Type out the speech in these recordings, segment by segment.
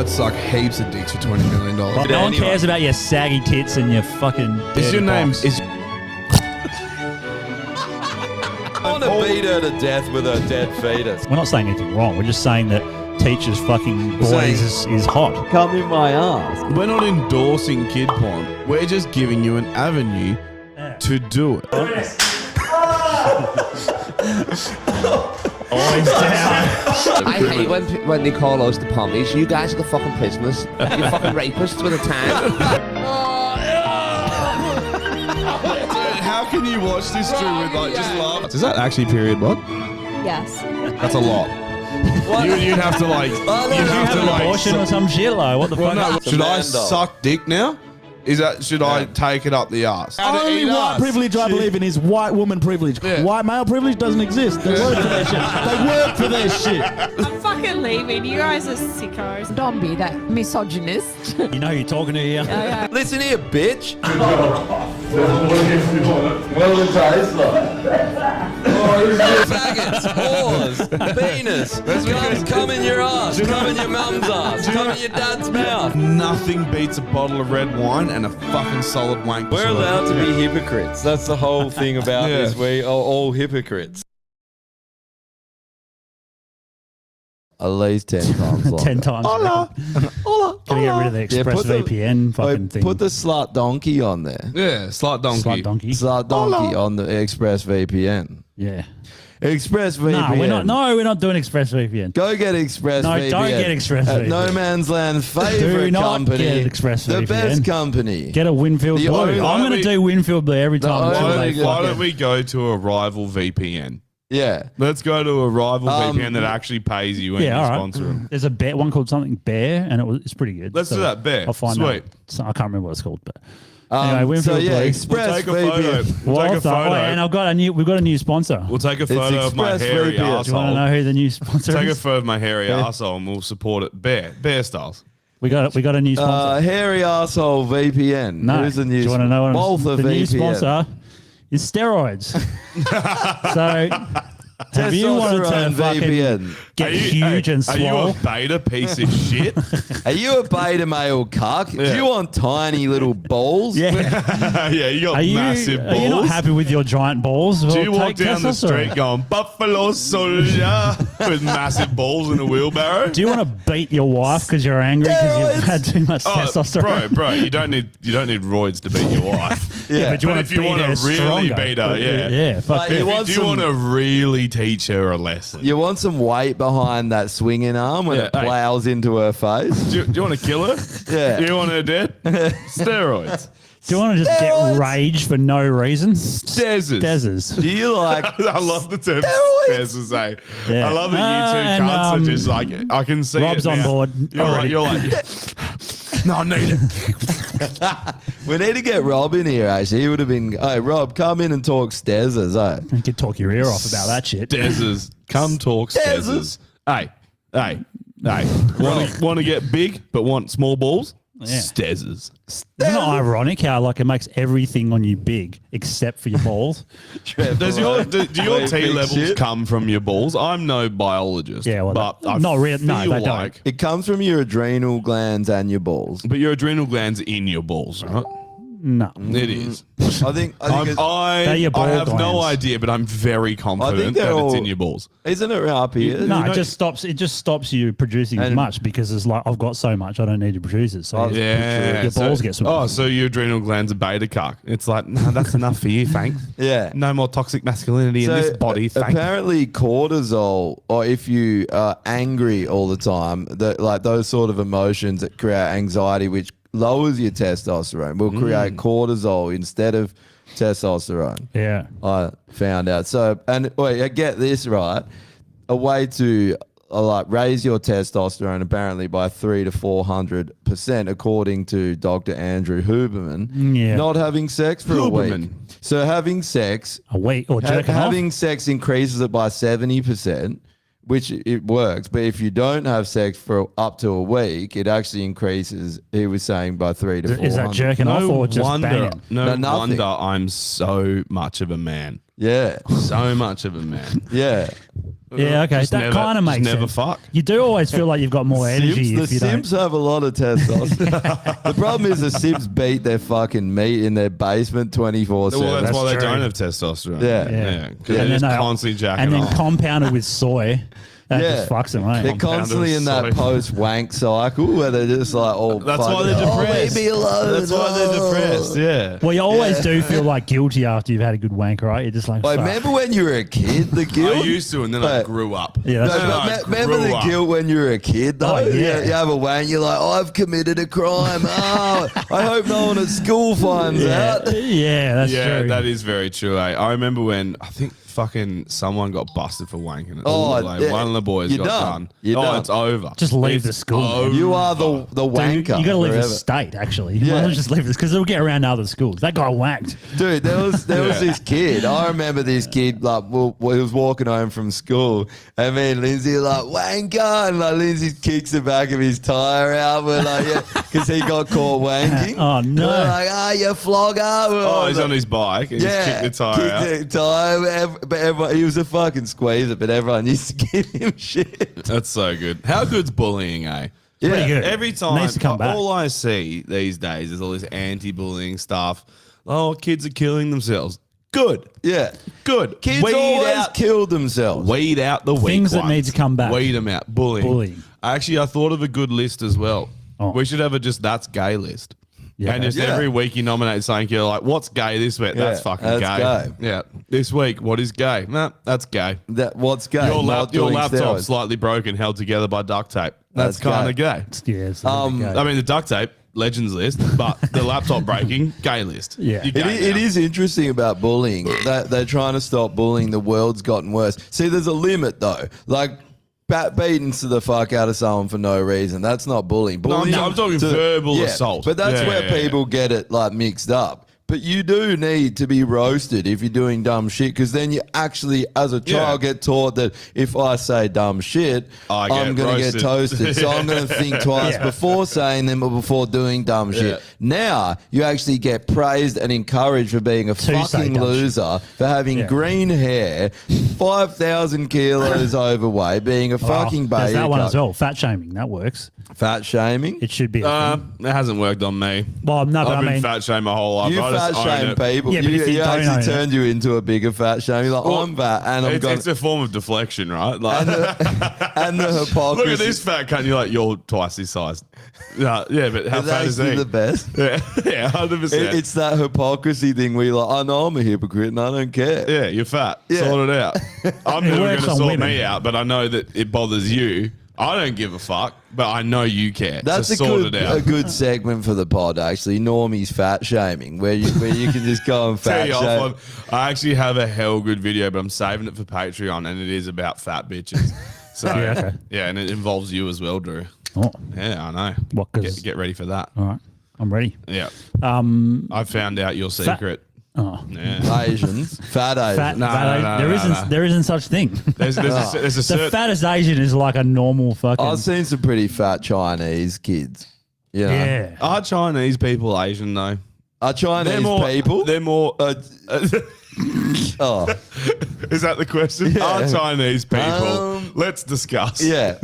I'd suck heaps of dicks for $20 million. Well, no one cares about your saggy tits and your fucking. Is your name? box. Is I want to beat her to death with her dead fetus. We're not saying anything wrong. We're just saying that teachers fucking boys is hot. Come in my ass. We're not endorsing kid porn. We're just giving you an avenue to do it. Always down. I hate when they call us the pommies. You guys are the fucking prisoners. You're fucking rapists with a tan. How can you watch this through with like just laugh? Is that actually period blood? Yes. That's a lot. You'd have to like. You'd have to like. Abortion or some shit like what the Well, fuck? no, should I suck dick now? Is that should I take it up the arse? Only white privilege I believe in is white woman privilege. Yeah. White male privilege doesn't exist. They work for their shit. They work for their shit. I'm fucking leaving. You guys are sickos. Don't be that misogynist. You know who you're talking to here. Listen here, bitch. Faggots, whores, penis. Come in your ass. Come in your mum's ass. Come in your dad's mouth. Nothing beats a bottle of red wine and a fucking solid wank. We're allowed to be hypocrites. That's the whole thing about this. We are all hypocrites. At least 10 times longer. 10 times. Hola. Hola. Can you get rid of the ExpressVPN fucking thing? Put the slut donkey on there. Yeah, slut donkey. Slut donkey. Slut donkey on the ExpressVPN. Yeah. ExpressVPN. We're not doing ExpressVPN. Go get ExpressVPN. No, don't get ExpressVPN. No Man's Land's Do favorite not company. get ExpressVPN. The best company. Get a Winfield The Blue. only- I'm going to do Winfield Blue every time. Why don't we go to a rival VPN? Yeah. Let's go to a rival VPN that actually pays you when you all right. sponsor them. There's a one called something Bear, and it's pretty good. Let's do that, Bear. I'll find Sweet. out. So, I can't remember what it's called, but anyway, Winfield so yeah, Blue. We'll take a photo. ExpressVPN. We'll take a Well, photo. and we've got a new sponsor. We'll take a photo of my hairy ExpressVPN. Do you Do you want to arsehole. know who the new sponsor Take a is? photo of my hairy arsehole and we'll support it. Bear styles. We got a new sponsor. Hairy Arsehole VPN. No. Who's the new Do you want to know what Walther the new VPN. sponsor is? Steroids. So, have you wanted to Testosterone fucking VPN. get huge and Are you swole? a beta piece of shit? Are you a beta male cuck? Do you want tiny little balls? Yeah. Yeah, you got massive balls. Are you not happy with your giant balls? Do you Well, walk take down the testosterone. street going, Buffalo Soldier, with massive balls in a wheelbarrow? Do you want to beat your wife because you're angry because you've had too much testosterone? Bro, you don't need roids to beat your wife. Yeah. but you But want if to you beat want her to really stronger. beat her, yeah. Yeah, fuck Like, yeah. you want Do you some- want to really teach her a lesson? You want some weight behind that swinging arm when Yeah, it hey. plows into her face? Do you want to kill her? Yeah. Do you want her dead? Steroids. Do you want to just Steroids. get rage for no reason? Dezzers. Dezzers. Do you like... I love the term Steroids. Dezzers, eh? Yeah. I love that you two And, cunts are just like, I can see Rob's it on now. board You're like, already. you're like, no, I need it. We need to get Rob in here, actually. He would have been... Hey, Rob, come in and talk Stezzers, eh? You could talk your ear off about that shit. Dezzers. Come talk Dezzers. Hey. Want to get big but want small balls? Yeah. Stezzers. Isn't it ironic how like it makes everything on you big except for your balls? Do your Big T levels shit. come from your balls? I'm no biologist. Yeah, well, but I not really. No, feel they don't. like, It comes from your adrenal glands and your balls. but your adrenal glands in your balls, right? No. It is. I think it's, They're your ball I have no glands. idea, but I'm very confident they're that it's all- in your balls. isn't it up here? No, know- it just stops you producing as And- much because it's like I've got so much I don't need to produce it. So Oh, Yeah. your balls get swollen. Oh, so your adrenal glands are beta cuck. It's like, no, that's enough for you, thanks. Yeah. No more toxic masculinity in this body, thanks. apparently cortisol, or if you are angry all the time, like those sort of emotions that create anxiety, which lowers your testosterone, will create cortisol instead of testosterone. Yeah. I found out. So, and wait, get this right. A way to like raise your testosterone apparently by 300 to 400%, according to Dr. Andrew Huberman. Yeah. Not having sex for a Huberman. week. So having sex, A week or jerking off. having sex increases it by 70%. Which it works, but if you don't have sex for up to a week, it actually increases. He was saying by 300 to 400. Is that jerking off or just banging? No, No nothing. wonder I'm so much of a man. Yeah. So much of a man. Yeah. Yeah, okay. Just That never- kind of just makes never sense. fuck. You do always feel like you've got more energy The if you Sims don't. have a lot of testosterone. The problem is the Sims beat their fucking meat in their basement 24/7. Well, that's That's why they true. don't have testosterone. Yeah. Yeah. Because And they're then just they- constantly jacking And then off. compounded with soy. That Yeah. just fucks them, right? They're constantly in that Soy. post-wank cycle where they're just like, oh, That's fuck why they're it. Oh, depressed. leave me alone. That's why they're Oh. depressed. Yeah. Well, you always do feel like guilty after you've had a good wank, right? You're just like, Like, fuck. remember when you were a kid, the guilt? I used to, and then I But- grew up. Yeah, that's No, true. but I remember grew the up. guilt when you were a kid, though? Oh, yeah. You have a wank, you're like, oh, I've committed a crime. Oh, I hope no one at school finds Yeah, out. yeah, that's Yeah, true. that is very true. I remember when I think fucking someone got busted for wanking. It. Oh, like yeah. one of the boys You're got done. done. You're done. It's over. Just leave It's the school, man. over. You are the Dude, wanker. you got to leave forever. the state, actually. You Yeah. might as well just leave this because they'll get around to other schools. That guy wanked. Dude, there was Yeah. this kid. I remember this kid. Like, well, he was walking home from school, and me and Lindsay were like wanker, and like Lindsay kicks the back of his tire out. We're like, yeah, because he got caught wanking. Oh, no. We're like, you flogger. We're Oh, all he's like- on his bike and Yeah, he's kicked the tire out. kicked the tire, but everyone, he was a fucking squeezer, but everyone used to give him shit. That's so good. How good's bullying, eh? Yeah. Pretty good. Every time, Needs to come back. all I see these days is all this anti-bullying stuff. Oh, kids are killing themselves. Good, Yeah. good. Kids always killed themselves. Weed out the weak Things that ones. need to come back. Weed them out. Bullying. Bullying. Actually, I thought of a good list as well. Oh. We should have a just that's gay list. Yeah. And just Yeah. every week you nominate something. You're like, what's gay this week? That's Yeah, fucking that's gay. gay. Yeah. This week, what is gay? Nah, that's gay. That what's gay? Your, Not your doing laptop steroids. slightly broken, held together by duct tape. That's That's kind of gay. gay. Yeah, it's a little bit gay. I mean, the duct tape, legends list, but the laptop breaking, gay list. Yeah. You're gay It now. is interesting about bullying that they're trying to stop bullying. The world's gotten worse. See, there's a limit though. Like beating to the fuck out of someone for no reason. That's not bullying. No, Bullying I'm talking verbal assault. But that's Yeah, where yeah, people get it like mixed up. But you do need to be roasted if you're doing dumb shit, because then you actually, as a child, Yeah. get taught that if I say dumb shit, I get I'm going to get roasted. toasted. So I'm going to think twice Yeah. before saying them or before doing dumb shit. Yeah. Now you actually get praised and encouraged for being a say fucking dumb shit. loser, for having Yeah. green hair, 5,000 kilos overweight, being a fucking There's baby. that one as well. Fat shaming. That works. Fat shaming. It should be. A thing. It hasn't worked on me. Well, no, but I've I been mean, fat shamed my whole life. You I fat just own shame it. people. Yeah, but if you don't own actually it- turned you into a bigger fat shame. You're like, Well, I'm fat and I'm going It's a form of deflection, right? Like, and the hypocrisy. look at this fat cunt. You're like, you're twice his size. Yeah, but how It's fat is actually he? the best. Yeah, 100%. It's that hypocrisy thing where you're like, I know I'm a hypocrite and I don't care. Yeah, you're fat. Yeah. Sort it out. I'm never going works to on sort women. me out, but I know that it bothers you. I don't give a fuck, but I know you care. That's so a sort good, it out. a good segment for the pod, actually. Normie's fat shaming, where you can just go and Tell fat you shame. off on, I actually have a hell good video, but I'm saving it for Patreon, and it is about fat bitches. So Yeah, okay. yeah, and it involves you as well, Drew. oh, Yeah, I know. What, 'cause- Get ready for that. all right. I'm ready. Yeah, Um, I found out your secret. oh, Yeah. Asians, fat Asians. fat. No, fat no, there no, isn't. no. There isn't such thing. There's a the certain. fattest Asian is like a normal fucking. I've seen some pretty fat Chinese kids. You know? yeah. Are Chinese people Asian though? Are Chinese They're more people? They're more. Oh, Is that the question? Yeah. Are Chinese people? Um, Let's discuss. yeah.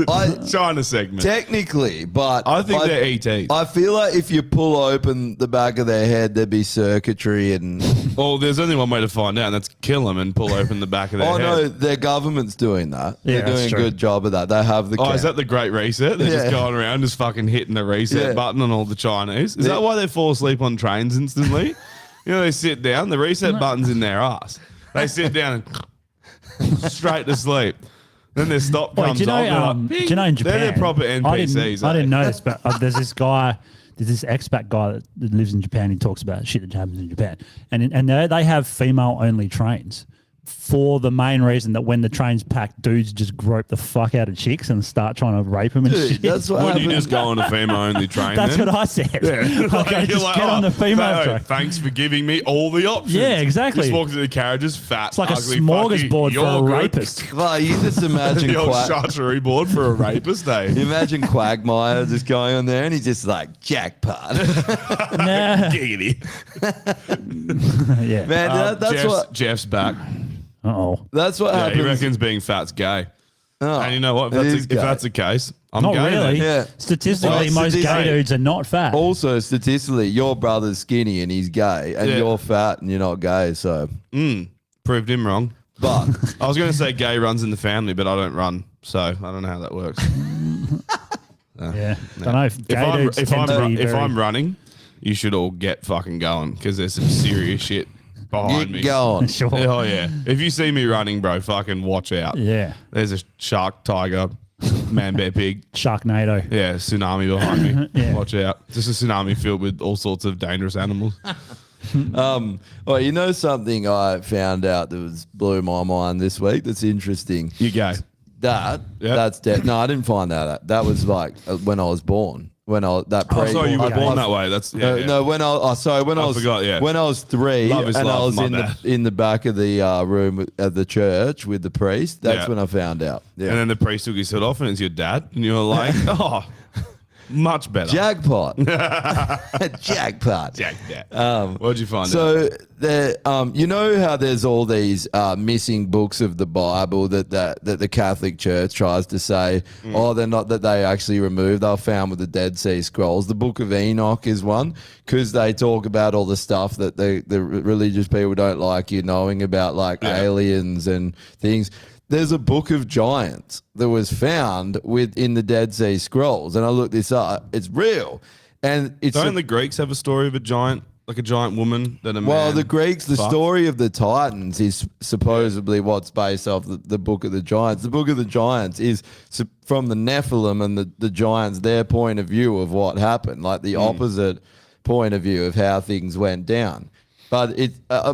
China segment. Technically, but I think they're ETs. I feel like if you pull open the back of their head, there'd be circuitry and. Well, there's only one way to find out, and that's kill them and pull open the back of their Oh head. no, their government's doing that. Yeah, They're doing that's a true. good job of that. They have the. Oh, is cam- that the Great Reset? They're Yeah. just going around just fucking hitting the reset Yeah. button on all the Chinese. Is They- that why they fall asleep on trains instantly? You know, they sit down, the reset button's in their ass. They sit down and straight to sleep. Then their stop Wait, comes do you know? on. Do you know in Japan? They're proper I NPCs. I didn't eh? know this, but there's this guy. There's this expat guy that lives in Japan. He talks about shit that happens in Japan, and they have female only trains for the main reason that when the train's packed, dudes just grope the fuck out of chicks and start trying to rape them and Dude, shit. that's what Wouldn't you happens. just go on a female-only train That's then? what I said. Yeah. Okay, You're just like, get on the female train. Thanks for giving me all the options. Yeah, exactly. Just walk to the carriages, fat, It's like a ugly, smorgasbord fuck you, for a you're good. rapist. Well, you just imagine The old Quack. charcuterie board for a rapist, eh? You imagine Quagmire just going on there and he's just like, jackpot. Nah. Giggity. Yeah. Man, that's Jeff's back. Oh. what Yeah, happens. he reckons being fat's gay. Oh, And you know what? it is If gay. that's the case, I'm Not gay. really. then. Yeah. Statistically, Well, most gay statistically- dudes are not fat. Also, statistically, your brother's skinny and he's gay, and Yeah. you're fat and you're not gay. So, Proved him wrong. but I was going to say gay runs in the family, but I don't run, so I don't know how that works. Yeah. Don't know. Gay dudes If tend to be if very- I'm running, you should all get fucking going because there's some serious shit behind me. get going. Sure. Oh yeah. If you see me running, bro, fucking watch out. Yeah. There's a shark, tiger, man, bear, pig. Sharknado. Yeah, tsunami behind me. Yeah. Watch out. Just a tsunami filled with all sorts of dangerous animals. Well, you know something I found out that was blew my mind this week. That's interesting. You gay. That Yep. that's dead. No, I didn't find that out. That was like when I was born. When I that. Oh, sorry, you were Okay. born that way. That's yeah, yeah. No, when I sorry, when I I was forgot, yeah. when I was 3 Love is and I love, was my in bad. the back of the room at the church with the priest. That's Yeah. when I found out. Yeah, And then the priest took his hood off and it's your dad. And you're like, oh, much better. jackpot, jackpot. Jackpot. What'd you find out? So there, you know how there's all these missing books of the Bible that the Catholic Church tries to say, oh, they're not, that they actually removed. They were found with the Dead Sea Scrolls. The Book of Enoch is one because they talk about all the stuff that the religious people don't like you knowing about, like aliens and things. There's a book of giants that was found in the Dead Sea Scrolls, and I looked this up. It's real, and it's Don't the Greeks have a story of a giant, like a giant woman that a man? well, the Greeks, the fucked? story of the Titans is supposedly what's based off the Book of the Giants. The Book of the Giants is from the Nephilim and the giants, their point of view of what happened, like the opposite point of view of how things went down. But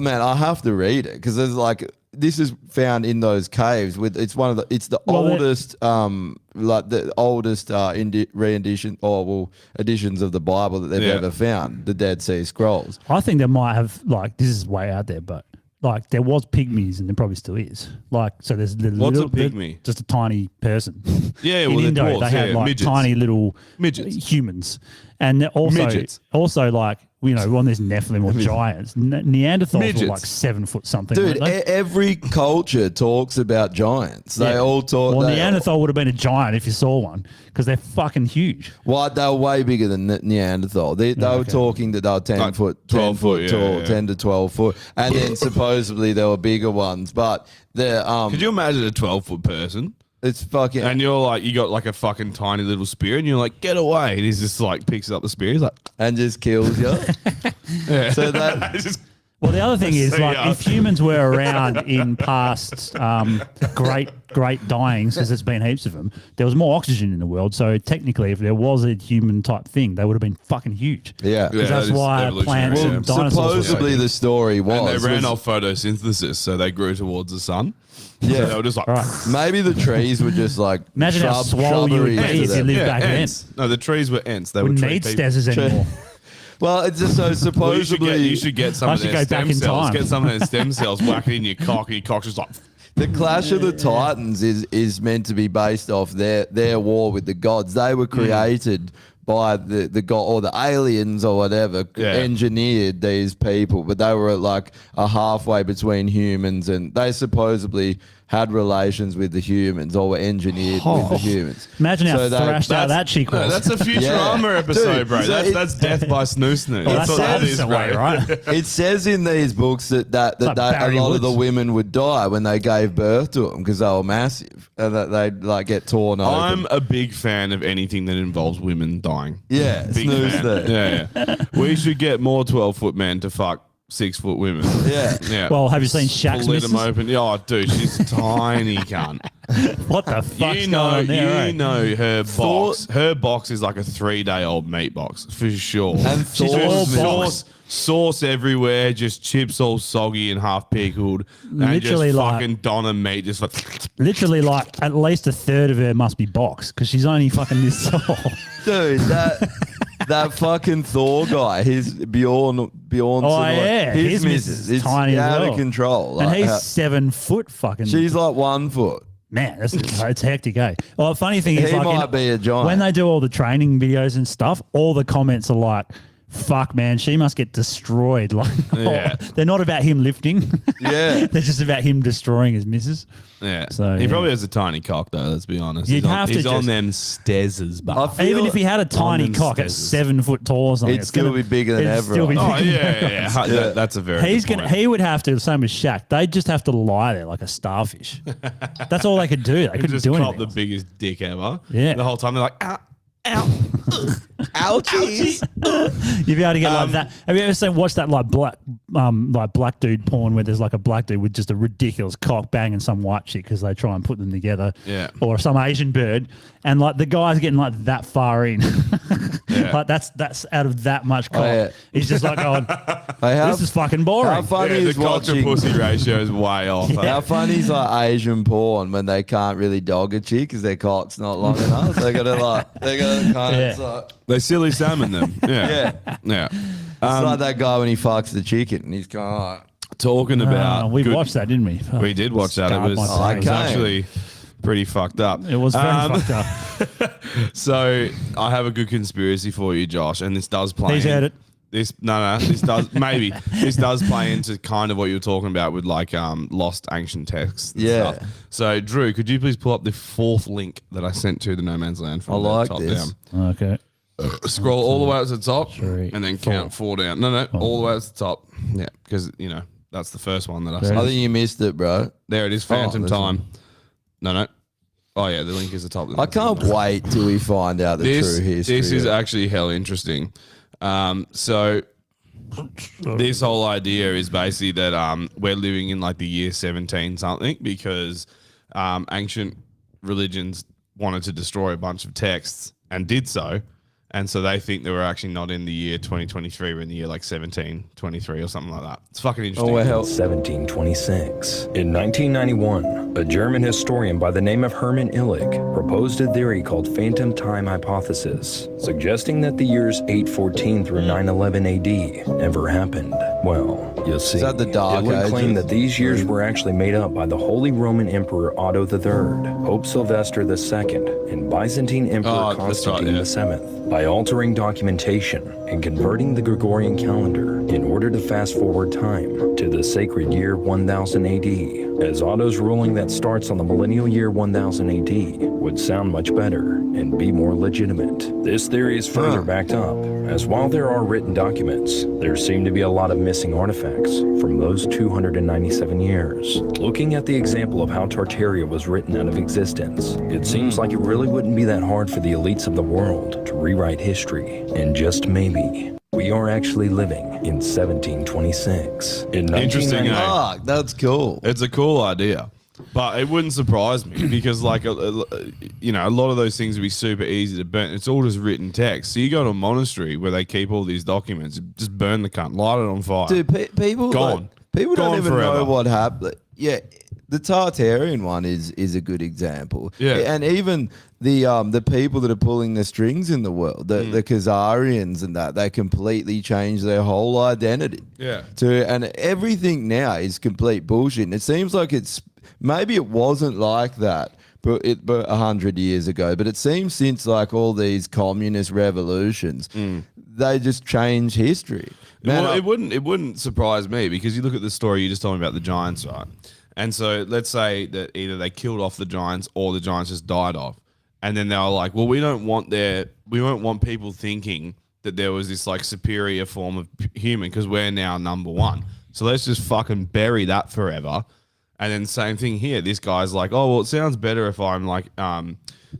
man, I have to read it because there's like. This is found in those caves. It's the oldest, like the oldest editions of the Bible that they've ever found. The Dead Sea Scrolls. I think they might have, like, this is way out there, but like there was pygmies and there probably still is. Like, so there's the What's little, a pygmy? just a tiny person. Yeah, in well, they're Indo, dwarves, they had yeah, like midgets. tiny little Midgets. humans, and they're Midgets. also like, you know, on this Nephilim or giants. Neanderthals Midgets. were like 7 foot something. Dude, weren't they? every culture talks about giants. They Yeah. all talk. Well, they- Neanderthal would have been a giant if you saw one because they're fucking huge. Well, they were way bigger than Neanderthal. They were talking that they were 10 Like foot, 12 foot, tall, yeah. 10 to 12 foot, and then supposedly there were bigger ones. But they're Could you imagine a 12-foot person? it's fucking And you're like, you got like a fucking tiny little spear, and you're like, get away. And he's just like, picks up the spear. He's like, and just kills you. yeah. So that It's just, Well, the other thing is, See like, ya. if humans were around in past great dyings, because there's been heaps of them, there was more oxygen in the world. So technically, if there was a human type thing, they would have been fucking huge. yeah. Because Yeah, that's that is why evolutionary, plants yeah. and dinosaurs. were so Supposedly big. the story and was they ran was- off photosynthesis, so they grew towards the sun. Yeah. So they were just like, All right. maybe the trees were just like Imagine how swole you would be shrubberies to if you them. lived yeah, back ants. then. No, the trees were ants. They We were tree need people. stazes anymore. Well, it's just so Well, supposedly you should get some I of should their go back stem in cells. time. Get some of their stem cells, whack it in your cock, and your cock's just like, the Clash of the Titans is meant to be based off their war with the gods. They were created by the god or the aliens or whatever engineered these people, but they were like a halfway between humans, and they supposedly had relations with the humans or were engineered with the humans. Imagine how So they- thrashed out that chick no, was. that's a Futurama episode, Dude, bro. so That's death by snoo snoo. Well, that's what the that is, opposite way, bro. right? It says in these books that like a Barry lot of the Woods. women would die when they gave birth to them because they were massive and that they'd like get torn open. I'm a big fan of anything that involves women dying. Yeah, Big snooze fan. there. Yeah. We should get more 12-foot men to fuck 6-foot women. Yeah. Yeah. Well, have you seen Shaq's Split them missus? open. Yeah, oh, dude, she's tiny, cunt. What the fuck's You going know, on there? you know her box. Her box is like a 3-day-old meat box for sure. And She's Thor's all box. Sauce everywhere, just chips all soggy and half pickled. And Literally just like- fucking Donna meat, just like Literally, like at least a third of her must be boxed because she's only fucking this tall. Dude, that fucking Thor guy, his Bjorn. Oh yeah, his missus is tiny as out well. of control. And Like, he's 7 foot fucking. she's like 1 foot. Man, it's hectic, eh? Well, the funny thing is, He like, might be a giant. when they do all the training videos and stuff, all the comments are like, "Fuck, man, she must get destroyed." Like, Yeah. they're not about him lifting. Yeah. They're just about him destroying his missus. yeah. So, he yeah. probably has a tiny cock though. Let's be honest. You'd he's on, have to he's on just- them stairs, but I feel Even if he had a tiny them cock at stairs. 7 foot tall or something, It'd still be bigger than it'd still be everyone. oh bigger. yeah. That's a very. He's good gonna. point. He would have to. Same as Shaq. They'd just have to lie there like a starfish. That's all they could do. They He couldn't just do cop anything. the else. biggest dick ever. Yeah. The whole time they're like, ow, ow. Ouchies. You'd be able to get like that. Have you ever watched that like black dude porn where there's like a black dude with just a ridiculous cock banging some white chick because they try and put them together, Yeah. or some Asian bird, and like the guy's getting like that far in, like that's out of that much cock. yeah. He's just like going, Hey, how, "This is fucking boring." how funny Yeah, is the cock to watching? pussy ratio is way off. How funny is like Asian porn when they can't really dog a chick because their cock's not long enough. They gotta kind Yeah. of. Like, They silly salmon them. Yeah. Yeah. it's like that guy when he fucks the chicken and he's going, oh, Talking about. we good- watched that, didn't we? We did watch that. It Scarred was, my brain. it was Okay. actually pretty fucked up. It was very fucked up. So I have a good conspiracy for you, Josh, and this does play. He's in- heard it. This this does maybe this does play into kind of what you were talking about with like lost ancient texts. And Yeah. Stuff. So Drew, could you please pull up the 4th link that I sent to the No Man's Land from I like the top this. down? Okay. Scroll all the way up to the top, Three, and then count 4 down. No, all the way up to the top. Yeah, because that's the first one that I I sent. think you missed it, bro. There it is, Phantom this Time. No. Oh yeah, the link is the top. I can't wait till we find out the This true history. this is actually hell interesting. So this whole idea is basically that we're living in like the year 17 something because ancient religions wanted to destroy a bunch of texts and did so. And so they think that we're actually not in the year 2023, we're in the year like 1723 or something like that. It's fucking interesting. Oh, well. 1726. In 1991, a German historian by the name of Hermann Illig proposed a theory called phantom time hypothesis, suggesting that the years 814 through 911 AD never happened. Well, you'll see. that the Dark Illig claimed Ages? that these years were actually made up by the Holy Roman Emperor Otto III, Pope Sylvester II, and Byzantine Emperor Oh, that's right, Constantine VII by altering documentation and converting the Gregorian calendar in order to fast forward time to the sacred year 1000 AD, as Otto's ruling that starts on the millennial year 1000 AD would sound much better and be more legitimate. This theory is further backed up, as while there are written documents, there seem to be a lot of missing artifacts from those 297 years. Looking at the example of how Tartaria was written out of existence, it seems like it really wouldn't be that hard for the elites of the world to rewrite history. And just maybe, we are actually living in 1726. In Interesting, 1990 eh? Fuck, that's cool. It's a cool idea, but it wouldn't surprise me because, like, a lot of those things would be super easy to burn. It's all just written text. So you go to a monastery where they keep all these documents, just burn the cunt, light it on fire. Dude, people Gone. People Gone don't even forever. know what happened. Yeah, the Tartarian one is a good example. Yeah. And even the people that are pulling the strings in the world, the Khazarians and that, they completely changed their whole identity. Yeah. And everything now is complete bullshit. And it seems like maybe it wasn't like that but 100 years ago. But it seems since like all these communist revolutions, they just change history. Man, Well, it wouldn't surprise me because you look at the story you just told me about the giants, right? And so let's say that either they killed off the giants or the giants just died off, and then they were like, "Well, we won't want people thinking that there was this like superior form of human because we're now number one. So let's just fucking bury that forever." And then same thing here. This guy's like, "Oh, well, it sounds better if I'm like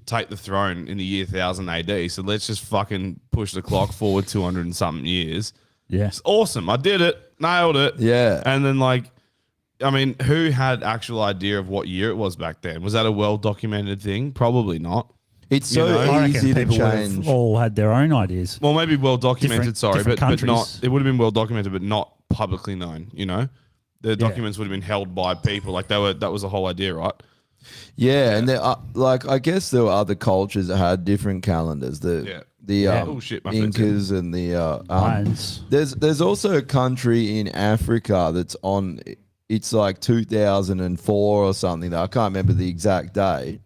take the throne in the year 1000 AD. So let's just fucking push the clock forward 200 and something years." Yeah. It's awesome. I did it. Nailed it. Yeah. And then like I mean, who had actual idea of what year it was back then? Was that a well documented thing? Probably not. It's so know, I reckon easy to people would change. have all had their own ideas. Well, maybe well documented. Different but not. countries. It would have been well documented, but not publicly known. You know, the documents would have been held by people. Like that was the whole idea, right? Yeah, and there are, like I guess there were other cultures that had different calendars. Oh, shit, my friend's Incas and the Mayans. there's also a country in Africa that's on. It's like 2004 or something. I can't remember the exact date,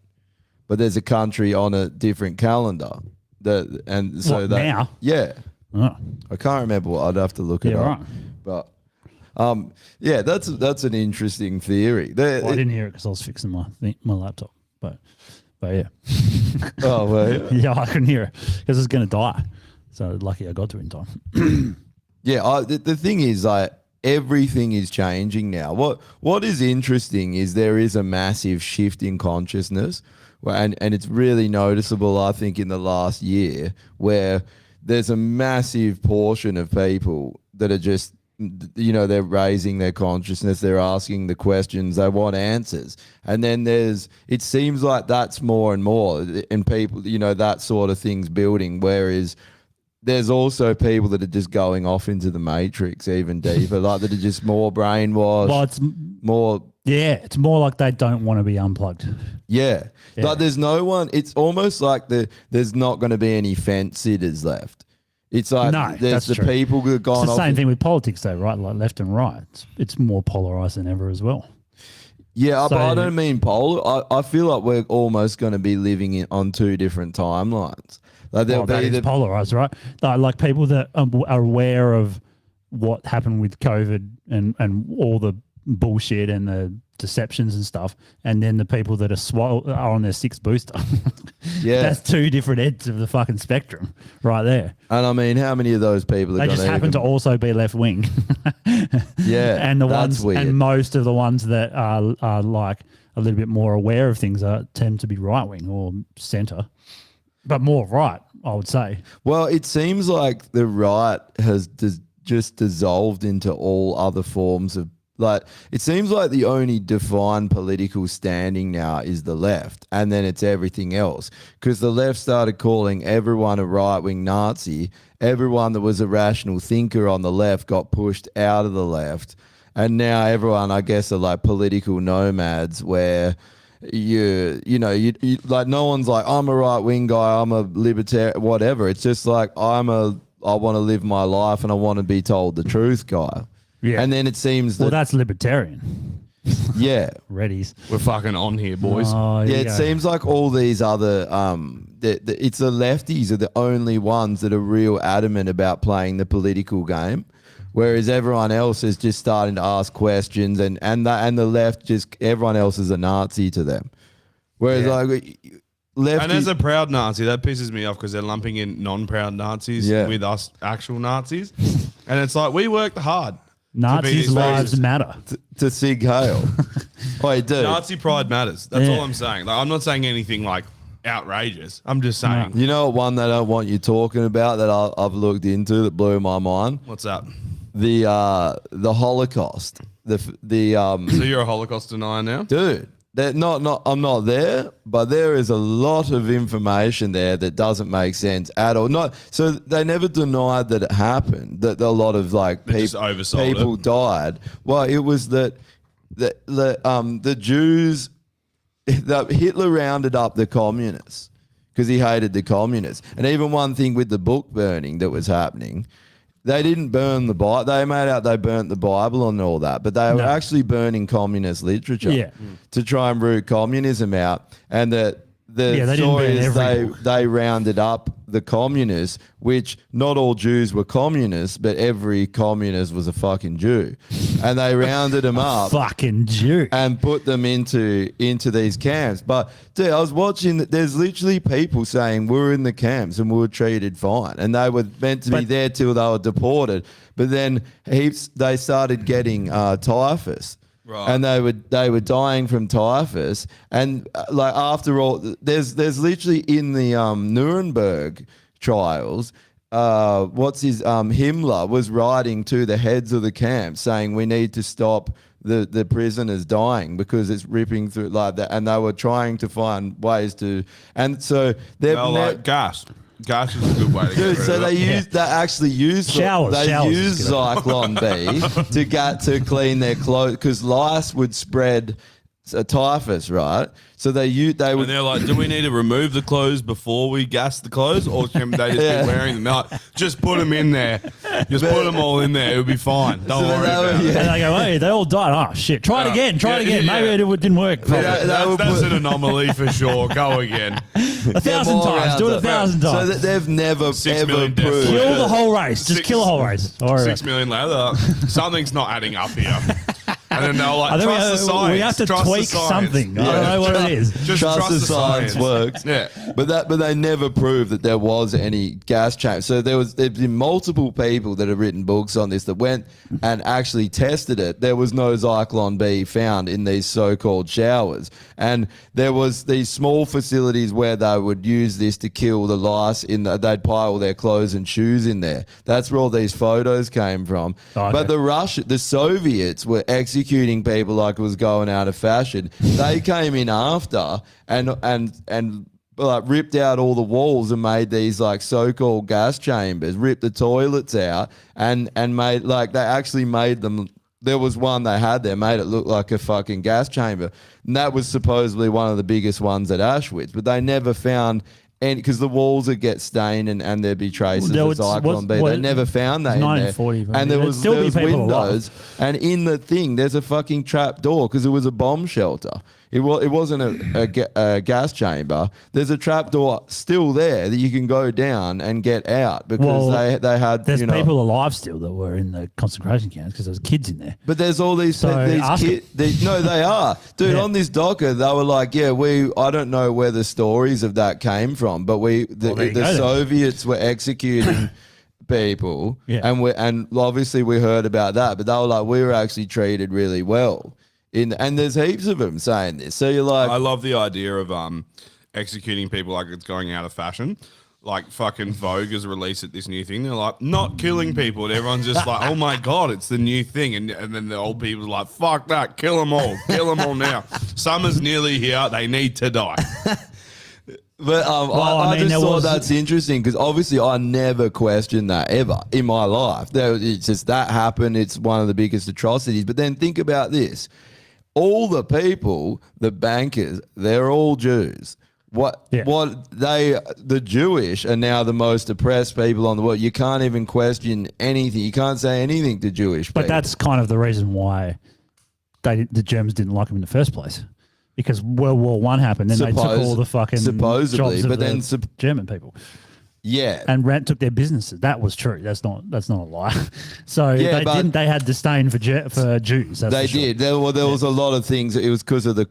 but there's a country on a different calendar. What, now? Yeah, Oh, I can't remember what. I'd have to look it yeah, up. right. But yeah, that's an interesting theory. Well, I didn't hear it because I was fixing my laptop. But yeah. Oh well, Yeah, I couldn't hear it because it's going to die. So lucky I got to it in time. yeah. The thing is, like, everything is changing now. What is interesting is there is a massive shift in consciousness, and it's really noticeable, I think, in the last year, where there's a massive portion of people that are just, you know, they're raising their consciousness, they're asking the questions, they want answers. And then it seems like that's more and more, and people, you know, that sort of thing's building, whereas there's also people that are just going off into the matrix even deeper, like that are just more brainwashed. Well, it's more. Yeah, it's more like they don't want to be unplugged. Yeah. Yeah. Like there's no one, it's almost like there's not going to be any fence sitters left. It's like No, there's that's the true. people that have It's gone the off. same thing with politics, though, right? Like left and right. It's more polarized than ever as well. Yeah, but I So- don't mean polar. I feel like we're almost going to be living on two different timelines. Like there'll Well, that be is the polarized, right? Like people that are aware of what happened with COVID and all the bullshit and the deceptions and stuff, and then the people that are on their sixth booster. Yeah. That's two different ends of the fucking spectrum right there. and I mean, how many of those people are They going just happen to also be left wing. Yeah, and the that's ones weird. and most of the ones that are like a little bit more aware of things tend to be right wing or center, but more right, I would say. Well, it seems like the right has just dissolved into all other forms of, like, it seems like the only defined political standing now is the left, and then it's everything else. Because the left started calling everyone a right-wing Nazi. Everyone that was a rational thinker on the left got pushed out of the left. And now everyone, I guess, are like political nomads where you like, no one's like, I'm a right-wing guy, I'm a libertarian, whatever. It's just like, I want to live my life and I want to be told the truth guy. Yeah. And then it seems Well, that, that's libertarian. yeah. Reddies. We're fucking on here, boys. Oh, Yeah, here it you go. seems like all these other, it's the lefties are the only ones that are real adamant about playing the political game, whereas everyone else is just starting to ask questions, and the left, just everyone else is a Nazi to them. Whereas like lefty, And as a proud Nazi, that pisses me off because they're lumping in non-proud Nazis Yeah. with us actual Nazis. And it's like, we worked hard. Nazis' these lives faces. matter. to Sig Heil. Wait, dude. Nazi pride matters. That's Yeah. all I'm saying. Like, I'm not saying anything like outrageous. I'm just saying. You know one that I want you talking about that I've looked into that blew my mind? What's that? The Holocaust. So you're a Holocaust denier now? Dude, I'm not there, but there is a lot of information there that doesn't make sense at all. So they never denied that it happened, that a lot of like They just oversold people it. died. Well, it was that the Jews, that Hitler rounded up the communists because he hated the communists. And even one thing with the book burning that was happening, they didn't burn the Bible. They made out they burnt the Bible and all that, but they were No. actually burning communist literature Yeah. to try and root communism out. And the Yeah, they didn't story burn is every book. they rounded up the communists, which not all Jews were communists, but every communist was a fucking Jew. And they rounded them up Fucking Jew. and put them into these camps. But dude, I was watching. There's literally people saying we're in the camps and we were treated fine, and they were meant to be But- there till they were deported. But then they started getting typhus. Right. And they were dying from typhus, and like after all, there's literally in the Nuremberg trials, Himmler was writing to the heads of the camp saying we need to stop the prisoners dying because it's ripping through like that, and they were trying to find ways to, and so they've No, like gas. Gas is a good way to get Dude, rid so of they it. use they actually use Showers is good. Zyklon B to clean their clothes because lice would spread typhus, right? So they And would they're like, do we need to remove the clothes before we gas the clothes, or can they just Yeah. be wearing them? Like, just put them in there. Just put them all in there. It'll be fine. Don't So worry they were- about it. yeah. And they go, hey, they all died. Oh, shit. Try it again. Try it Yeah, again. yeah, Maybe yeah. it didn't work. They would That's put- an anomaly for sure. Go again. 1,000 more times. rounds Do it up. 1,000 So times. that they've never 6 ever million deaths. proved. Kill the whole race. Just Six- kill the whole race. Don't worry 6 about million later, something's not adding up here. And then they're it. like, I think trust the science. we have to trust the tweak science. something. I don't know what it is. Just Trust the science works. Yeah. But they never proved that there was any gas change. So there's been multiple people that have written books on this that went and actually tested it. There was no Zyklon B found in these so-called showers. And there was these small facilities where they would use this to kill the lice they'd pile their clothes and shoes in there. That's where all these photos came from. Oh, okay. But the Soviets were executing people like it was going out of fashion. They came in after and like ripped out all the walls and made these like so-called gas chambers, ripped the toilets out and made like they actually made them. There was one they had there, made it look like a fucking gas chamber. And that was supposedly one of the biggest ones at Auschwitz, but they never found any because the walls would get stained and there'd be traces There of was- Zyklon B. what- They never found that in there. 1940, And man. there There'd was, still there be was people alive. windows, and in the thing, there's a fucking trap door because it was a bomb shelter. It wasn't a gas chamber. There's a trap door still there that you can go down and get out because Well, they had There's you know. people alive still that were in the concentration camps because there was kids in there. But there's all these So ask kids. No, they are, dude. Yeah. On this docker, they were like, "Yeah, I don't know where the stories of that came from, but there you the go then. Soviets were executing people, Yeah. and obviously we heard about that, but they were like, we were actually treated really well." And there's heaps of them saying this. So you're like, I love the idea of executing people like it's going out of fashion. Like fucking Vogue has released this new thing. They're like, not killing people. And everyone's just like, oh my God, it's the new thing. And then the old people are like, fuck that, kill them all. Kill them all now. Summer's nearly here. They need to die. But I mean, just there thought was- that's interesting because obviously I never questioned that ever in my life. It's just that happened. It's one of the biggest atrocities. But then think about this. All the people, the bankers, they're all Jews. The Jewish are now the most oppressed people on the world. You can't even question anything. You can't say anything to Jewish people. But that's kind of the reason why the Germans didn't like them in the first place. Because World War One happened, then they took all the fucking supposedly, jobs of but then the German people yeah. and took their businesses. That was true. That's not a lie. So Yeah, but- they had disdain for Jews. That's They for sure. did. There was a lot of things. It was because of the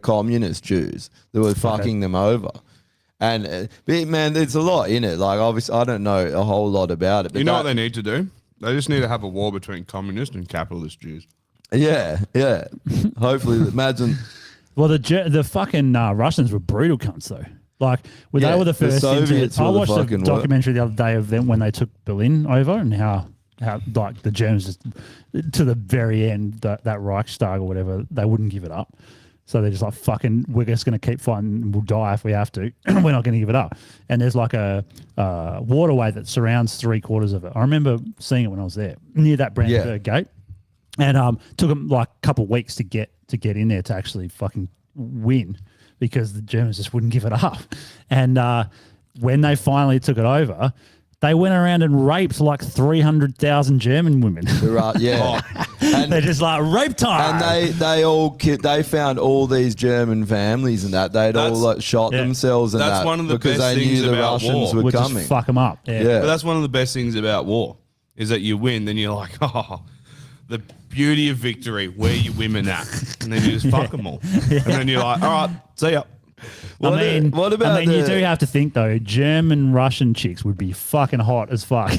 communist Jews that were fucking them over. And but man, there's a lot in it. Like obviously, I don't know a whole lot about it. But You know what they need to do? They just need to have a war between communist and capitalist Jews. Yeah. Hopefully, imagine. Well, the fucking Russians were brutal cunts though. Like, Yeah, they were the the first. Soviets I were the watched a fucking worst. documentary the other day of them when they took Berlin over and how like the Germans just to the very end that Reichstag or whatever, they wouldn't give it up. So they're just like, fucking, we're just going to keep fighting and we'll die if we have to. We're not going to give it up. And there's like a waterway that surrounds 3/4 of it. I remember seeing it when I was there near that Brandenburg Gate. And took them like a couple of weeks to get in there to actually fucking win because the Germans just wouldn't give it up. And when they finally took it over, they went around and raped like 300,000 German women. Yeah. And, They're just like, rape time. and they found all these German families and that they'd all like shot yeah. themselves and That's that one of the because best they things knew the about Russians war. were would coming. just fuck them up. Yeah. But that's one of the best things about war is that you win, then you're like, oh, the beauty of victory. Where you women at? And then you just fuck them all. And then you're like, all right, see ya. What about you the- do have to think though, German Russian chicks would be fucking hot as fuck.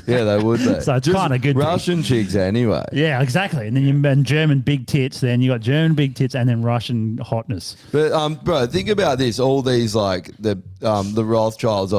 Yeah, they would be. So it's Just kinda good thing. Russian chicks anyway. Yeah, exactly. And then and German big tits. Then you got German big tits, and then Russian hotness. But bro, think about this. All these like the Rothschilds,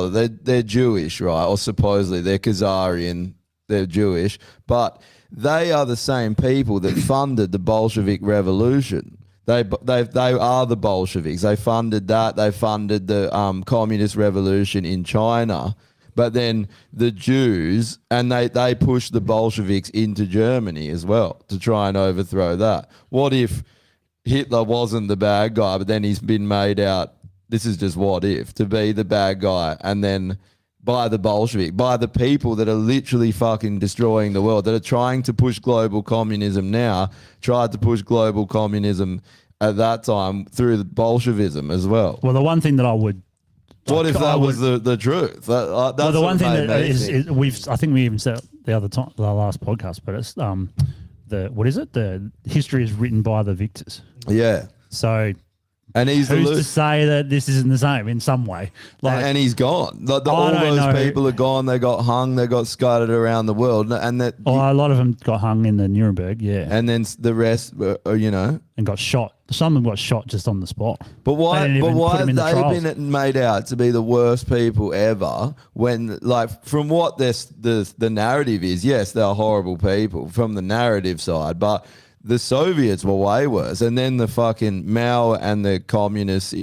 they're Jewish, right? Or supposedly they're Khazarian, they're Jewish, but they are the same people that funded the Bolshevik Revolution. They are the Bolsheviks. They funded that. They funded the communist revolution in China. But then the Jews, and they pushed the Bolsheviks into Germany as well to try and overthrow that. What if Hitler wasn't the bad guy, but then he's been made out, this is just what if, to be the bad guy, and then by the Bolshevik, by the people that are literally fucking destroying the world, that are trying to push global communism now, tried to push global communism at that time through the Bolshevism as well. Well, the one thing that I would. What if that was the truth? That's Well, the what one thing made that me think. I think we even said it the other time, the last podcast, but it's what is it? The history is written by the victors. Yeah. So And he's the who's to loser. say that this isn't the same in some way? Like, And he's gone. All I don't those know. people are gone. They got hung. They got scattered around the world. And that, a lot of them got hung in the Nuremberg, yeah, and then the rest, and got shot. Some of them got shot just on the spot. But why? They didn't But even put why them in the have trials. they been made out to be the worst people ever? When, like, from what the narrative is, yes, they're horrible people from the narrative side, but the Soviets were way worse. And then the fucking Mao and the communists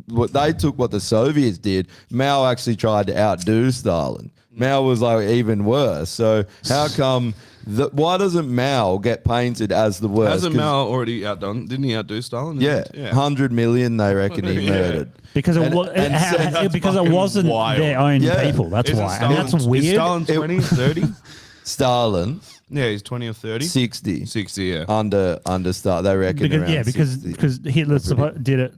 what the Soviets did. Mao actually tried to outdo Stalin. Mao was like even worse. So how come? Why doesn't Mao get painted as the worst? Hasn't 'Cause- Mao already outdone? Didn't he outdo Stalin? Yeah, 100 million they reckon he Yeah. murdered. Because And- and because it fucking wasn't wild. their own Yeah. people. That's Isn't why. And that's Stalin- weird. Is Stalin 20, 30? Stalin, Yeah, he's 20 or 30. 60. 60, yeah. Under Stalin, they reckon because, around 60. because Hitler did it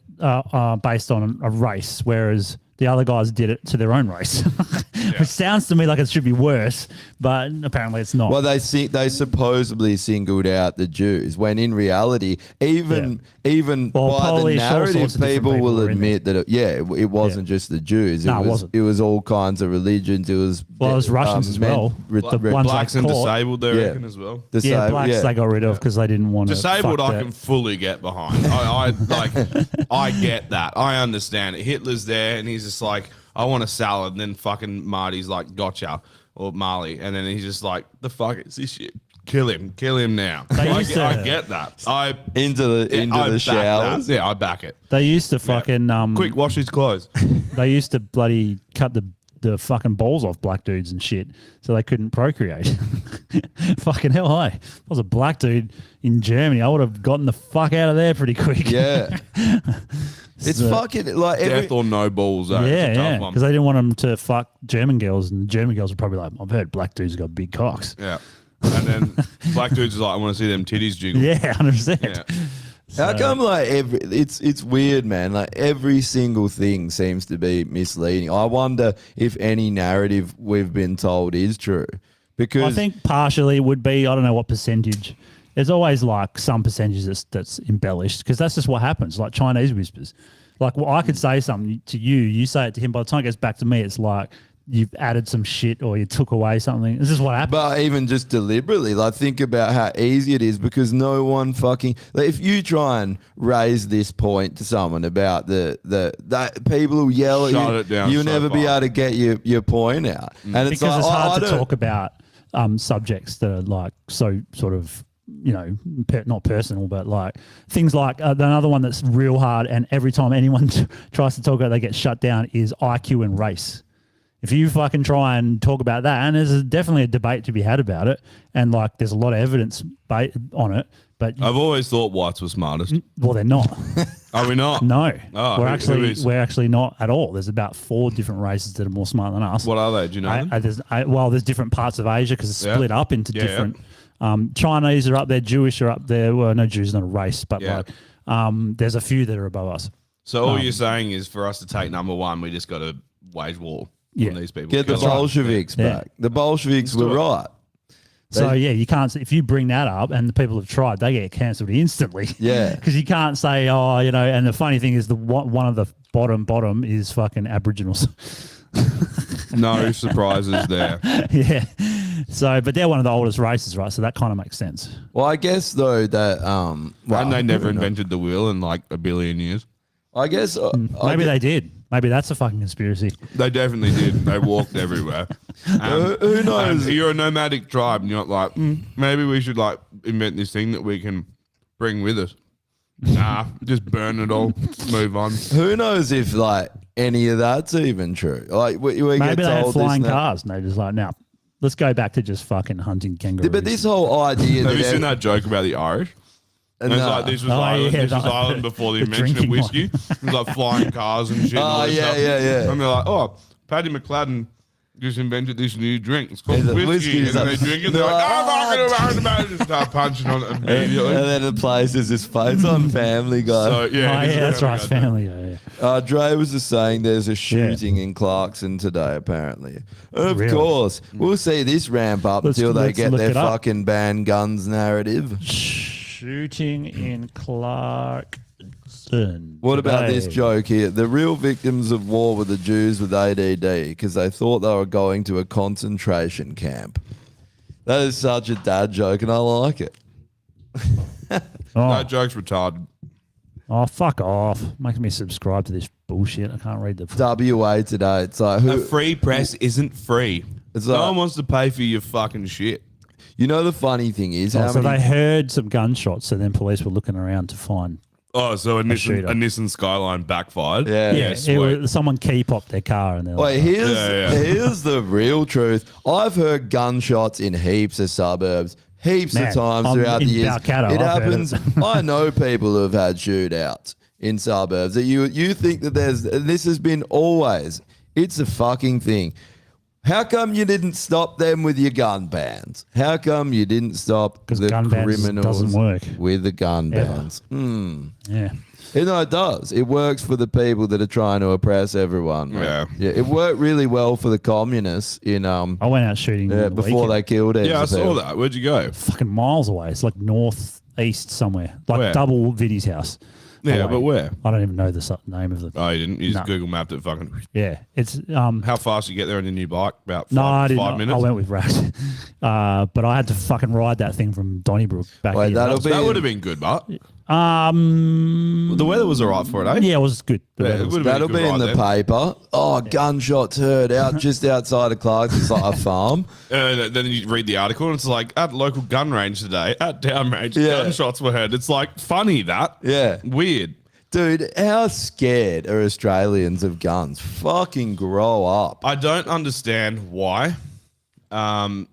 based on a race, whereas the other guys did it to their own race, which sounds to me like it should be worse, but apparently it's not. Well, they supposedly singled out the Jews, when in reality, even Well, by the Polish, all narrative, sorts of different people people will were in admit that it wasn't just the Jews. No, it wasn't. It was all kinds of religions. It was Well, it was Russians as well. The ones Blacks they and caught. disabled, they Yeah. reckon, as well. Yeah, blacks they got rid of because they didn't want to. Disabled, I can fully get behind. I get that. I understand it. Hitler's there, and he's just like, I want a salad. And then fucking Marty's like, gotcha, or Marley, and then he's just like, the fuck is this shit? Kill him now. I used to- get that. I into the back that. showers. Yeah, I back it. They used to fucking Quick, wash his clothes. They used to bloody cut the fucking balls off black dudes and shit, so they couldn't procreate. Fucking hell, if I was a black dude in Germany, I would have gotten the fuck out of there pretty quick. Yeah. It's So- fucking like Death or no balls. Though. It's a tough yeah, one. because they didn't want them to fuck German girls, and the German girls were probably like, I've heard black dudes got big cocks. Yeah. And then black dudes is like, I want to see them titties jiggle. Yeah, 100%. Yeah. How come like it's weird, man. Like every single thing seems to be misleading. I wonder if any narrative we've been told is true. Because I think partially it would be, I don't know what percentage. There's always like some percentage that's embellished because that's just what happens, like Chinese whispers. Like, well, I could say something to you, you say it to him, by the time it gets back to me, it's like you've added some shit or you took away something. This is what happens. But even just deliberately, like think about how easy it is because no one fucking like, if you try and raise this point to someone about that people who yell Shut at you, it down you'll so never be far. able to get your point out. And it's Because like, it's hard I to don't- talk about subjects that are like so sort of, not personal, but like things like another one that's real hard. And every time anyone tries to talk about it, they get shut down is IQ and race. If you fucking try and talk about that, and there's definitely a debate to be had about it, and like there's a lot of evidence on it, but I've always thought whites were smartest. well, they're not. Are we not? No, Oh, we're who is? actually not at all. There's about 4 different races that are more smart than us. What are they? Do you know them? There's different parts of Asia because it's Yeah. split up into Yeah, different. Chinese are up there, Jewish are up there. Well, no, Jews not a race, but Yeah. there's a few that are above us. So all you're saying is for us to take number one, we just got to wage war Yeah. on these people. get the Kill them. Bolsheviks Yeah. back. The Bolsheviks do were it. right. So yeah, you can't. If you bring that up, and the people have tried, they get cancelled instantly. Yeah. because you can't say, And the funny thing is, one of the bottom is fucking Aboriginals. No surprises there. Yeah. So, but they're one of the oldest races, right? So that kind of makes sense. Well, I guess though that And they never invented the wheel in like a billion years. I guess Maybe they did. Maybe that's a fucking conspiracy. They definitely did. They walked everywhere. Who knows? And you're a nomadic tribe, and you're not like, maybe we should like invent this thing that we can bring with us. Nah, just burn it all, move on. Who knows if like any of that's even true? Like we Maybe get they have told flying this. cars, and they're just like, now let's go back to just fucking hunting kangaroos. But this whole idea Have you that seen that joke about the Irish? And it's like, this was Oh, Ireland. yeah, This was the- Ireland before the the invention of drinking whiskey. It was like flying cars and shit. and all Oh, this yeah, stuff. yeah. And they're like, oh, Paddy McCladden just invented this new drink. It's called Yeah, the whiskey. whiskey And is then like- they drink it. They're like, oh, fucking about it. Just start punching on it and immediately. then the place is this face on Family Guy. So, yeah, Oh, yeah, that's right. It's family. Yeah. Dre was just saying there's a shooting in Clarkson today, apparently. Of Really? course. We'll see this ramp up until they let's get look their it up. fucking ban guns narrative. Shooting in Clarkson. What about this today. joke here? The real victims of war were the Jews with ADD because they thought they were going to a concentration camp. That is such a dad joke, and I like it. Oh, That joke's retarded. oh, fuck off. Making me subscribe to this bullshit. I can't read the. WA today. It's like A who? free press isn't free. It's No like- one wants to pay for your fucking shit. You know the funny thing is Oh, how so many? they heard some gunshots, so then police were looking around to find. Oh, so a shooter. Nissan Skyline backfired? Yeah. Yeah, sweet. it was, someone key popped their car and they're Wait, like, here's Yeah. here's the real truth. I've heard gunshots in heaps of suburbs, heaps Man, of times I'm throughout the in years. Balcatta, It I've heard happens. it. I know people who have had shootouts in suburbs. That you think that this has been always. It's a fucking thing. How come you didn't stop them with your gun bans? How come you didn't stop 'Cause the gun bans criminals doesn't work. with the gun Ever. bans? yeah. No, it does. It works for the people that are trying to oppress everyone. Right? Yeah. Yeah. It worked really well for the communists in I went out shooting on the before they weekend. killed Yeah, I heaps of saw people. that. Where'd you go? Fucking miles away. It's like northeast somewhere, like Where? double Vinny's house. Yeah, away. but where? I don't even know the name of the. Oh, you didn't? You just No. Google mapped it fucking. Yeah, it's How fast you get there on your new bike? About No, I five, didn't. 5 minutes? I went with Rash, but I had to fucking ride that thing from Donnybrook back Wait, here. that'll be That would have been good, but The weather was all right for it, eh? Yeah, it was good. The Yeah, weather it was would've That'll good be in ride the then. paper. Oh, gunshots heard out just outside of Clarkson. It's like a farm. Then you read the article and it's like, at local gun range today, at downrange, Yeah. gunshots were heard. It's like, funny that. Yeah. Weird. Dude, how scared are Australians of guns? Fucking grow up. I don't understand why. And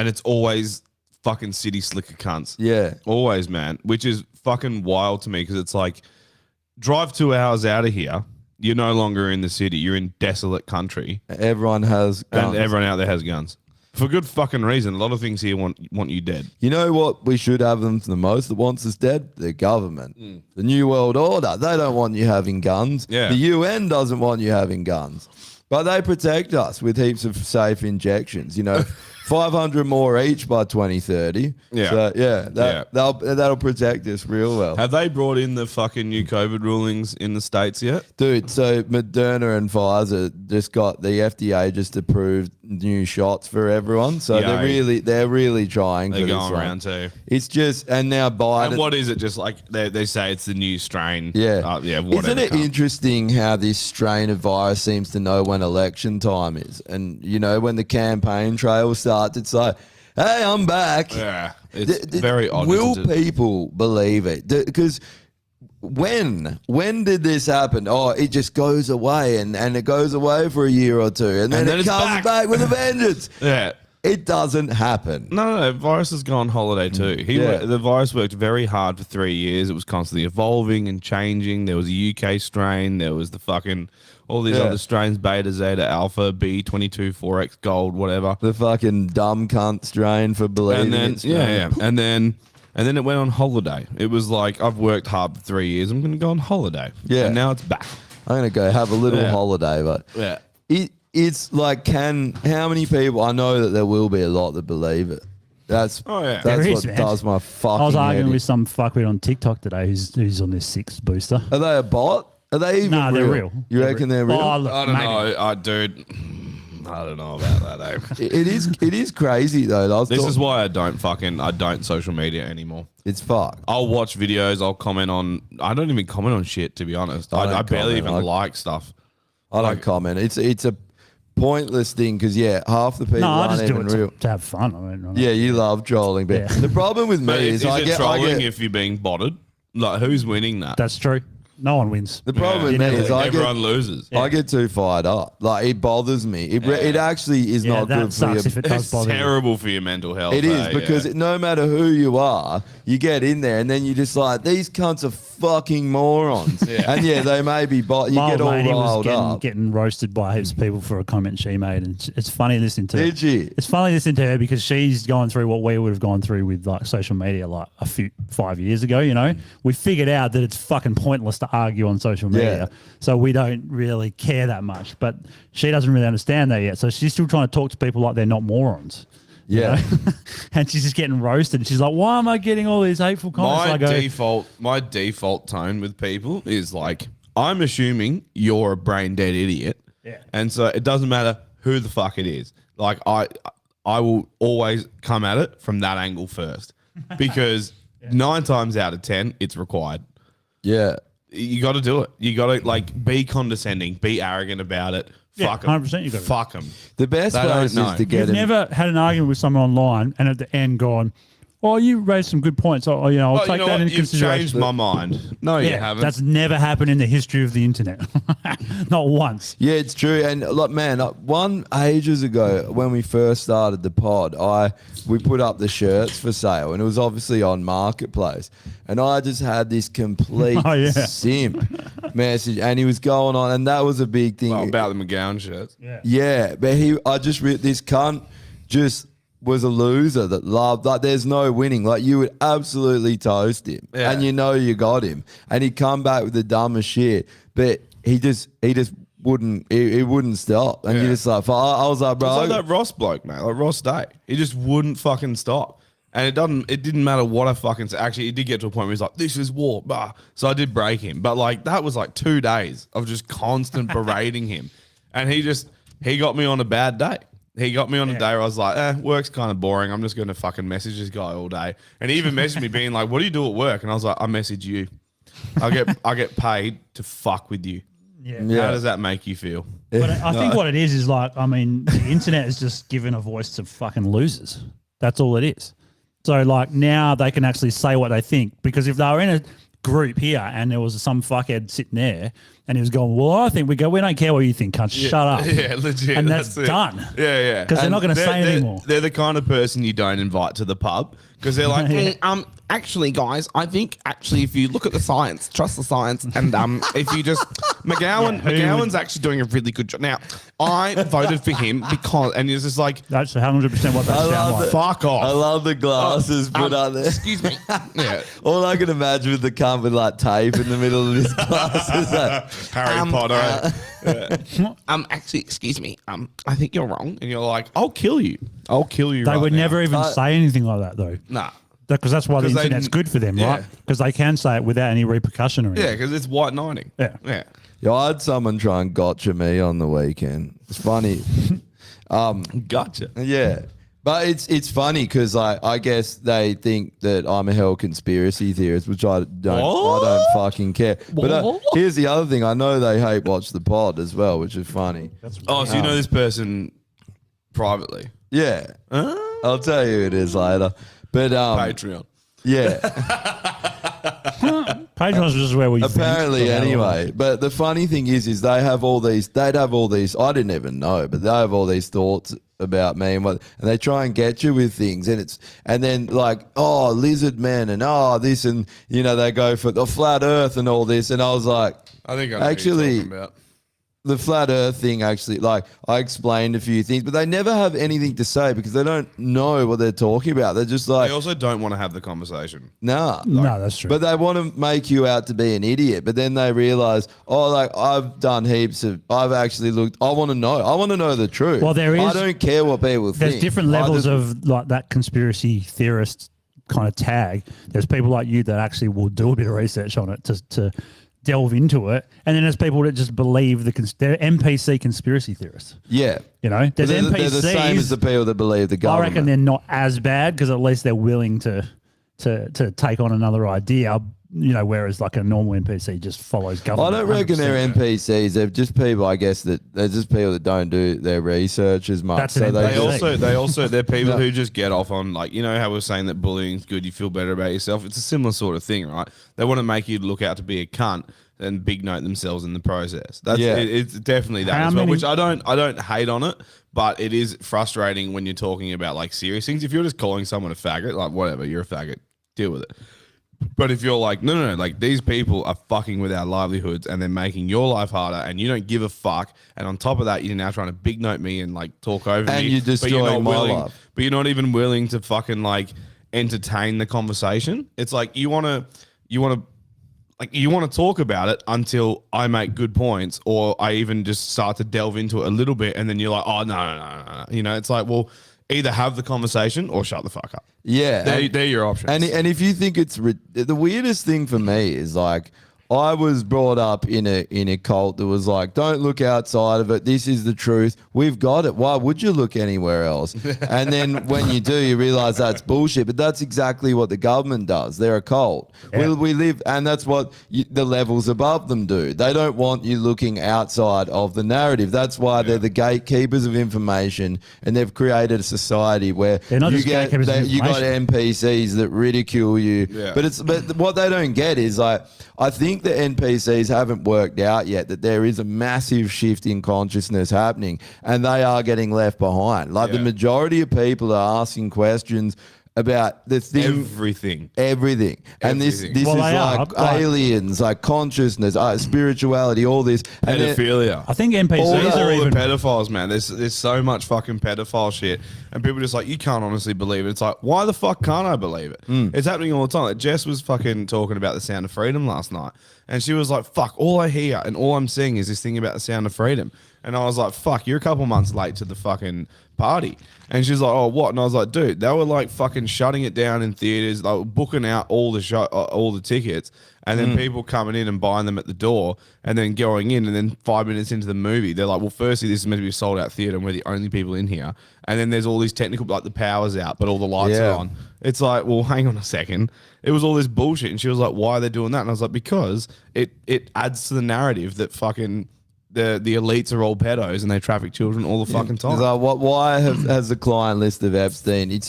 it's always fucking city slicker cunts. Yeah. Always, man. Which is fucking wild to me because it's like, drive 2 hours out of here. You're no longer in the city. You're in desolate country. Everyone has guns. And everyone out there has guns. For good fucking reason. A lot of things here want you dead. You know what we should have them the most that wants us dead? The government. The New World Order. They don't want you having guns. Yeah. The UN doesn't want you having guns. But they protect us with heaps of safe injections. You know, 500 more each by 2030. Yeah. So, yeah, Yeah. that'll protect us real well. Have they brought in the fucking new COVID rulings in the States yet? Dude, so Moderna and Pfizer just got the FDA just approved new shots for everyone. So Yay. they're really trying They're for this going one. around too. It's just, and now Biden. And what is it? Just like they say it's the new strain. Yeah. Yeah, whatever. Isn't it cunt. interesting how this strain of virus seems to know when election time is? And, you know, when the campaign trail starts, it's like, hey, I'm back. Yeah. It's D- d- very odd. Will isn't it? people believe it? Because when did this happen? Oh, it just goes away and it goes away for a year or two. And then then it it's comes back. back with a vengeance. Yeah. It doesn't happen. No, virus has gone holiday too. Yeah. The virus worked very hard for 3 years. It was constantly evolving and changing. There was a UK strain. There was the fucking all these Yeah. other strains: Beta, Zeta, Alpha, B22, 4X, Gold, whatever. The fucking dumb cunt strain for believing And then it's yeah, and then it went on holiday. It was like, I've worked hard for 3 years. I'm going to go on holiday. Yeah. And now it's back. I'm going to go have a little Yeah. holiday, but Yeah. it's like, how many people? I know that there will be a lot that believe it. That's Oh, yeah. that's There what is, man. does my fucking. I was arguing head in. with some fuckwit on TikTok today who's on this 6th booster. Are they a bot? Are they even Nah, real? they're real. You reckon they're real? Oh, look, I don't maybe. know. Dude, I don't know about that, eh? It is crazy though. I was This talk- is why I don't social media anymore. it's fucked. I'll watch videos. I'll comment on. I don't even comment on shit, to be honest. I I don't barely comment. even like stuff. I don't comment. It's a pointless thing because half the people No, I aren't just do even it real. to have fun. I mean, Yeah, you love trolling, but Yeah. the problem with me But is I it get trolling if you're being botted? Like, who's winning that? that's true. No one wins. the problem with You me never is I Everyone get loses. I get too fired up. Like it bothers me. It actually is Yeah, not that good for you. sucks if it does It's bother you. terrible for your mental health. It is because yeah. no matter who you are, you get in there and then you just like these cunts are fucking morons. And they may be you My get old all lady was riled up. getting roasted by heaps of people for a comment she made, and it's funny listening to. Did she? It's funny listening to her because she's gone through what we would have gone through with like social media like 5 years ago. You know, we figured out that it's fucking pointless to argue on social media, so we don't really care that much. But she doesn't really understand that yet, so she's still trying to talk to people like they're not morons. you Yeah. know? And she's just getting roasted. And she's like, why am I getting all these hateful comments? My default tone with people is like, I'm assuming you're a brain dead idiot. Yeah. And so it doesn't matter who the fuck it is. Like I will always come at it from that angle first. Because 9 times out of 10, it's required. Yeah. You got to do it. You got to like be condescending, be arrogant about it. Yeah, Fuck 'em. 100% you gotta. Fuck them. The best They don't place know. is to get You've him. never had an argument with someone online and at the end gone, oh, you raised some good points. I'll take that into You've consideration. changed my mind. No, you haven't. That's never happened in the history of the internet. Not once. Yeah, it's true. And look, man, one ages ago when we first started the pod, we put up the shirts for sale, and it was obviously on Marketplace. And I just had this complete Oh, yeah. simp message, and he was going on, and that was a big thing. Well, about the McGowan shirts. Yeah, but this cunt just was a loser that loved, like, there's no winning. Like, you would absolutely toast him, Yeah. and you know you got him, and he'd come back with the dumbest shit, but he just wouldn't, he wouldn't stop, and you Yeah. just like, I was like, It's bro, like that Ross bloke, mate. Like Ross Day. He just wouldn't fucking stop. And it didn't matter what I fucking said. Actually, it did get to a point where he's like, this is war. Bah. So I did break him. But like that was like 2 days of just constant berating him. And he got me on a bad day. He got me on a day where I was like, work's kind of boring. I'm just going to fucking message this guy all day. And he even messaged me being like, what do you do at work? And I was like, I message you. I get paid to fuck with you. Yeah. How does that make you feel? But I think what it is like, I mean, the internet is just giving a voice to fucking losers. That's all it is. So like now they can actually say what they think, because if they were in a group here and there was some fuckhead sitting there and he was going, well, I think we don't care what you think, cunt. Shut up. Yeah, legit. And that's it. done. Yeah, yeah. Because they're not going to say anymore. They're the kind of person you don't invite to the pub because they're like, actually, guys, I think if you look at the science, trust the science, and if you just McGowan's actually doing a really good job. Now, I voted for him because, and it's just like, That's 100% what that sounds like. fuck off. I love the glasses put up there. Excuse me. Yeah. All I can imagine with the cunt with like tape in the middle of his glasses. Like, Harry Potter. Actually, excuse me. I think you're wrong. And you're like, I'll kill you. I'll kill you. They right would now. never even say anything like that though. Nah. Because that's why the 'Cause they internet's didn't- good for them, yeah. right? Because they can say it without any repercussion or anything. Yeah, because it's white knighting. Yeah. Yeah. yeah, I had someone try and gotcha me on the weekend. It's funny. Gotcha. Yeah. But it's funny because I guess they think that I'm a hell conspiracy theorist, which I don't fucking care. But here's the other thing. I know they hate watch the pod as well, which is funny. Oh, so you know this person privately? Yeah. I'll tell you who it is later. But Patreon. yeah. Patreon's just where we Apparently, vent. anyway. But the funny thing is they'd have all these. I didn't even know, but they have all these thoughts about me and they try and get you with things, and then like, oh, lizard men and this, and they go for the flat Earth and all this, and I was like, I think I know actually, what you're talking about. the flat Earth thing, actually, like I explained a few things, but they never have anything to say because they don't know what they're talking about. They're just like, They also don't want to have the conversation. nah. No, that's true. But they want to make you out to be an idiot. But then they realize, I've done I've actually looked. I want to know the truth. Well, there I is- don't care what people think. There's different levels of like that conspiracy theorist kind of tag. There's people like you that actually will do a bit of research on it to delve into it, and then there's people that just believe they're NPC conspiracy theorists. Yeah. There's But they're NPCs. the same as the people that believe the I government. reckon they're not as bad because at least they're willing to take on another idea. whereas like a normal NPC just follows I government. don't reckon 100%. they're NPCs. They're just people, I guess, they're just people that don't do their research as much. That's an NPC. They also they're people who just get off on, like, how we're saying that bullying's good, you feel better about yourself. It's a similar sort of thing, right? They want to make you look out to be a cunt and big note themselves in the process. That's it's definitely that How as well, many- which I don't hate on it, but it is frustrating when you're talking about like serious things. If you're just calling someone a faggot, like whatever, you're a faggot, deal with it. But if you're like, no, like these people are fucking with our livelihoods and they're making your life harder and you don't give a fuck. And on top of that, you're now trying to big note me and like talk over me. And you're destroying my life. But you're not even willing to fucking like entertain the conversation. It's like you want to talk about it until I make good points or I even just start to delve into it a little bit. And then you're like, oh, no. It's like, well, either have the conversation or shut the fuck up. Yeah. They're your options. And if you think it's the weirdest thing for me is like I was brought up in a cult that was like, don't look outside of it. This is the truth. We've got it. Why would you look anywhere else? And then when you do, you realize that's bullshit. But that's exactly what the government does. They're a cult. Yeah. We live, and that's what the levels above them do. They don't want you looking outside of the narrative. That's why they're the gatekeepers of information, and they've created a society where They're not just gatekeepers of you got information. NPCs that ridicule you. Yeah. But what they don't get is like, I think the NPCs haven't worked out yet that there is a massive shift in consciousness happening and they are getting left behind. Like the majority of people are asking questions about the thing. Everything. And this Well, is they are, like like- aliens, like consciousness, spirituality, all this. And then- pedophilia. I think NPCs all are the even. pedophiles, man. There's so much fucking pedophile shit, and people are just like, you can't honestly believe it. It's like, why the fuck can't I believe it? It's happening all the time. Like Jess was fucking talking about the Sound of Freedom last night, and she was like, fuck, all I hear and all I'm seeing is this thing about the Sound of Freedom. And I was like, fuck, you're a couple months late to the fucking party. And she's like, oh, what? And I was like, dude, they were like fucking shutting it down in theaters, like booking out all the tickets, and then people coming in and buying them at the door, and then going in, and then 5 minutes into the movie, they're like, well, firstly, this is meant to be a sold out theater, and we're the only people in here. And then there's all these technical, like the power's out, but all the lights are on. It's like, well, hang on a second. It was all this bullshit. And she was like, why are they doing that? And I was like, because it adds to the narrative that fucking the elites are all pedos and they traffic children all the fucking time. It's like, why has the client list of Epstein? It's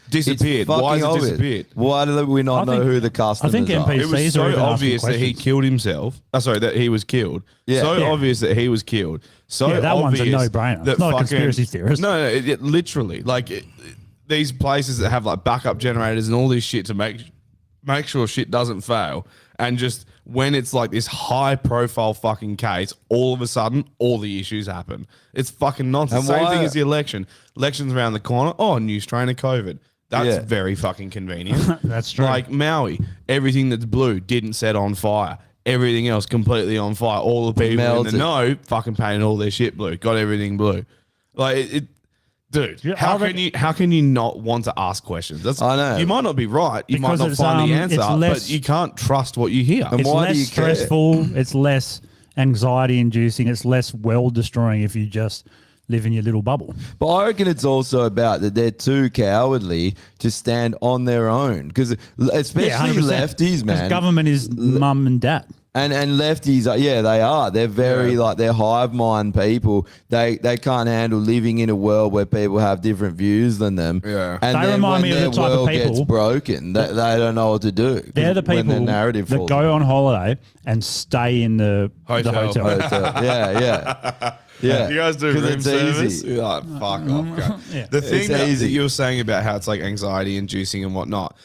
Disappeared. It's Why has it fucking obvious. disappeared? Why do we not know who the customers are? NPCs It was are so even asking obvious that he questions. killed himself. That he was killed. Yeah. So Yeah. obvious that he was killed. So Yeah, that one's a obvious no-brainer. that It's not a fucking- conspiracy theorist. No, it literally these places that have like backup generators and all this shit to make sure shit doesn't fail, and just when it's like this high profile fucking case, all of a sudden all the issues happen. It's fucking nonsense. And Same why- thing as the election. Election's around the corner. Oh, new strain of COVID. That's Yeah. very fucking convenient. That's true. Like Maui, everything that's blue didn't set on fire. Everything else completely on fire. All the people Melted. in the know fucking painted all their shit blue. Got everything blue. Like dude, Yeah, how can you not want to ask questions? I know. You might not be right. You Because might not it's, find the it's answer, less- but you can't trust what you hear. And It's why do less you care? stressful. It's less anxiety inducing. It's less world destroying if you just live in your little bubble. But I reckon it's also about that they're too cowardly to stand on their own. Because especially 100%. lefties, man. Government is mum and dad. And lefties, they are. They're very they're hive mind people. They can't handle living in a world where people have different views than them. Yeah. And They then remind when me of their the type of world people- gets broken, they don't know what to do. They're the when people their narrative that falls go on holiday and stay in the Hotel. hotel. apart. Yeah. Yeah. You guys do 'Cause room it's service? easy. You're like, fuck off. Go. Yeah. The thing It's that easy. you were saying about how it's like anxiety inducing and whatnot,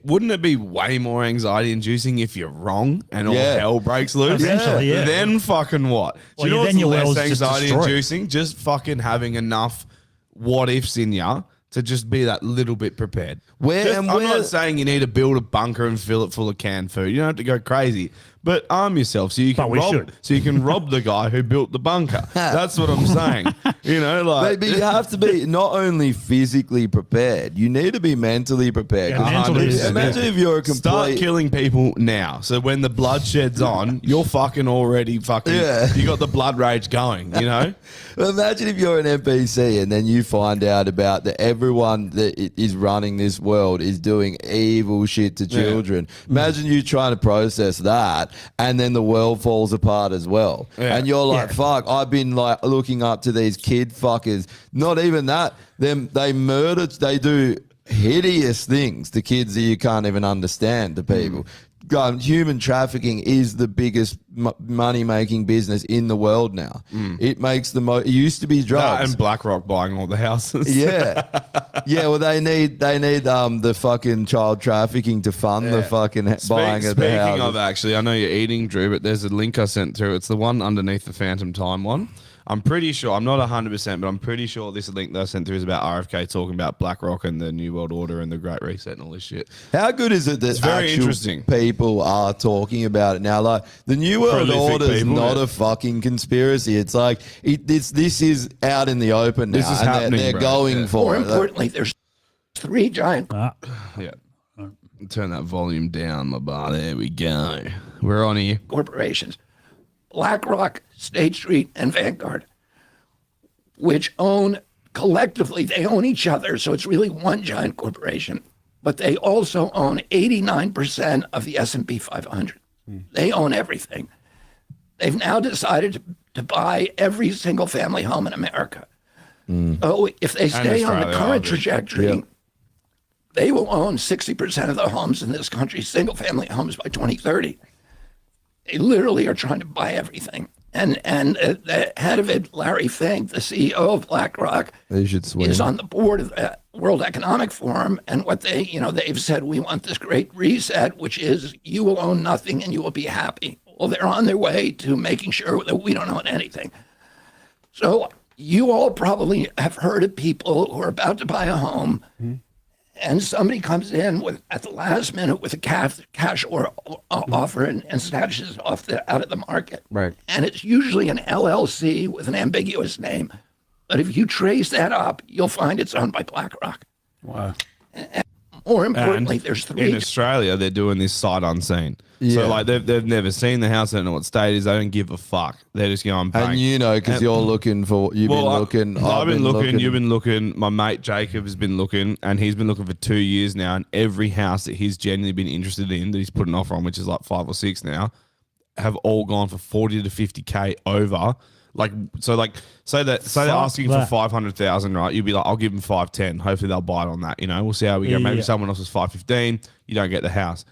wouldn't it be way more anxiety inducing if you're wrong and all Yeah. hell breaks loose? Essentially, yeah. Then fucking what? Well, Do you know yeah, what's then your less world's just anxiety destroyed. inducing? Just fucking having enough what ifs in ya to just be that little bit prepared. Where- Just- and I'm where- not saying you need to build a bunker and fill it full of canned food. You don't have to go crazy. But arm yourself so you can But we rob. should. So you can rob the guy who built the bunker. That's what I'm saying. You know, like But you have to be not only physically prepared, you need to be mentally prepared. Yeah, 'Cause mentally is- imagine if you're a start complete. killing people now. So when the bloodshed's on, you're fucking already fucking. Yeah. You got the blood rage going. You know. Imagine if you're an NPC and then you find out about that everyone that is running this world is doing evil shit to children. Imagine you trying to process that, and then the world falls apart as well. Yeah. And you're like, Yeah. fuck, I've been like looking up to these kid fuckers. Not even that. They murder, they do hideous things to kids that you can't even understand to people. Human trafficking is the biggest money-making business in the world now. It makes the most. It used to be drugs. And BlackRock buying all the houses. Yeah, yeah. Well, they need the fucking child trafficking to fund the fucking buying of the Speaking houses. of, actually, I know you're eating, Drew, but there's a link I sent through. It's the one underneath the Phantom Time one. I'm pretty sure, I'm not 100%, but I'm pretty sure this link that I sent through is about RFK talking about BlackRock and the New World Order and the Great Reset and all this shit. How good is it that very actual interesting. people are talking about it now? Like the New World Prolific Order is people, not yeah. a fucking conspiracy. It's like this is out in the open now. This is and happening, They're bro. going Yeah. for More it. importantly, there's three giant Yeah. Turn that volume down, my bar. There we go. We're on here. corporations, BlackRock, State Street, and Vanguard, which own collectively, they own each other. So it's really one giant corporation, but they also own 89% of the S&P 500. They own everything. They've now decided to buy every single family home in America. So if they stay on the Australia, current obviously. trajectory, they will own 60% of the homes in this country, single family homes by 2030. They literally are trying to buy everything. And the head of it, Larry Fink, the CEO of BlackRock, They should swing. is on the board of the World Economic Forum. And what they've said, we want this great reset, which is you will own nothing and you will be happy. Well, they're on their way to making sure that we don't own anything. So you all probably have heard of people who are about to buy a home, and somebody comes in at the last minute with a cash or offer and snatches it out of the market. Right. And it's usually an LLC with an ambiguous name. But if you trace that up, you'll find it's owned by BlackRock. Wow. More importantly, And there's in three. Australia, they're doing this sight unseen. Yeah. So like they've never seen the house. They don't know what state it is. They don't give a fuck. They're just going bang. And you know, because And- you're looking for, you've been looking. I've been looking. You've been looking. My mate Jacob has been looking, and he's been looking for 2 years now. And every house that he's genuinely been interested in, that he's put an offer on, which is like 5 or 6 now, have all gone for 40 to 50K over. Say they're asking for that. 500,000, right? You'd be like, I'll give them 510. Hopefully they'll bite on that. You know, we'll see how we go. Maybe Yeah. someone else was 515. You don't get the house.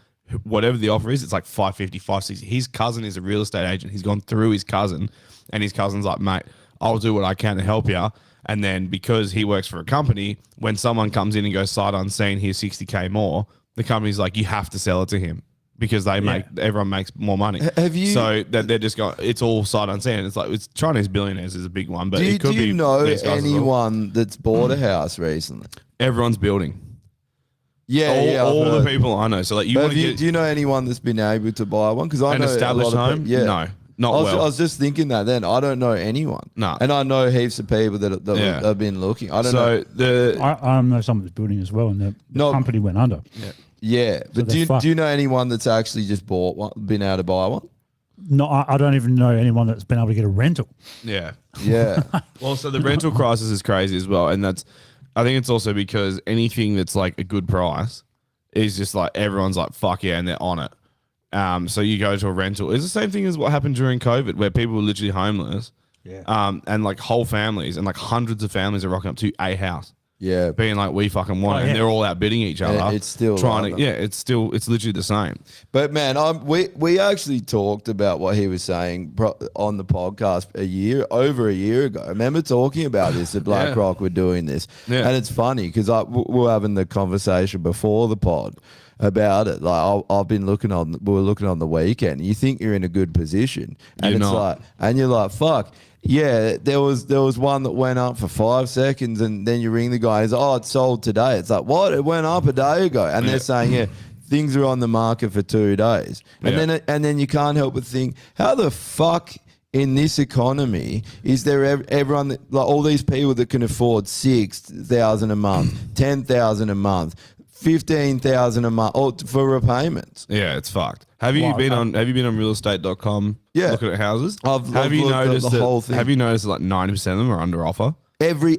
Whatever the offer is, it's like 550, 560. His cousin is a real estate agent. He's gone through his cousin, and his cousin's like, mate, I'll do what I can to help you. And then because he works for a company, when someone comes in and goes sight unseen, here's 60K more, the company's like, you have to sell it to him because everyone makes more money. Have you- So that they're just going, it's all sight unseen. It's like, it's Chinese billionaires is a big one, but Do you, it could do you be know these guys as well. anyone that's bought a house recently? Everyone's building. Yeah, all I've the heard. people I know. So like, you But want to do get you know anyone that's been able to buy one? Because I an know established a lot of home? people, No, not I well. was just thinking that then. I don't know anyone. No. And I know heaps of people that Yeah. have been looking. I don't so know. the I know someone that's building as well, and the No. company went under. Yeah. But they're fucked. do you know anyone that's actually just bought one, been able to buy one? No, I don't even know anyone that's been able to get a rental. yeah. Yeah. Well, so the rental crisis is crazy as well, and I think it's also because anything that's like a good price is just like everyone's like fuck yeah, and they're on it. So you go to a rental. It's the same thing as what happened during COVID, where people were literally homeless. Yeah. And like whole families and like hundreds of families are rocking up to a house, Yeah. being like, we fucking want it, yeah. and they're all outbidding each other. it's still trying like to, that. yeah, it's literally the same. But man, we actually talked about what he was saying on the podcast over a year ago. I remember talking about this, that BlackRock were doing this. Yeah. And it's funny because we were having the conversation before the pod about it. Like we were looking on the weekend. You think you're in a good position, and You're it's not. like, and you're like, fuck. Yeah, there was one that went up for 5 seconds, and then you ring the guy. He's like, oh, it's sold today. It's like, what? It went up a day ago, and they're saying, yeah, things are on the market for 2 days, and then you can't help but think, how the fuck in this economy is there everyone that, like all these people that can afford $6,000 a month, $10,000 a month, $15,000 a month for repayments? Yeah, it's fucked. Have you been on realestate.com Yeah. looking at houses? I've have you looked at noticed the that, whole thing. Have you noticed that like 90% of them are under offer? Every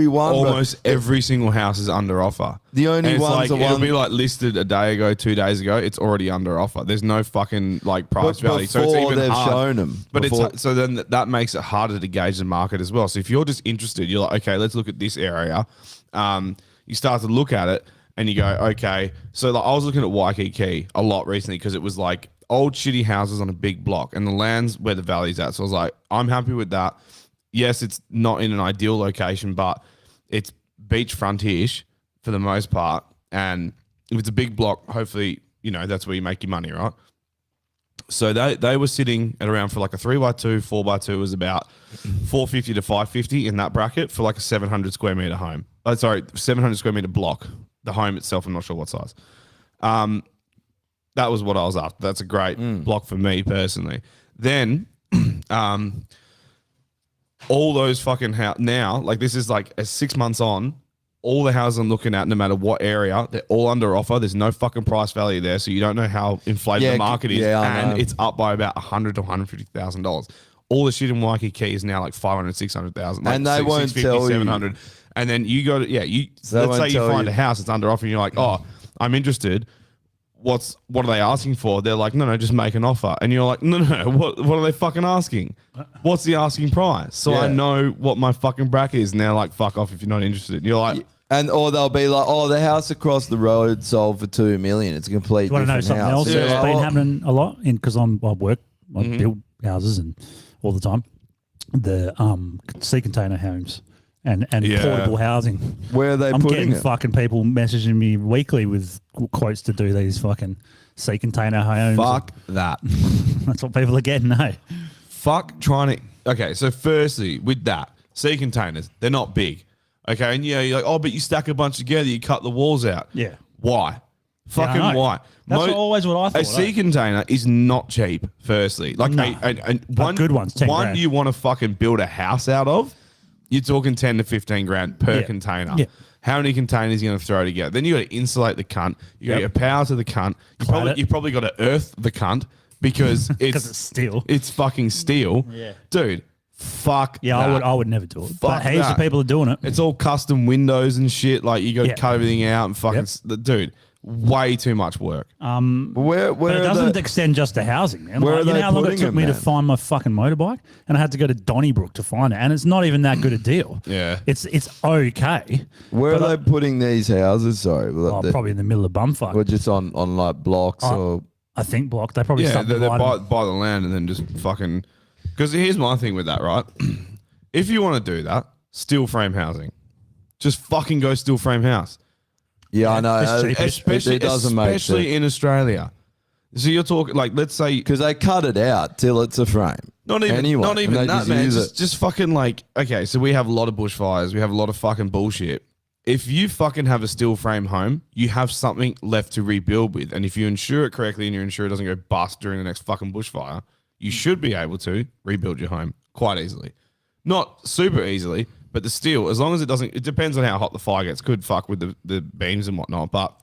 one, bro. Almost every single house is under offer. The only And it's ones like, are it'll one- be like listed a day ago, 2 days ago. It's already under offer. There's no fucking like price But value. So it's before even they've hard. shown 'em. But Before- it's so then that makes it harder to gauge the market as well. So if you're just interested, you're like, okay, let's look at this area. You start to look at it and you go, okay. So like I was looking at Waikiki a lot recently because it was like old shitty houses on a big block and the land's where the valley's at. So I was like, I'm happy with that. Yes, it's not in an ideal location, but it's beachfront-ish for the most part. And if it's a big block, hopefully, you know, that's where you make your money, right? So they were sitting at around for like a 3x2, 4x2 was about 450 to 550 in that bracket for like a 700 square meter home. 700 square meter block. The home itself, I'm not sure what size. That was what I was after. That's a great block for me personally. Then, all those fucking now, like this is like 6 months on, all the houses I'm looking at, no matter what area, they're all under offer. There's no fucking price value there, so you don't know how inflated the market is, I know. and it's up by about $100,000 to $150,000. All the shit in Waikiki is now like 500, 600,000, like And they won't 650, tell you. 700. And then you go to let's won't say you tell find you. a house that's under offer, and you're like, oh, I'm interested. What are they asking for? They're like, no, just make an offer. And you're like, no, what are they fucking asking? What's the asking price? So I Yeah. know what my fucking bracket is. And they're like, fuck off if you're not interested. And you're like, Or they'll be like, oh, the house across the road sold for $2 million. It's a complete You want to know different something house. else You're that's like, been oh, happening a lot because I work, I Mm-hmm. build houses and all the time. The sea container homes and Yeah. portable housing. Where are they I'm putting getting it? fucking people messaging me weekly with quotes to do these fucking sea container homes. fuck that. That's what people are getting, hey. Fuck trying to. Okay, so firstly, with that, sea containers, they're not big. Okay, and yeah, you're like, oh, but you stack a bunch together, you cut the walls out. Yeah. Why? Fucking I know. why? That's always what I thought. A sea container is not cheap, firstly. Like, No. one good ones, 10 one grand. you want to fucking build a house out of, you're talking 10 to 15 grand per Yeah. container. Yeah. How many containers are you going to throw together? Then you got to insulate the cunt. You got to Yep. get power to the cunt. Clad it. You probably got to earth the cunt because Because it's steel. It's fucking steel. Yeah. Dude, fuck Yeah, that. I would never do it. But Fuck heaps that. of people are doing it. It's all custom windows and shit. Like you got to Yeah. cut everything out and fucking dude, way too much work. Where But it are doesn't the, extend just to housing, man. Where are you know they how long it putting took them, me to man? find my fucking motorbike, and I had to go to Donnybrook to find it, and it's not even that good a deal. Yeah. it's okay. where But are they putting these houses? Sorry, probably in the middle of bumfuck. or just on like blocks or I think block. They probably Yeah, they subdivided. buy the land and then just fucking. Because here's my thing with that, right? If you want to do that, steel frame housing, just fucking go steel frame house. yeah, I know. it's cheap. Especially, it doesn't make sense especially in Australia. So you're talking like, let's say, because they cut it out till it's a frame. not even Anyway, and they that, just man. use it. Just fucking like, okay, so we have a lot of bushfires. We have a lot of fucking bullshit. If you fucking have a steel frame home, you have something left to rebuild with. And if you insure it correctly and your insurer doesn't go bust during the next fucking bushfire, you should be able to rebuild your home quite easily. Not super easily, but the steel, as long as it doesn't, it depends on how hot the fire gets. Could fuck with the beams and whatnot, but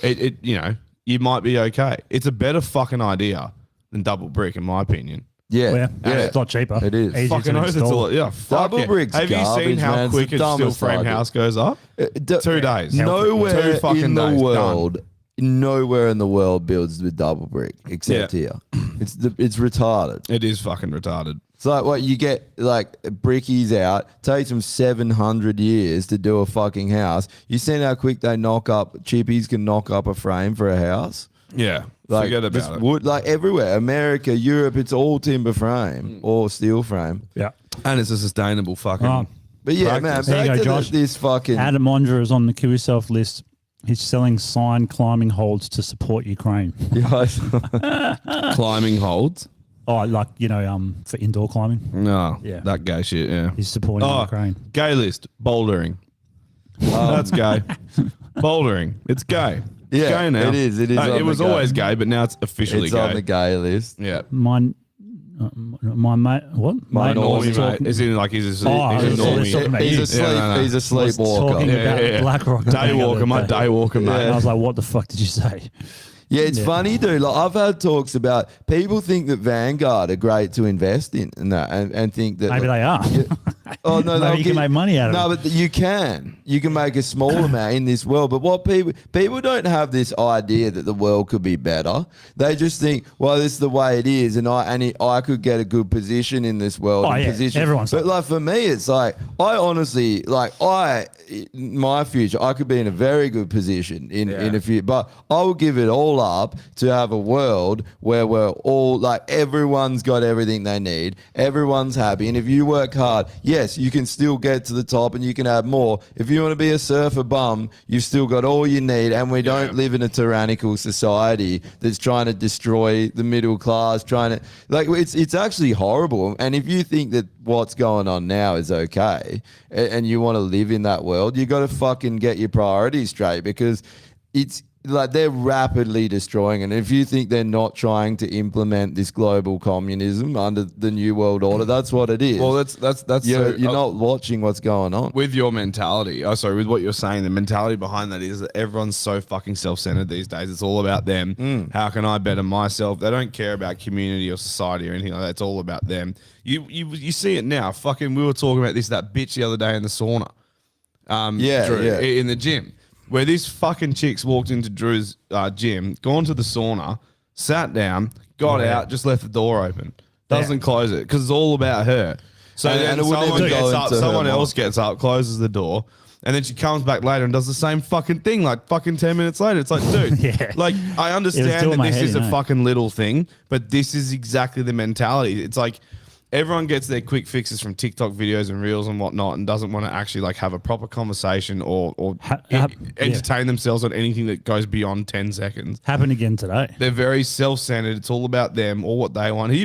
it you know, you might be okay. It's a better fucking idea than double brick, in my opinion. Yeah, Yeah, yeah. it's a lot cheaper. It is. Easier Fucking to oath, it's install. all yeah. Fuck Double yeah. brick's Have you seen garbage, how man. It's quick the a steel dumbest frame idea. house goes up? 2 days. Nowhere 2 fucking in the days, world, nowhere in the world builds with double brick except Yeah. here. It's retarded. It is fucking retarded. It's like what you get, like brickies out. Takes them 700 years to do a fucking house. You seen how quick they knock up? Chippies can knock up a frame for a house. Yeah. Like Forget just about it. wood, like everywhere. America, Europe, it's all timber frame or steel frame. Yeah. And it's a sustainable fucking. Oh. But yeah, Practice. man, There you back go, to Josh. this fucking. Adam Ondra is on the Kill Yourself list. He's selling sign climbing holds to support Ukraine. climbing holds. Oh, like, you know, for indoor climbing. No. Yeah. That gay shit, yeah. He's supporting Ukraine. Gay list. Bouldering. That's gay. Bouldering. It's gay. It's gay now. it is. It is. on It the was gay. always gay, but now it's officially It's gay. on the gay list. Yeah. My mate, what? My Mate normie was Normie, talking- mate. As in, like, he's a, Oh, he's a I was normie. talking about He's you. a sleep. no, no. He's a was sleepwalker. talking about BlackRock. Daywalker, mate. Daywalker, mate. And I was like, what the fuck did you say? Yeah, it's funny, dude. Like I've had talks about people think that Vanguard are great to invest in and that, and think that Maybe they are. Oh no, Maybe they'll you can make money out of no, it. but you can make a small amount in this world. But what people don't have this idea that the world could be better. They just think, well, this is the way it is, and I could get a good position in this world. Oh, and yeah, position. everyone's But like for me, it's like I honestly my future. I could be in a very good position in a few, but I will give it all up to have a world where we're all like everyone's got everything they need, everyone's happy, and if you work hard, yes, you can still get to the top and you can have more. If you want to be a surfer bum, you've still got all you need, and we don't live in a tyrannical society that's trying to destroy the middle class, trying to like it's actually horrible. And if you think that what's going on now is okay and you want to live in that world, you got to fucking get your priorities straight, because it's like they're rapidly destroying it. And if you think they're not trying to implement this global communism under the new world order, that's what it is. Well, that's you're not watching what's going on. with your mentality. Oh, sorry, with what you're saying, the mentality behind that is that everyone's so fucking self-centered these days. It's all about them. How can I better myself? They don't care about community or society or anything like that. It's all about them. You see it now. Fucking, we were talking about that bitch the other day in the sauna. Drew, in the gym, where these fucking chicks walked into Drew's gym, gone to the sauna, sat down, got out, just left the door open, doesn't close it because it's all about her. So And then it would someone never go gets up, into her someone else mind. gets up, closes the door, and then she comes back later and does the same fucking thing like fucking 10 minutes later. It's like, dude, Yeah. like I understand doing that my this head is in, a eh? fucking little thing, but this is exactly the mentality. It's like everyone gets their quick fixes from TikTok videos and reels and whatnot, and doesn't want to actually like have a proper conversation or entertain themselves on anything that goes beyond 10 seconds. Happened again today. They're very self-centered. It's all about them or what they want. Have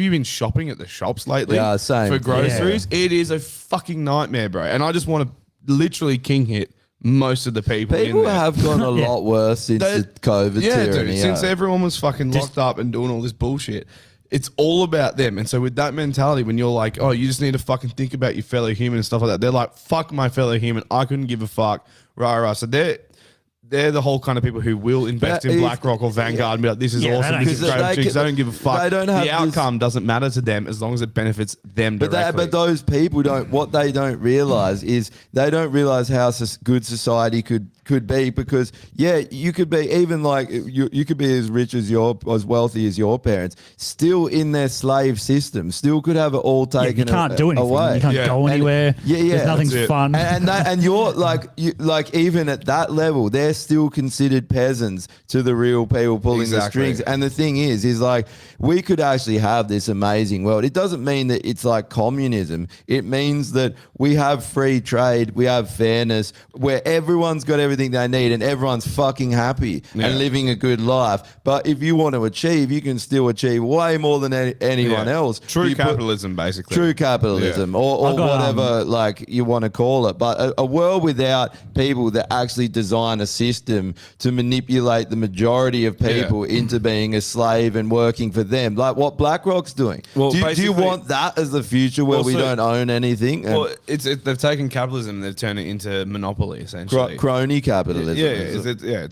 you been shopping at the shops lately? Yeah, same. For groceries, it is a fucking nightmare, bro. And I just want to literally king hit most of the people. in People there. have gone a lot worse since They- the COVID tyranny. dude. Since everyone was fucking locked up and doing all this bullshit, it's all about them. And so with that mentality, when you're like, oh, you just need to fucking think about your fellow human and stuff like that, they're like, fuck my fellow human. I couldn't give a fuck. Rah. So they're the whole kind of people who will invest But in if- BlackRock or Vanguard and be like, this is Yeah, they awesome. don't This give is a great shit. opportunity. They don't give a fuck. They don't have the this- outcome doesn't matter to them as long as it benefits them But directly. those people don't. What they don't realize is they don't realize how good society could be, because you could be even like you could be as rich as as wealthy as your parents, still in their slave system, still could have it all Yeah, taken you can't do anything. away. You can't Yeah. go And- anywhere. yeah, There's nothing's that's it. fun. and you're like even at that level, they're still considered peasants to the real people pulling the Exactly. strings. And the thing is like we could actually have this amazing world. It doesn't mean that it's like communism. It means that we have free trade, we have fairness, where everyone's got everything they need and everyone's fucking happy and living a good life. But if you want to achieve, you can still achieve way more than anyone Yeah. else. True You put- capitalism, basically. True capitalism, or I got, whatever like you want to call it, but a world without people that actually design a system to manipulate the majority of people into being a slave and working for them, like what BlackRock's doing. Well, do you basically- want that as the future where we Also- don't own anything? And Well, they've taken capitalism and they've turned it into monopoly, essentially. crony capitalism.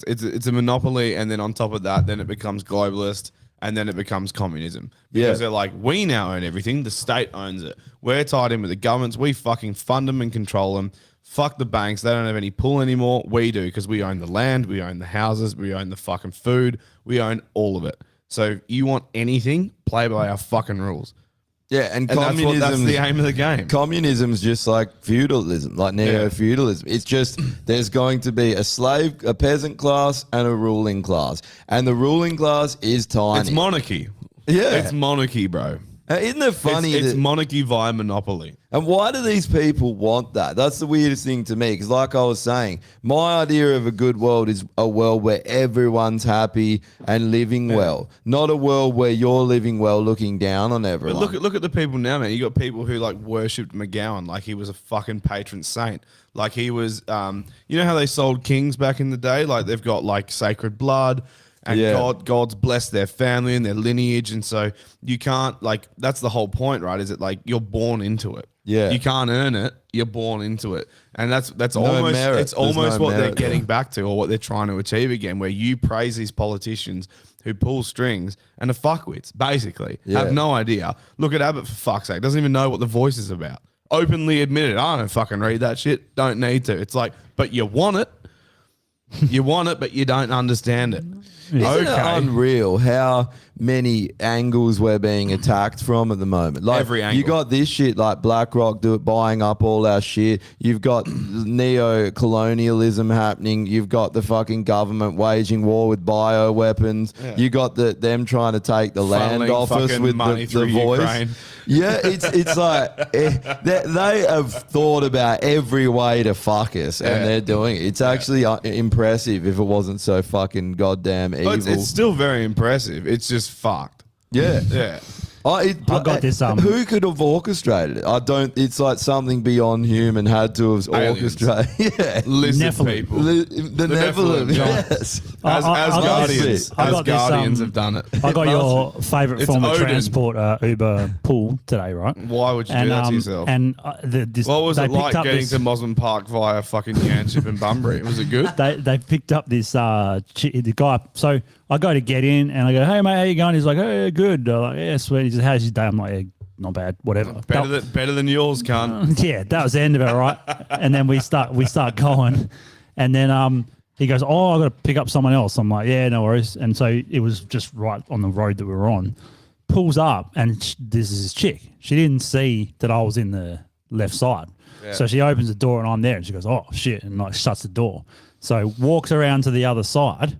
It's a monopoly, and then on top of that, then it becomes globalist, and then it becomes communism. Because they're like, we now own everything. The state owns it. We're tied in with the governments. We fucking fund them and control them. Fuck the banks. They don't have any pull anymore. We do, because we own the land, we own the houses, we own the fucking food, we own all of it. So you want anything, play by our fucking rules. Yeah, and And that's communism. the aim of the game. Communism's just like feudalism, like neo-feudalism. It's just there's going to be a peasant class, and a ruling class, and the ruling class is tiny. It's monarchy. Yeah. It's monarchy, bro. Isn't it funny? It's that, monarchy via monopoly. and why do these people want that? That's the weirdest thing to me. Because, like I was saying, my idea of a good world is a world where everyone's happy and living well, not a world where you're living well, looking down on But everyone. look at the people now, man. You got people who like worshipped McGowan like he was a fucking patron saint. Like he was, you know how they sold kings back in the day? Like they've got like sacred blood. And Yeah. God's blessed their family and their lineage, and so you can't like that's the whole point, right? Is it like you're born into it? Yeah. you can't earn it. You're born into it, and that's No almost merit. it's There's almost no what they're merit getting there. back to, or what they're trying to achieve again. Where you praise these politicians who pull strings and are fuckwits, basically Yeah. have no idea. Look at Abbott for fuck's sake, doesn't even know what the voice is about. Openly admitted, I don't fucking read that shit. Don't need to. It's like, but you want it. You want it, but you don't understand it. Isn't it unreal how many angles we're being attacked from at the moment? Like Every you angle. got this shit like BlackRock buying up all our shit. You've got neo-colonialism happening. You've got the fucking government waging war with bioweapons. You got them trying to take the land Funneling office fucking with money the through voice. Ukraine. Yeah, it's like they have thought about every way to fuck us, and Yeah. they're doing it. It's actually impressive if it wasn't so fucking goddamn evil. But it's still very impressive. It's just fucked. Yeah. Yeah. I got this, Who could have orchestrated it? I don't. It's like something beyond human had to have Aliens. orchestrated. Yeah, Lizard Nephilim. people. the Nephilim. Nephilim, Yes. As I got guardians, this. I as got this, guardians have done it. I got your favourite It's form of Odin. transport, Uber pool today, right? Why would you do that to yourself? And this, What was they it picked like up getting this, to Mosman Park via fucking Yanship and Bunbury? Was it good? They picked up this the guy. So I go to get in and I go, hey mate, how you going? He's like, hey, good. I'm like, yeah, sweet. He says, how's your day? I'm like, yeah, not bad, whatever. Better than yours, cunt. Yeah, that was the end of it, right? And then we start going, and then he goes, "Oh, I got to pick up someone else." I'm like, "Yeah, no worries." And so it was just right on the road that we were on. Pulls up, and this is his chick. She didn't see that I was in the left side, so she opens the door, and I'm there, and she goes, "Oh shit," and like shuts the door. So walks around to the other side,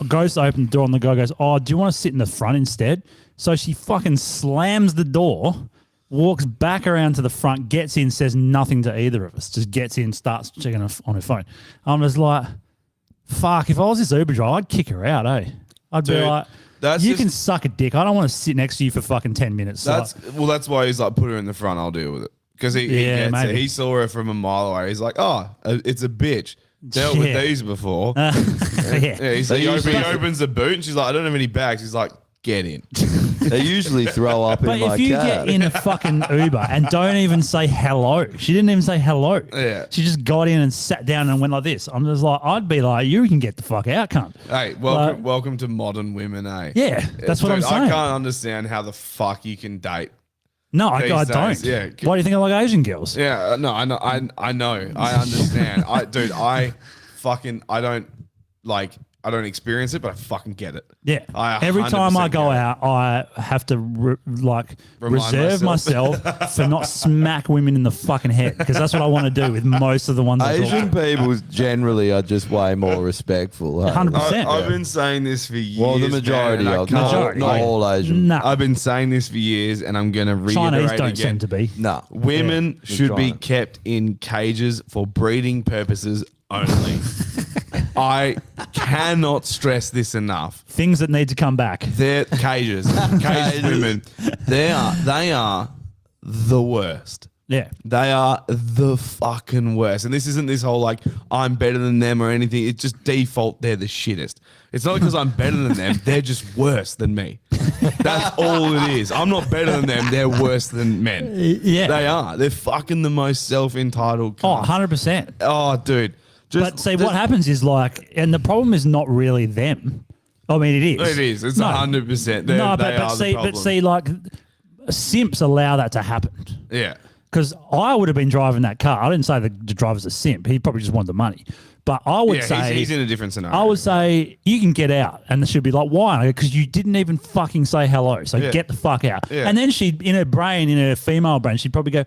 goes to open the door, and the guy goes, "Oh, do you want to sit in the front instead?" So she fucking slams the door, walks back around to the front, gets in, says nothing to either of us, just gets in, starts checking on her phone. I'm just like, fuck, if I was this Uber driver, I'd kick her out, eh? I'd be Dude, like, that's you just- can suck a dick. I don't want to sit next to you for fucking 10 minutes. That's why he's like, put her in the front. I'll deal with it because he Yeah, gets it. maybe. He saw her from a mile away. He's like, oh, it's a bitch. Dealt with Yeah. these before. yeah. Yeah, he opens the boot and she's like, I don't have any bags. He's like, get in. They usually throw up But in my if you cab. get in a fucking Uber and don't even say hello, she didn't even say hello. Yeah. She just got in and sat down and went like this. I'm just like, I'd be like, you can get the fuck out, cunt. Hey, welcome to modern women, eh? Yeah, that's what I'm Dude, saying. I can't understand how the fuck you can date. No, I These don't. days, yeah. Why do you think I like Asian girls? Yeah, no, I know, I know, I understand. I don't experience it, but I fucking get it. Yeah. I Every time I 100% go get it. out, I have to Remind reserve myself for not smack women in the fucking head because that's what I want to do with most of the ones I Asian talk to. people generally are just way more respectful. Hey? 100%. I've been saying this for years. Well, the majority man, and I of can't- Majority. not all Asian. Nah, I've been saying this for years, and I'm going to reiterate Chinese don't again. seem to be. No. Women should be trying. kept in cages for breeding purposes only. I cannot stress this enough. Things that need to come back. They're caged women. They are the worst. Yeah. They are the fucking worst. And this isn't this whole like I'm better than them or anything. It's just default they're the shittest. It's not because I'm better than them. They're just worse than me. That's all it is. I'm not better than them. They're worse than men. Yeah. They are. They're fucking the most self-entitled Oh, cunts. 100%. Oh, dude. But see, what happens is like, and the problem is not really them. I mean, it is. It is. It's No. 100%. No, They but are the see, problem. like, simps allow that to happen. Yeah. Because I would have been driving that car. I didn't say the driver's a simp. He probably just wanted the money. But I would Yeah, say he's in a different scenario. I would say you can get out, and she'll be like, "Why?" Because you didn't even fucking say hello. So Yeah. get the fuck out. Yeah. And then she, in her brain, in her female brain, she'd probably go,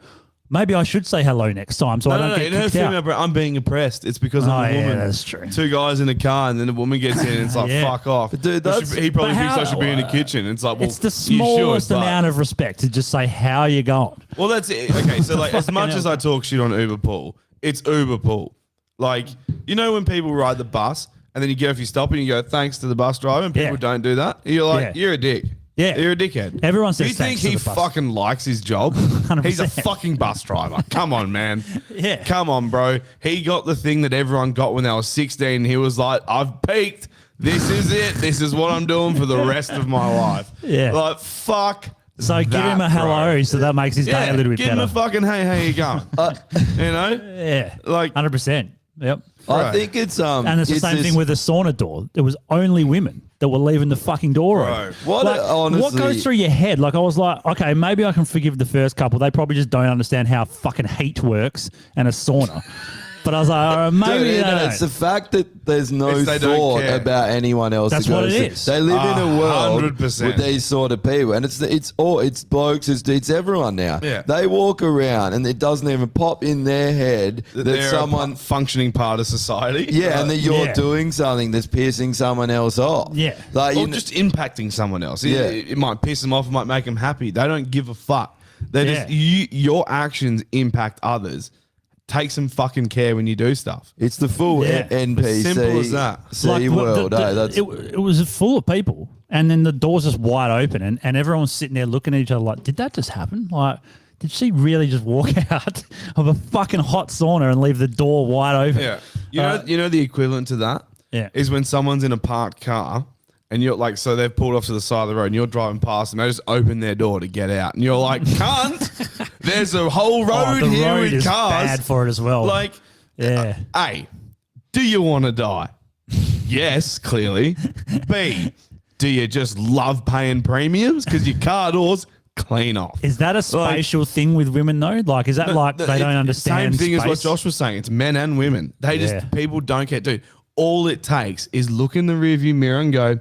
Maybe I should say hello next time so I don't get in her kicked female out. brain, I'm being oppressed. It's because Oh, I'm a yeah, woman. that's true. Two guys in a car, and then the woman gets in, and it's like, Yeah. fuck off. But dude, I should- he probably But thinks I how- should be in the kitchen. It's like, well, It's the you should, smallest but- amount of respect to just say how you going. Well, that's it. Okay, so like, as Fucking much hell. as I talk shit on Uber Pool, it's Uber Pool. Like, you know when people ride the bus, and then you get off your stop and you go, thanks to the bus driver, and people Yeah. don't do that? You're like, Yeah. you're a dick. Yeah. You're a dickhead. Everyone says You think thanks to he the bus. fucking likes his job? He's a 100%. fucking bus driver. Come on, man. Yeah. Come on, bro. He got the thing that everyone got when they were 16. He was like, I've peaked. This is it. This is what I'm doing for the rest of my life. Yeah. Like, fuck. So give him a that, hello bro. so that makes his day a little bit give better. him a fucking hey, how you going? You know? Yeah. Like, 100%. Yep. I think it's And it's the same this- thing with the sauna door. It was only women that were leaving the fucking door Bro, open. what Like, honestly- what goes through your head? Like I was like, okay, maybe I can forgive the first couple. They probably just don't understand how fucking heat works and a sauna. But I was like, all right, maybe Dude, they don't. it's the fact that there's no It's they don't thought care. about anyone else. That's that what goes it to- is. They live in a world 100%. with these sort of people, and it's blokes, it's everyone now. Yeah. They walk around, and it doesn't even pop in their head that they're someone. a functioning part of society. Yeah, and that you're Yeah. doing something that's pissing someone else off. Yeah. like Or you just impacting someone else. Yeah. It might piss them off, it might make them happy. They don't give a fuck. They Yeah. just your actions impact others. Take some fucking care when you do stuff. it's the full Yeah. NPC Simple as that. C world. That's it was full of people, and then the doors just wide open, and everyone's sitting there looking at each other like, did that just happen? Like, did she really just walk out of a fucking hot sauna and leave the door wide open? Yeah. You know the equivalent to that? Yeah. Is when someone's in a parked car and you're like, so they've pulled off to the side of the road and you're driving past them, they just open their door to get out. And you're like, cunt, there's a whole road the here road with is cars. bad for it as well. Like, yeah. A, do you want to die? Yes, clearly. B, do you just love paying premiums? Because your car doors clean off. Is that a spatial thing with women though? Like, is that like they don't understand? Same thing as what space? Josh was saying. It's men and women. They just, Yeah. people don't care. Dude, all it takes is look in the rearview mirror and go,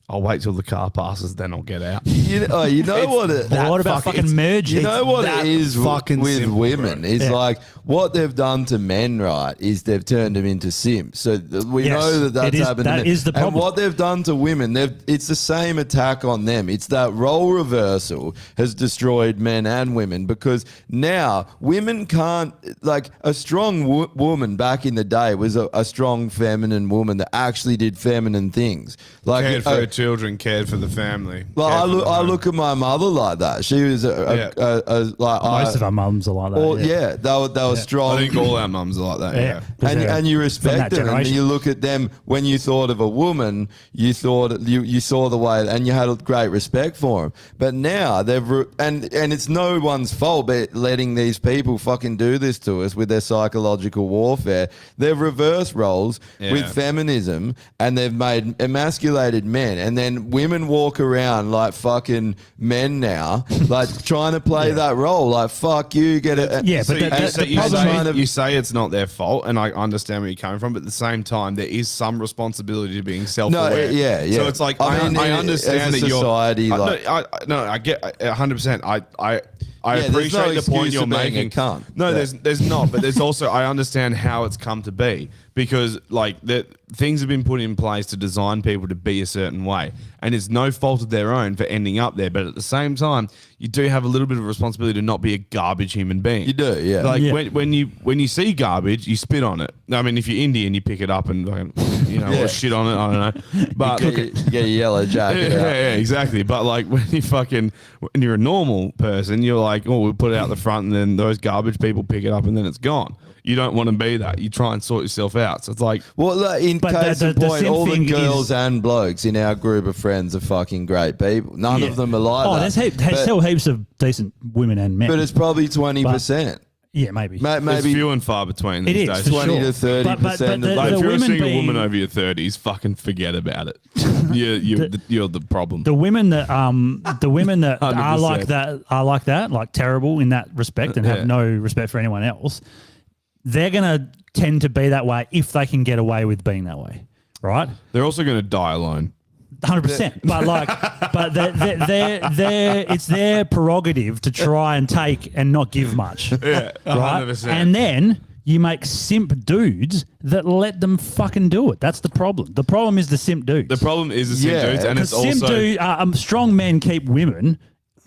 I'll wait till the car passes, then I'll get out. you know what it. But what about fucking merging? You know what that it is fucking with simple, women bro. is Yeah. like what they've done to men, right? Is they've turned them into simps. So we Yes, know that that's it is- happening. that is the And problem. what they've done to women, it's the same attack on them. It's that role reversal has destroyed men and women because now women can't like a strong woman back in the day was a strong feminine woman that actually did feminine things. Like Cared for her children, cared for the family. well, cared I for look, the I home. look at my mother like that. She was like Most of our mums are like that. Well, yeah. yeah, they were strong. I think all our mums are like that. Yeah. Yeah. 'Cause And, they're and you from respect that them, and generation. you look at them. When you thought of a woman, you thought you saw the way, and you had a great respect for them. But now and it's no one's fault, but letting these people fucking do this to us with their psychological warfare. They've reversed roles Yeah. with feminism, and they've made emasculated men, and then women walk around like fucking men now, like trying to play that role. Like fuck you, get it. Yeah, So but you, the problem kind of- you say it's not their fault, and I understand where you're coming from, but at the same time, there is some responsibility to being self-aware. yeah. So it's like I mean, I understand as a that society, you're. like- I get 100%. I there's appreciate no the point excuse you're for being a making. cunt. No, Yeah. there's not, but there's also I understand how it's come to be because like things have been put in place to design people to be a certain way, and it's no fault of their own for ending up there. But at the same time, you do have a little bit of responsibility to not be a garbage human being. You do, yeah. Like Yeah. when you see garbage, you spit on it. I mean, if you're Indian, you pick it up and fucking, Yeah. or shit on it. I don't know, but get your yellow jacket yeah, out. yeah, exactly. But like when you're a normal person, you're like, oh, we'll put it out the front, and then those garbage people pick it up, and then it's gone. You don't want to be that. You try and sort yourself out. So it's like, Well, like, in But case the in point, simp all the thing girls is- and blokes in our group of friends are fucking great people. None Yeah. of them are like Oh, that. there's still heaps of decent women and men. But it's probably 20%. yeah, maybe. it's Maybe few and far between It these is, days. for 20 sure. to 30% of Like, the if you're a women single being- woman over your 30s, fucking forget about it. You're the problem. The women that are like 100%. that, like terrible in that respect and Yeah. have no respect for anyone else, they're gonna tend to be that way if they can get away with being that way, right? They're also going to die alone. 100%. But like, but it's their prerogative to try and take and not give much. Yeah, Right? 100%. And then you make simp dudes that let them fucking do it. That's the problem. The problem is the simp dudes. The problem is the simp Yeah, dudes, and it's Because also strong men keep women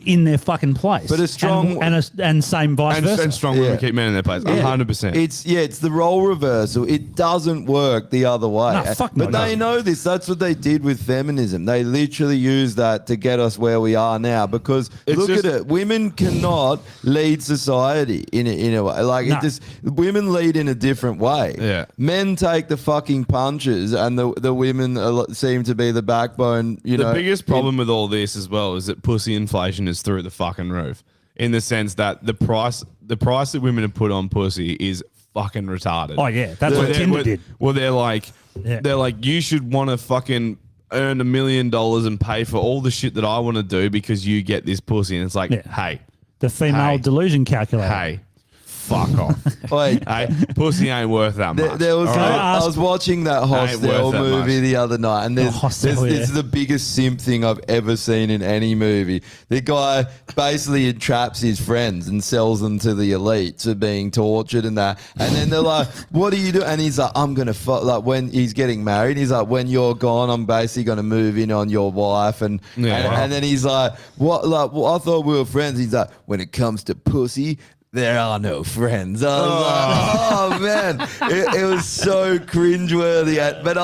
in their fucking place. But a strong- and same vice versa. and strong women Yeah. keep men in their place. 100%. It's the role reversal. It doesn't work the other way. No, fuck no, but it they doesn't. know this. That's what they did with feminism. They literally used that to get us where we are now. Because It's look just- at it, women cannot lead society in a way. Like No. it just women lead in a different way. Yeah. Men take the fucking punches, and the women seem to be the backbone. You The know, biggest problem with all this as well is that pussy inflation is through the fucking roof. In the sense that the price that women have put on pussy is fucking retarded. Oh, yeah. That's what Tinder did. Well, they're like, Yeah. you should want to fucking earn $1 million and pay for all the shit that I want to do because you get this pussy. And it's like, Yeah. hey, The female Hey. delusion calculator. hey, fuck off. Wait, Hey, pussy ain't worth that much. There was all right? I was watching that Hostel worth that movie much. the other night, and Hostel, this yeah. is the biggest simp thing I've ever seen in any movie. The guy basically entraps his friends and sells them to the elite to being tortured and that. And then they're like, "What do you do?" And he's like, "I'm gonna like when he's getting married. He's like, when you're gone, I'm basically gonna move in on your wife." And Yeah. and then he's like, "What? Like, well, I thought we were friends." He's like, "When it comes to pussy." There are no friends. I was like, oh man, it was so cringeworthy. But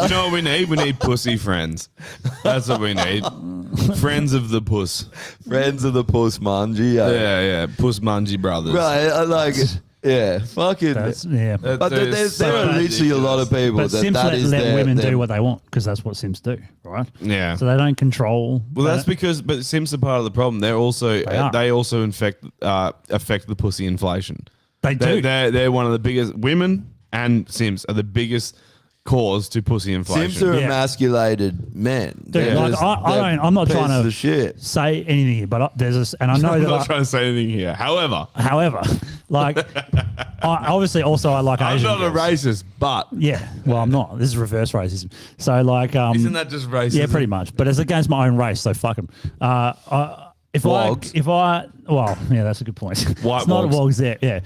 You know what we need? We need pussy friends. That's what we need. Friends of the puss. friends of the puss manji. Yeah. Puss Mungy brothers. Right, I like it. Yeah, fucking. That's, yeah. But Dude, there it's so are literally a lot of people But that simps that let, is let their, women their, do what they want because that's what simps do, right? Yeah. So they don't control. Well, they that's don't- because, but Sims are part of the problem. They're also are. they also affect the pussy inflation. they do. They're one of the biggest. Women and Sims are the biggest cause to pussy inflation. Simps are Yeah. emasculated men. Dude, They're like, just- I they're don't. I'm not trying pieces to of shit. say anything here, but there's this, and I know I'm that. not trying to say anything here. However, like, obviously, also I like I'm Asian. not a girls. racist, but Yeah, well, I'm not. This is reverse racism. So, like, isn't that just racist? yeah, pretty much. But it's against my own race, so fuck them. Wogs. Well, yeah, that's a good point. White it's not wogs. wogs there. Yeah.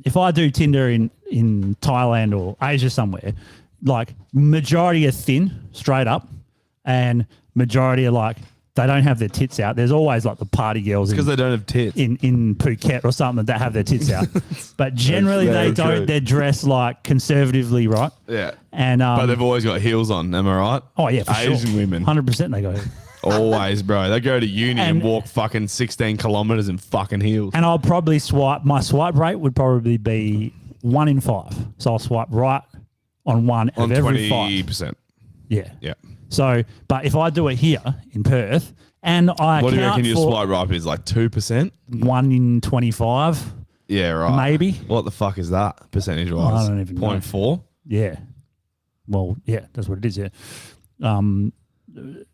If I do Tinder in Thailand or Asia somewhere, like majority are thin, straight up, and majority are like they don't have their tits out. There's always like the party girls because they don't have tits. in Phuket or something that have their tits out, but generally That's they very don't. true. They're dressed like conservatively, right? Yeah. And But they've always got heels on. Am I right? oh yeah, for Asian sure. women. 100% they go. Always, bro. They go to uni and And- walk fucking 16 kilometers in fucking heels. And I'll probably my swipe rate would probably be 1 in 5. So I'll swipe right on one On of every 20%. 5. Yeah. Yeah. So, but if I do it here in Perth and I What do you account reckon your for swipe right is? Like 2%? 1 in 25, Yeah, right. maybe. What the fuck is that percentage wise? I don't even know. 0.4? Yeah. Well, yeah, that's what it is. Yeah.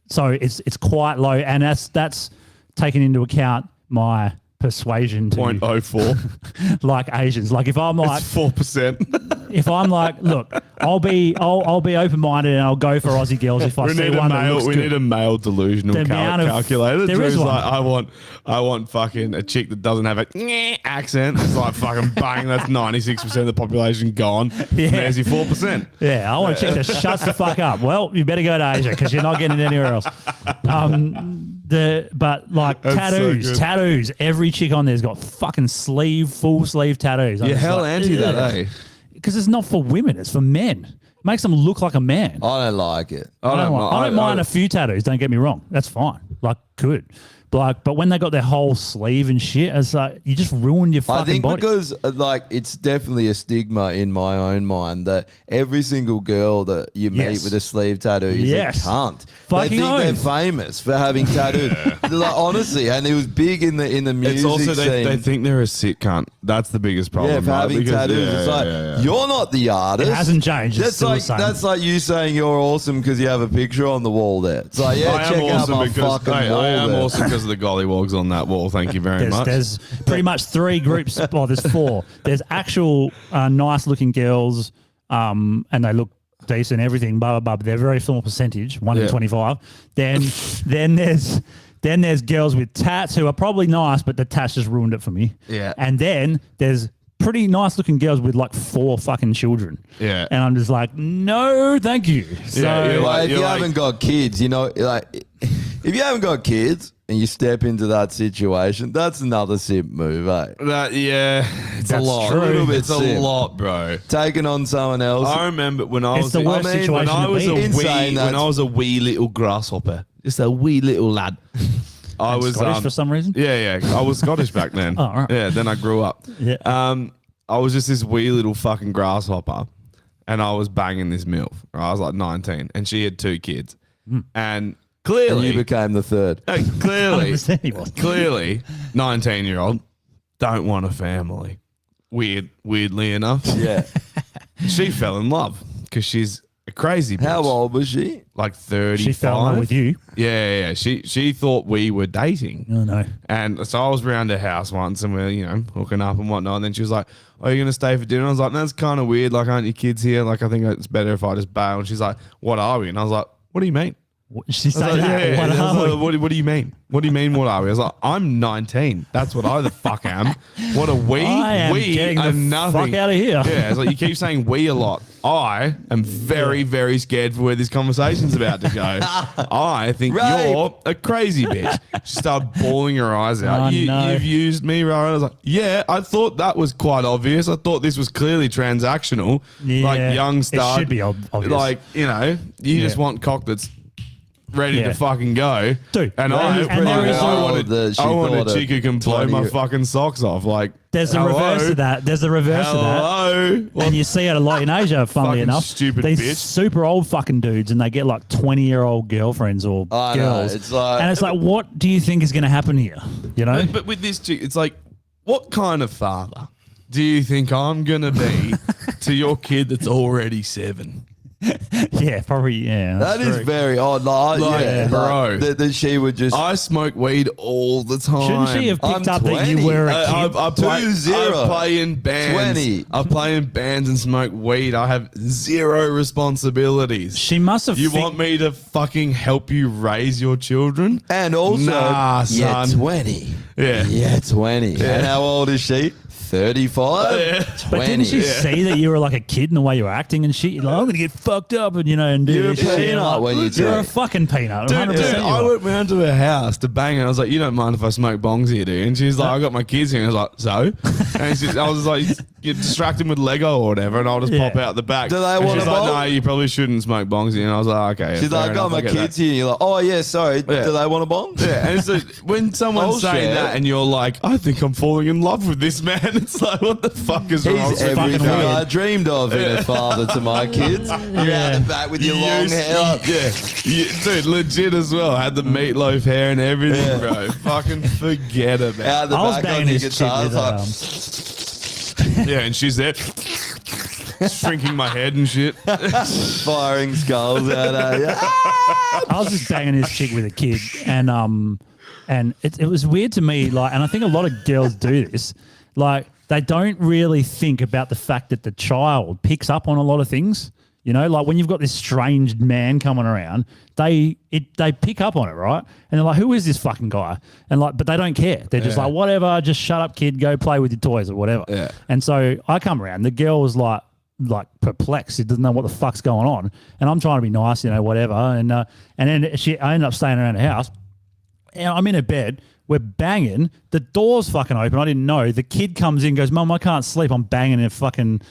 So it's quite low, and that's taking into account my persuasion to 0.04. like Asians. Like if I'm like It's 4%. if I'm like, look, I'll be open minded and I'll go for Aussie girls if I We see need a one that male. looks We good. need a male delusional The amount of- calculator. there Drew's is one. like, I want fucking a chick that doesn't have a accent. It's like fucking bang. That's 96% of the population gone. Yeah. And there's your 4%. Yeah, I want to check that shuts the fuck up. Well, you better go to Asia because you're not getting it anywhere else. But like That's so good. tattoos. Every chick on there's got fucking full sleeve tattoos. You're hell anti that, eh? Because it's not for women; it's for men. It makes them look like a man. I don't like it. I don't mind a few tattoos. Don't get me wrong. That's fine. Like, good. But when they got their whole sleeve and shit, it's like you just ruined your fucking I think body. because like it's definitely a stigma in my own mind that every single girl that you meet Yes. with a sleeve tattoo is Yes. a cunt. Fucking they think they're oath. famous for having tattoos. Like, honestly, and it was big in the music It's also scene. they think they're a sick cunt. That's the biggest problem. yeah, for right? having Because- tattoos. yeah, It's like yeah, yeah. you're not the artist. It hasn't changed. It's That's still the like same. that's like you saying you're awesome because you have a picture on the wall there. It's like I check am out awesome my because fucking hey, wall I am there. awesome because of the gollywogs on that wall. Thank you very much. There's pretty much 3 groups. Well, there's 4. There's actual nice looking girls, and they look decent, everything, blah blah blah. But they're a very small percentage, 1 in Yeah. 25. Then there's girls with tats who are probably nice, but the tats just ruined it for me. Yeah. And then there's pretty nice looking girls with like 4 fucking children. Yeah. And I'm just like, no, thank you. So Yeah, you're Like, if you're you haven't got kids, you know, like if you haven't got kids and you step into that situation, that's another simp move, eh? yeah, it's That's a lot. true. A little bit It's a simp. lot, bro. Taking on someone else. I remember when I It's was the worst when situation I to was be a in. wee Insane, when I that's- was a wee little grasshopper, just a wee little lad. I was Scottish for some reason. Yeah, I was Scottish back then. Oh, right. Yeah, then I grew up. Yeah. I was just this wee little fucking grasshopper, and I was banging this MILF. I was like 19, and she had 2 kids, and and clearly, you became the third. clearly, 100% he was. clearly, 19-year-old don't want a family. Weirdly enough, Yeah. she fell in love because she's a crazy bitch. How old was she? Like 35. She fell in love with you. Yeah. She thought we were dating. Oh no. And so I was around her house once and we're, hooking up and whatnot. And then she was like, "Oh, you're going to stay for dinner?" I was like, "That's kind of weird. Like, aren't your kids here? Like, I think it's better if I just bail." And she's like, "What are we?" And I was like, "What do you mean?" What, she I was said like, that. "Yeah." What And I was are we? like, what do you mean? What do you mean, what are we? I was like, "I'm 19. That's what I the fuck am. What are we? I am we getting are the nothing." fuck out of here. Yeah, it's like you keep saying we a lot. I am very, very scared for where this conversation's about to go. I think Right. you're a crazy bitch. She started bawling her eyes out. Oh, no. You've used me, right? I was like, yeah, I thought that was quite obvious. I thought this was clearly transactional. Yeah, Like young it stud. should be obvious. Like, you just Yeah. want cock that's ready Yeah. to fucking go. Dude, and and there is I a- want that she I want a thought chick who can blow 20 my fucking socks off. Like, There's the hello? reverse of that. There's the reverse of that. Hello. And you see it a lot in Asia, funnily Fucking enough. stupid These bitch. super old fucking dudes, and they get like 20-year-old girlfriends or I know, girls. it's like- and it's like, what do you think is going to happen here? You know? But with this chick, it's like, what kind of father do you think I'm gonna be to your kid that's already 7? Yeah, probably. Yeah, That that's is true. very odd. Like, Like, yeah, bro. like, that she would just. I smoke weed all the time. Shouldn't she have picked I'm up that you 20. were a I kid? play, 2-0. I play in bands. 20. I play in bands and smoke weed. I have 0 responsibilities. She must have. You want me to fucking help you raise your children? And also, Nah, yeah, son. 20. Yeah. Yeah, 20. And how old is she? 35? Yeah. 20. But didn't she see that you were like a kid in the way you were acting and shit? You're like, I'm gonna get fucked up and and do You're a this shit. peanut Like, when you you're a talk. fucking peanut. Dude, 100% you I are. went round to her house to bang her. I was like, "You don't mind if I smoke bongs here, do you?" And she's like, "I got my kids here." And I was like, "So?" And I was like, "You distract them with Lego or whatever, and I'll just Yeah. pop out the back." Do they And want she's a like, bong? "No, you probably shouldn't smoke bongs here." And I was like, "Okay." She's fair like, I got enough, my get kids that. here. You're like, oh, yeah, sorry. Yeah. Do they want a bomb? Yeah, and so when someone's I'll saying share. that and you're like, "I think I'm falling in love with this man," it's like, what the fuck is wrong He's with everything you? I dreamed of in a father to my kids. You're out the back with your long hair. Yeah, dude, legit as well. Had the meatloaf hair and everything, Yeah. bro. Fucking forget about Out the I was back on banging your this chick guitar. with, It's like, it. Yeah, and she's there, shrinking my head and shit. firing skulls out at you. I was just banging this chick with a kid, and it was weird to me. Like, and I think a lot of girls do this. Like, they don't really think about the fact that the child picks up on a lot of things. You know, like when you've got this strange man coming around, they pick up on it, right? And they're like, "Who is this fucking guy?" And like, but they don't care. They're just like, "Whatever, just shut up, kid. Go play with your toys or whatever." Yeah. And so I come around. The girl was like perplexed. She doesn't know what the fuck's going on. And I'm trying to be nice, whatever. And then I ended up staying around the house. And I'm in a bed. We're banging. The door's fucking open. I didn't know. The kid comes in, goes, "Mum, I can't sleep. I'm banging her fucking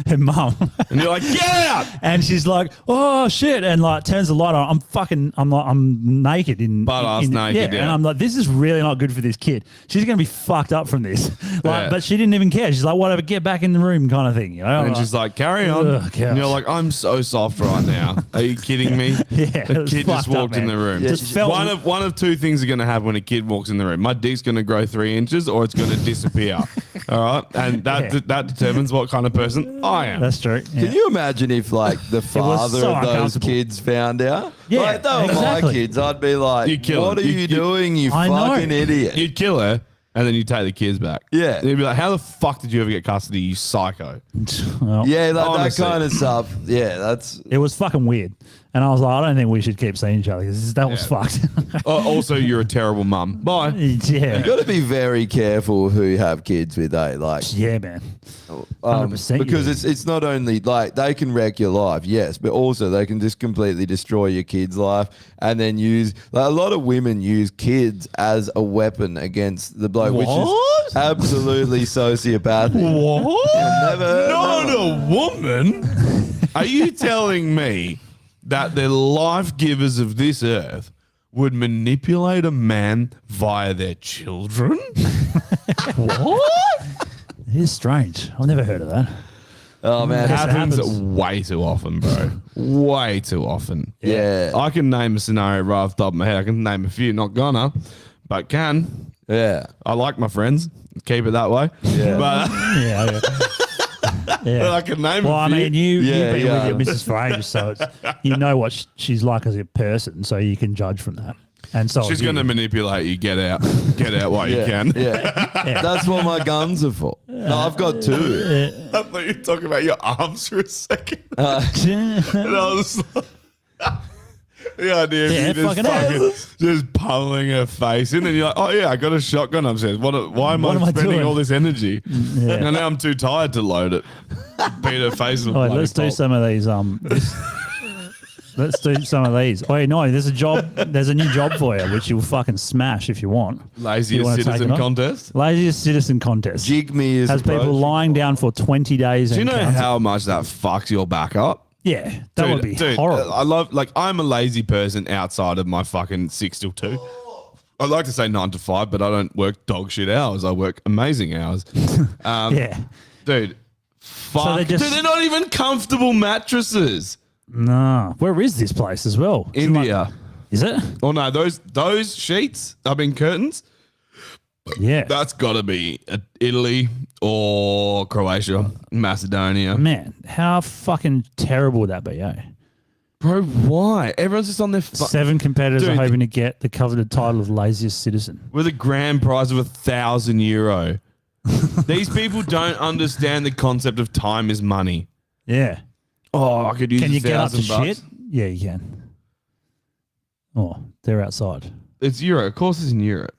her mum." And you're like, "Get out!" And she's like, "Oh shit!" And like turns the light on. I'm naked in Butt-ass naked, yeah. And I'm like, this is really not good for this kid. She's gonna be fucked up from this. Yeah. But she didn't even care. She's like, "Whatever, get back in the room," kind of thing. You know. And she's like, "Carry on." Ugh, gosh. And you're like, "I'm so soft right now. Are you kidding me?" Yeah, The it was kid just fucked up, walked in man. the room. Just felt- one of two things are going to happen when a kid walks in the room. My dick's going to grow 3 inches, or it's going to disappear. All right, and that Yeah. that determines what kind of person I am. That's true. Yeah. Can you imagine if, like, the father so of those uncomfortable. kids found out? Yeah, like, they were my exactly. kids. I'd be like, You'd kill what him. are you doing, you I know. fucking idiot? You'd kill her, and then you take the kids back. Yeah. And you'd be like, how the fuck did you ever get custody, you psycho? Well, Yeah, like Honestly. that kind of stuff. Yeah, that's it was fucking weird. And I was like, I don't think we should keep seeing each other because that was fucked. Also, you're a terrible mum. Bye. yeah. you got to be very careful who you have kids with, like Yeah, man. 100% because you it's not only like they can wreck your life, yes, but also they can just completely destroy your kid's life and then use like a lot of women use kids as a weapon against the bloke, which What? is absolutely sociopathic. What? Never- Not a woman? Are you telling me that the life givers of this earth would manipulate a man via their children? What? It is strange. I've never heard of that. Oh man, It Yes, it happens happens. way too often, bro. Way too often. yeah, I can name a scenario right off the top of my head. I can name a few, not gonna, but can. yeah. I like my friends. Keep it that way. Yeah. But, Yeah. but yeah. I can name Well, a I few. mean, Yeah, you've been yeah. with your missus for ages, so you know what she's like as a person, so you can judge from that. And so She's have going to you. manipulate you. Get out. Get out while you can. Yeah. That's what my guns are for. No, I've got two. I thought you were talking about your arms for a second. And I was like, the idea of Yeah, you just fucking just pummeling her face in, and you're like, oh yeah, I got a shotgun upstairs. Why am What am I I spending doing? all this energy? And now I'm too tired to load it. Beat her face with a All right, bloody let's do pulp. some of these. Let's do some of these. Oh, no, there's a job. There's a new job for you, which you'll fucking smash if you want. You Laziest wanna take citizen it on? contest. Laziest citizen contest. Jig me is Has people lying down for 20 days. Do you and know counting. how much that fucks your back up? Yeah, that would be horrible. I love, like, I'm a lazy person outside of my fucking 6 till 2. I'd like to say 9 to 5, but I don't work dog shit hours. I work amazing hours. Yeah. Dude, fuck. they just- Dude, they're not even comfortable mattresses. No. Where is this place as well? Is it like- India. Is it? Oh no, those sheets, I mean curtains, Yeah. that's got to be Italy or Croatia, Macedonia. Man, how fucking terrible would that be, eh? Bro, why? Everyone's just on their phone. 7 competitors Dude, are hoping to get the coveted title of laziest citizen. With a grand prize of €1,000. These people don't understand the concept of time is money. Yeah. Oh, I could use Can you get up to $1,000. shit? Yeah, you can. Oh, they're outside. It's Europe. Of course it's in Europe.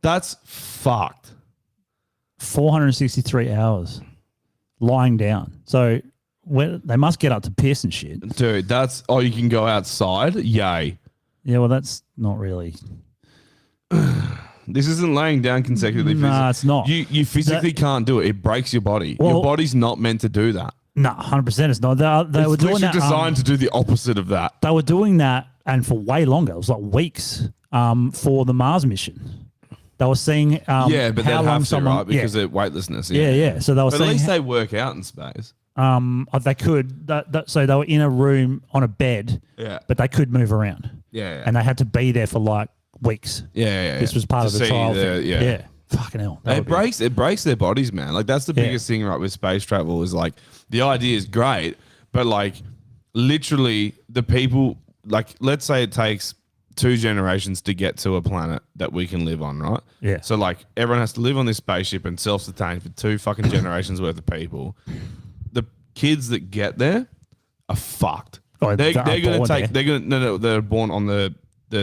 That's fucked. 463 hours lying down. So they must get up to piss and shit. Dude, that's, oh, you can go outside? Yay. Yeah, well, that's not really. This isn't laying down consecutively. Nah, it's not. You physically can't do it. It breaks your body. Well- Your body's not meant to do that. No, 100% it's not. They were It's doing literally that. designed to do the opposite of that. They were doing that and for way longer. It was like weeks for the Mars mission. They were seeing Yeah, but how they'd long have to, someone, right? Because of weightlessness. yeah. So they were But at saying least they work out in space. they could. So they were in a room on a bed, Yeah. but they could move around. Yeah. And they had to be there for like weeks. Yeah. This was part To of the see trial the- thing. yeah. Fucking hell. That It would be- breaks their bodies, man. Like that's the Yeah. biggest thing, right? With space travel is like the idea is great, but like literally the people, like let's say it takes 2 generations to get to a planet that we can live on, right? Yeah. So like everyone has to live on this spaceship and self-sustain for 2 fucking generations worth of people. The kids that get there are fucked. Oh, they're that are gonna born take. there. They're gonna. No, they're born on the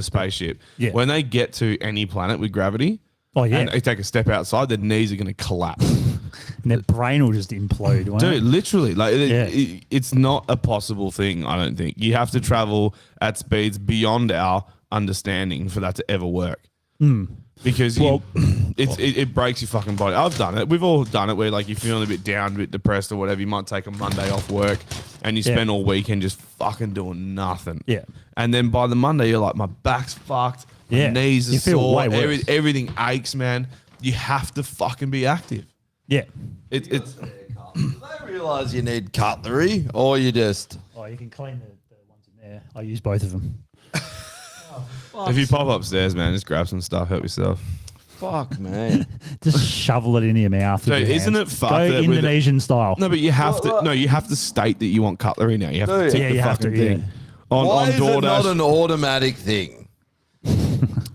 spaceship. Yeah. When they get to any planet with gravity. Oh, yeah. And they take a step outside, their knees are going to collapse. And their brain will just implode. won't Dude, it? literally, like Yeah. it's not a possible thing. I don't think you have to travel at speeds beyond our understanding for that to ever work. Because it breaks your fucking body. I've done it. We've all done it. Where like you're feeling a bit down, a bit depressed or whatever. You might take a Monday off work, and you Yeah. spend all weekend just fucking doing nothing. Yeah. And then by the Monday, you're like, my back's fucked. My Yeah. knees are You feel sore. way worse. Everything aches, man. You have to fucking be active. Yeah. Do It's they realize you need cutlery, or you just? Oh, you can clean the ones in there. I use both of them. if you pop upstairs, man, just grab some stuff, help yourself. Fuck, man. Just shovel it into your mouth. with Dude, your isn't hands. it fucked Go that with Indonesian style. No, but you have to. No, you have to state that you want cutlery now. You have to Dude. tick Yeah, the you have fucking to, yeah. thing on Why is it DoorDash. not an automatic thing?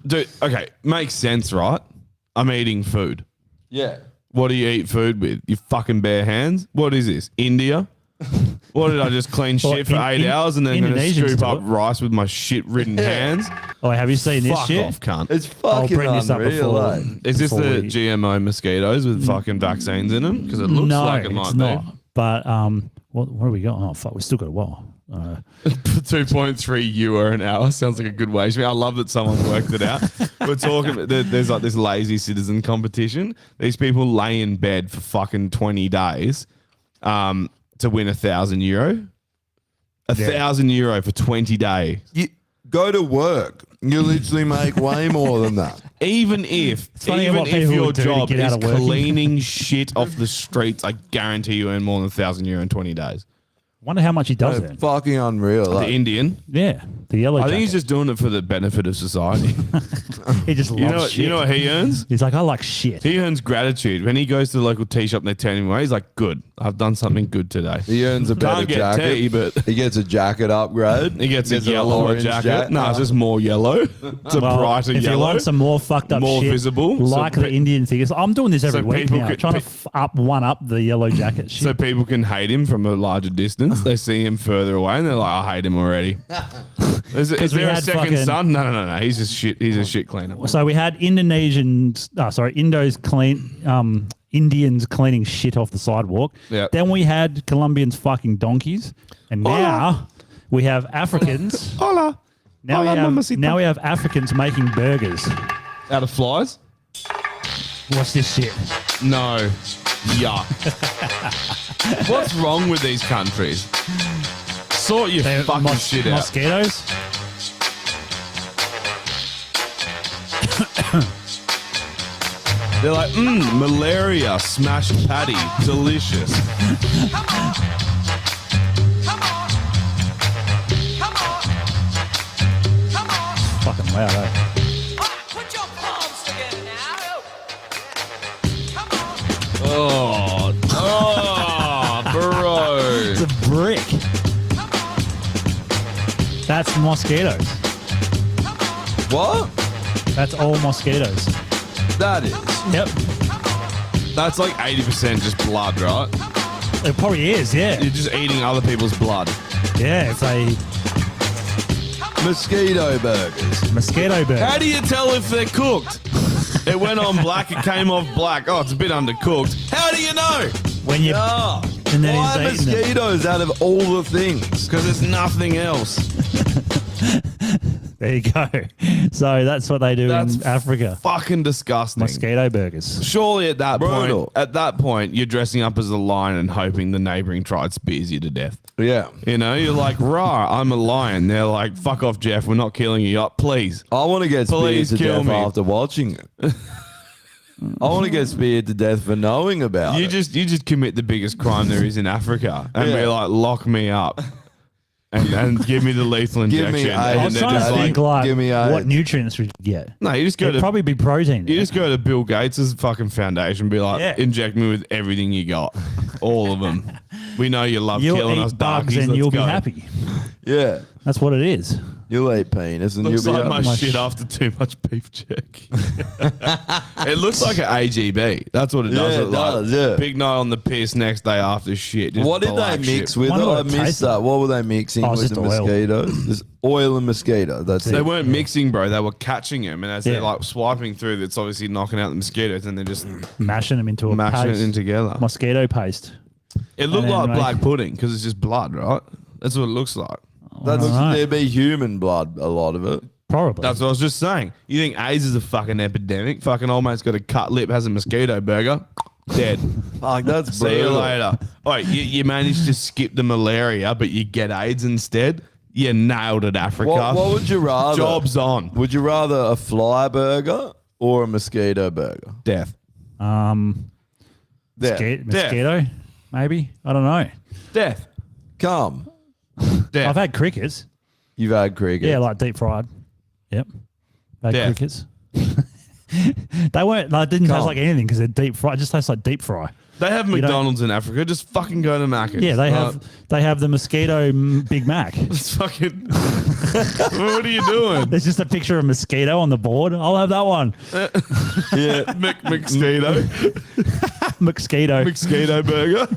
Dude, okay, makes sense, right? I'm eating food. Yeah. What do you eat food with? Your fucking bare hands? What is this? India? What did I just clean Well, shit for 8 hours and then going to Indonesians scoop do up it. rice with my shit-ridden hands? Oh, have you seen this Fuck shit? off, cunt. It's I'll fucking bring this up unreal, before. eh? Is this before the we- GMO mosquitoes with fucking vaccines in them? Because it looks no, like it might it's be. not. But what do we got? Oh fuck, we still got a while. 2.3 euro an hour sounds like a good wage. I love that someone worked it out. We're talking. There's like this lazy citizen competition. These people lay in bed for fucking 20 days, to win €1,000. €1,000 for 20 days. You go to work. You literally make way more than that. Even if funny what people your would do to job get is out of working. cleaning shit off the streets, I guarantee you earn more than €1,000 in 20 days. Wonder how much he does then. Fucking unreal. The Like, Indian. Yeah, the yellow. I think he's jacket. just doing it for the benefit of society. he just loves shit. You know what he earns? He's like, I like shit. He earns gratitude. When he goes to the local tea shop and they turn him away, he's like, good, I've done something good today. he earns a better Can't get jacket. tea, but He gets a jacket upgrade. he gets a an yellow orange jacket. No, it's just more yellow. It's a Well, brighter if yellow. you want some more fucked up more shit, visible, so like the pe- Indian thing. It's- I'm doing this every so week people now, could- trying to up the yellow jacket shit. So people can hate him from a larger distance. They see him further away and they're like, I hate him already. Is we there a had second fucking- son? No. He's just shit. He's a shit cleaner. So we had Indians cleaning shit off the sidewalk. Yep. Then we had Colombians fucking donkeys, and now we have Africans. Hola. Now Hola, mamacita. now we have Africans making burgers. Out of flies? What's this shit? No. Yuck. What's wrong with these countries? Sort your They're fucking shit out. Mosquitoes. They're like, malaria, smashed patty, delicious. Fucking loud, eh? Oh, bro. It's a brick. That's mosquitoes. What? That's all mosquitoes. That is. Yep. That's like 80% just blood, right? It probably is, yeah. You're just eating other people's blood. Yeah, it's a Mosquito burgers. mosquito burger. How do you tell if they're cooked? It went on black, it came off black. Oh, it's a bit undercooked. How do you know? When you Ah. and then Why he's eating them. mosquitoes out of all the things? Because there's nothing else. There you go. So that's what they do That's in Africa. Fucking disgusting. Mosquito burgers. Surely at that Brutal. point, you're dressing up as a lion and hoping the neighboring tribe spears you to death. Yeah. You know, you're like, rah, I'm a lion. They're like, fuck off, Jeff. We're not killing you. Please. I want to get speared Please to kill death me. after watching it. I want to get speared to death for knowing about You it. just commit the biggest crime there is in Africa and be Yeah. like, lock me up and give me the lethal Give injection. me And I AIDS. was they're trying to just think like, like give me what AIDS. nutrients would you get. no, you just go It'd to probably be protein. you just go to Bill Gates' fucking foundation, be like, Yeah. inject me with everything you got, all of them. We know you love You'll killing eat us, bugs darkies. and Let's you'll be go. happy. Yeah. That's what it is. You'll eat penis and Looks you'll be like my happy. shit after too much beef jerky. It looks like an AGB. That's what it does. Yeah, look it like. does, yeah. Big night on the piss next day after shit. Just What did they black mix shit. with it? Wonder what I it missed tasted. that. What were they mixing Oh, it's with just the oil. mosquitoes? There's oil and mosquito. That's They it. weren't mixing, bro. They were catching them, and as Yeah. they're like swiping through, it's obviously knocking out the mosquitoes, and they're just Mashing them into a mashing paste. it in together. Mosquito paste. It looked and then like make- black pudding because it's just blood, right? That's what it looks like. That's Alright. there'd be human blood. A lot of it. Probably. That's what I was just saying. You think AIDS is a fucking epidemic? Fucking old mate's got a cut lip, has a mosquito burger, dead. Fuck, that's See you brutal. later. All right, you managed to skip the malaria, but you get AIDS instead. You nailed it, Africa. What would you rather? Job's on. Would you rather a fly burger or a mosquito burger? Death. There. Mosquito, maybe. I don't know. Death. Come. Death. I've had crickets. You've had cricket. Yeah, like deep fried. Yep. Had Death. crickets. They weren't. Like, didn't taste Come. like anything because they're deep fried. It just tastes like deep fry. They have You don't- McDonald's in Africa. Just fucking go to Macca's. Yeah, they have the mosquito Big Mac. It's fucking. What are you doing? There's just a picture of a mosquito on the board. I'll have that one. Yeah. Mosquito. Mosquito. Mosquito burger.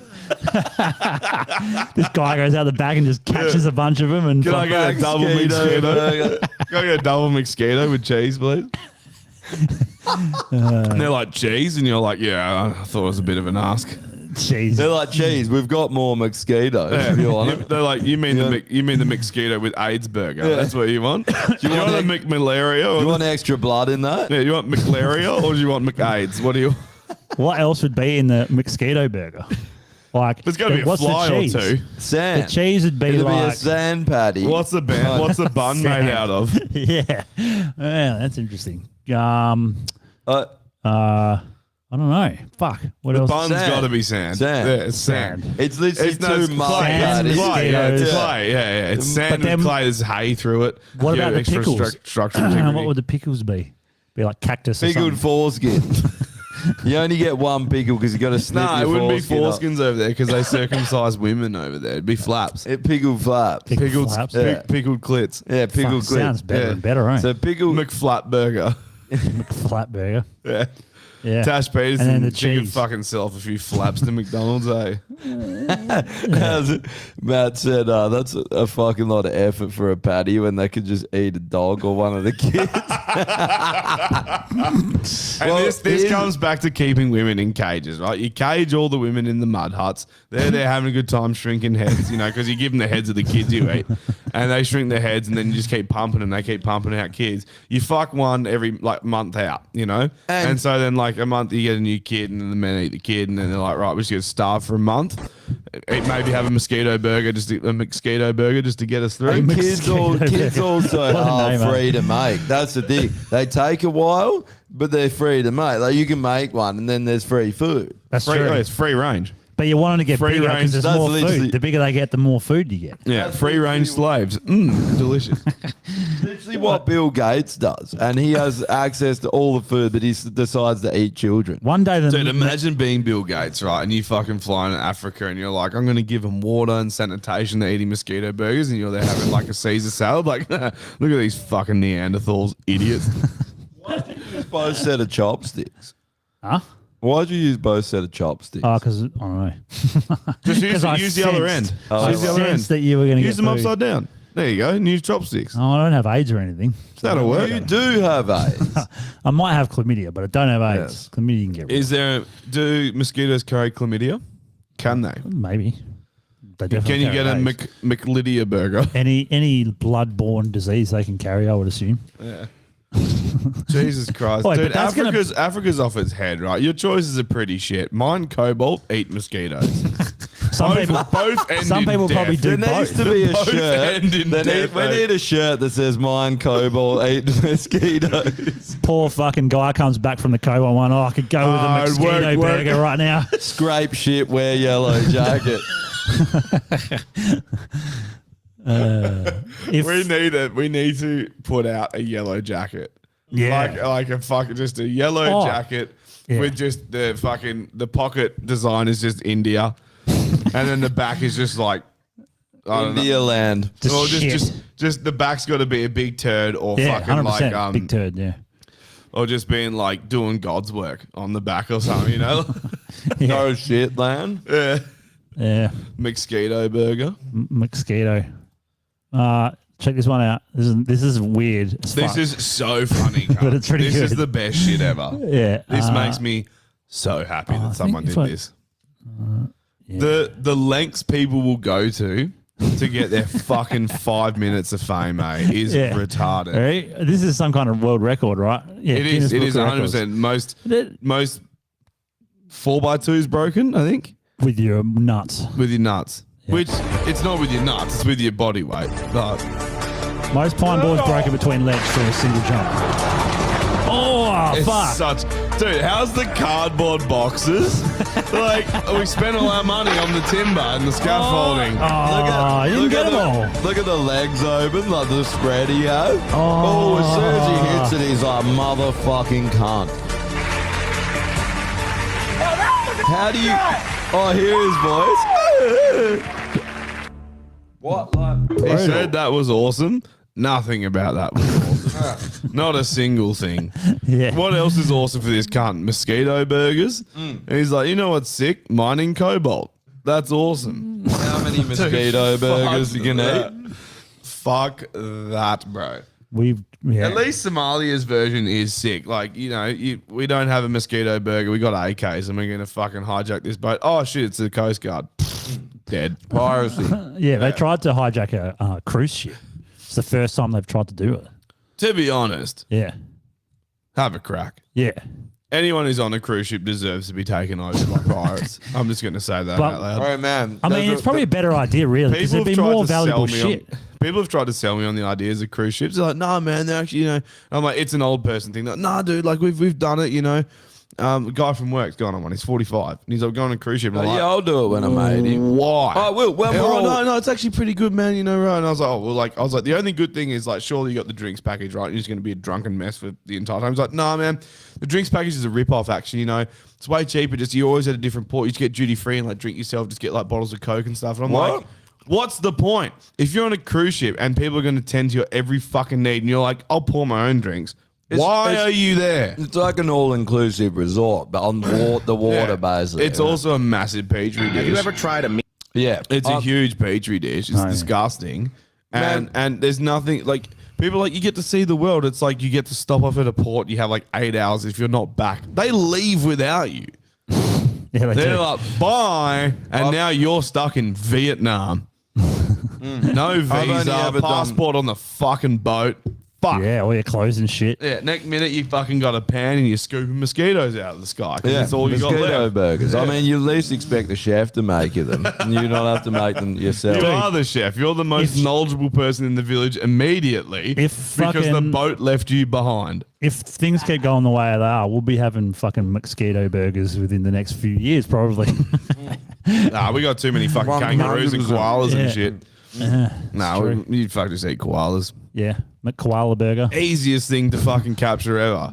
This guy goes out the back and just catches a bunch of them. And Can I get a double Mosquito mosquito? Can I get a double mosquito with cheese, please? And they're like, cheese? And you're like, yeah, I thought it was a bit of an ask. Jeez. They're like, geez, we've got more mosquitoes. If you want it. They're like, you mean Yeah. the mosquito with AIDS burger? Yeah. That's what you want? Do you want a McMalaria? Or You want extra blood in that? yeah, you want McLaria or do you want McAIDS? What do you? What else would be in the mosquito burger? Like, There's got to be a what's the fly or cheese? two. Sand. The cheese would be It'll be a like, sand patty. What's the bun? What's the bun made out of? yeah, that's interesting. I don't know. Fuck. What The else? bun's Sand. got to be sand. Sand. Yeah, it's sand. It's literally It's, no, two it's mud clay. Sand, patties. It's clay. Yeah, it's mosquitoes. clay. Yeah. It's But sand then- and clay. There's hay through it. What Yeah, about the extra pickles? structural what integrity. would the pickles be? Be like cactus or Pickled something. foreskin. You only get one pickle because you got to snip No, your it wouldn't be foreskin up. foreskins over there because they circumcise women over there. It'd be flaps. Pickled flaps. Pickled flaps. Yeah. Pickled clits. Yeah, pickled Fuck, sounds clip. better Yeah. and better, right? So pickled. McFlat burger. Flat burger. Yeah. Yeah. Tash Peterson, And then the she could cheese. fucking sell off a few flaps to McDonald's, eh? Matt said that's a fucking lot of effort for a patty when they could just eat a dog or one of the kids. And Well, this here's- comes back to keeping women in cages, right? You cage all the women in the mud huts. They're there having a good time shrinking heads, you know, because you give them the heads of the kids you eat. And they shrink their heads and then you just keep pumping and they keep pumping out kids. You fuck one every month out, you know? And so then like a month you get a new kid and then the men eat the kid and then they're like, right, we're just going to starve for a month. Maybe have a mosquito burger, just to get us through. And kids also What a are name, free to make. That's the thing. They take a while, but they're free to make. Like you can make one and then there's free food. That's Free, true. it's free range. But you want them to get Free bigger range, because there's that's more literally- food. The bigger they get, the more food you get. Yeah, free range slaves. Delicious. Literally what Bill Gates does. And he has access to all the food, but he decides to eat children. One day, Dude, imagine being Bill Gates, right? And you fucking flying to Africa and you're like, I'm going to give them water and sanitation. They're eating mosquito burgers and you're there having like a Caesar salad. Like, look at these fucking Neanderthals, idiots. Use both set of chopsticks. huh? Why'd you use both set of chopsticks? Oh, because I don't know. Just use the other end. I Use the other end. sensed that you were going to Use get them food. upside down. There you go. And use chopsticks. Oh, I don't have AIDS or anything. That'll work. You do have AIDS. I might have chlamydia, but I don't have AIDS. Yes. Chlamydia you can get rid Is there, do mosquitoes carry chlamydia? Can they? of. Maybe. They Can definitely you get carry a AIDS. McLydia burger? Any blood-borne disease they can carry, I would assume. Yeah. Jesus Christ. Wait, Dude, but that's gonna- Africa's off its head, right? Your choices are pretty shit. Mine, cobalt, eat mosquitoes. Some people, both end some in people death. probably do There needs both. to be a Both shirt. end in death, We mate. need a shirt that says mine cobalt eat mosquitoes. Poor fucking guy comes back from the Cobalt one. Oh, I could go with a Oh, mosquito work. burger right now. Scrape shit, wear yellow jacket. If, We need to put out a yellow jacket. Yeah. Like a fucking just a yellow Oh. jacket Yeah. with just the pocket design is just India. And then the back is just like I don't know. India land. just Or shit. just the back's got to be a big turd or yeah, fucking 100%. like big turd, yeah. or just being like doing God's work on the back or something, you know? No shit land. Yeah. Yeah, Mosquito burger. mosquito. Check this one out. This is weird. as This fuck. is so funny, cunt. But it's pretty This is good. the best shit ever. Yeah, This makes me so happy that someone think did if I- this. The lengths people will go to get their fucking 5 minutes of fame, is Yeah. retarded. Right? This is some kind of world record, right? Yeah, It is. Guinness It Book is of 100%. Records. Most 4x2s broken, I think, With your nuts. with your nuts. Which it's not with your nuts, it's with your body weight. But Most pine boards broken between legs through a single jump. Oh, it's fuck. such, dude. How's the cardboard boxes? Like we spent all our money on the timber and the scaffolding. Oh, you didn't get them all. Look at the legs open, like the spread he has. Oh. Oh, as soon as he hits it, he's like, motherfucking cunt. How do you? Oh, hear his voice. What? He said that was awesome. Nothing about that was awesome. Not a single thing. Yeah. What else is awesome for this cunt? Mosquito burgers. And he's like, you know what's sick? Mining cobalt. That's awesome. How many mosquito burgers you can eat? Fuck that, bro. Yeah. At least Somalia's version is sick. Like, you know, we don't have a mosquito burger. We got AKs and we're going to fucking hijack this boat. Oh, shit, it's the Coast Guard. Dead. Piracy. Yeah, they tried to hijack a cruise ship. It's the first time they've tried to do it. To be honest, Yeah. have a crack. Yeah. Anyone who's on a cruise ship deserves to be taken over by pirates. I'm just going to say that But- out loud. All right, man. I mean, it's probably a better idea, really, because People it'd have be tried more to sell valuable me shit. People have tried to sell me on the ideas of cruise ships. They're like, nah, man, they're actually, you know. I'm like, it's an old person thing. Like, nah, dude, like we've done it, you know. A guy from work's going on one. He's 45. And he's like, going on a cruise ship. And I'm like, yeah, I'll do it when I'm 80. why? I will. When we're Oh, all- no, it's actually pretty good, man. You know, right? And I was like, oh, well, like, I was like, the only good thing is like, surely you got the drinks package, right? You're just going to be a drunken mess for the entire time. He's like, nah, man, the drinks package is a rip-off. Actually, you know, it's way cheaper. Just you always at a different port. You just get duty free and like drink yourself. Just get like bottles of Coke and stuff. And I'm What? like, what's the point? If you're on a cruise ship and people are going to tend to your every fucking need, and you're like, I'll pour my own drinks. Why it's- are you there? It's like an all-inclusive resort, but on the water, Yeah. basically. It's also a massive petri dish. Have you ever tried a meat? yeah. It's a huge petri dish. It's yeah. disgusting. And there's nothing like people like you get to see the world. It's like you get to stop off at a port. You have like 8 hours. If you're not back, they leave without you. Yeah, they They're do. like, bye. And now you're stuck in Vietnam. No only visa, ever done- passport on the fucking boat. Fuck. Yeah, all your clothes and shit. Yeah, next minute you fucking got a pan and you're scooping mosquitoes out of the sky. 'Cause Yeah, that's all you got mosquito left. burgers. I mean, you at least expect the chef to make you them. And you don't have to make them yourself. You are the chef. You're the most If- knowledgeable person in the village immediately If because the fucking- boat left you behind. If things keep going the way they are, we'll be having fucking mosquito burgers within the next few years, probably. Nah, we got too many fucking 100%. kangaroos and koalas Yeah. and shit. Nah, true. you'd fuck just eat koalas. Yeah, koala burger. Easiest thing to fucking capture ever.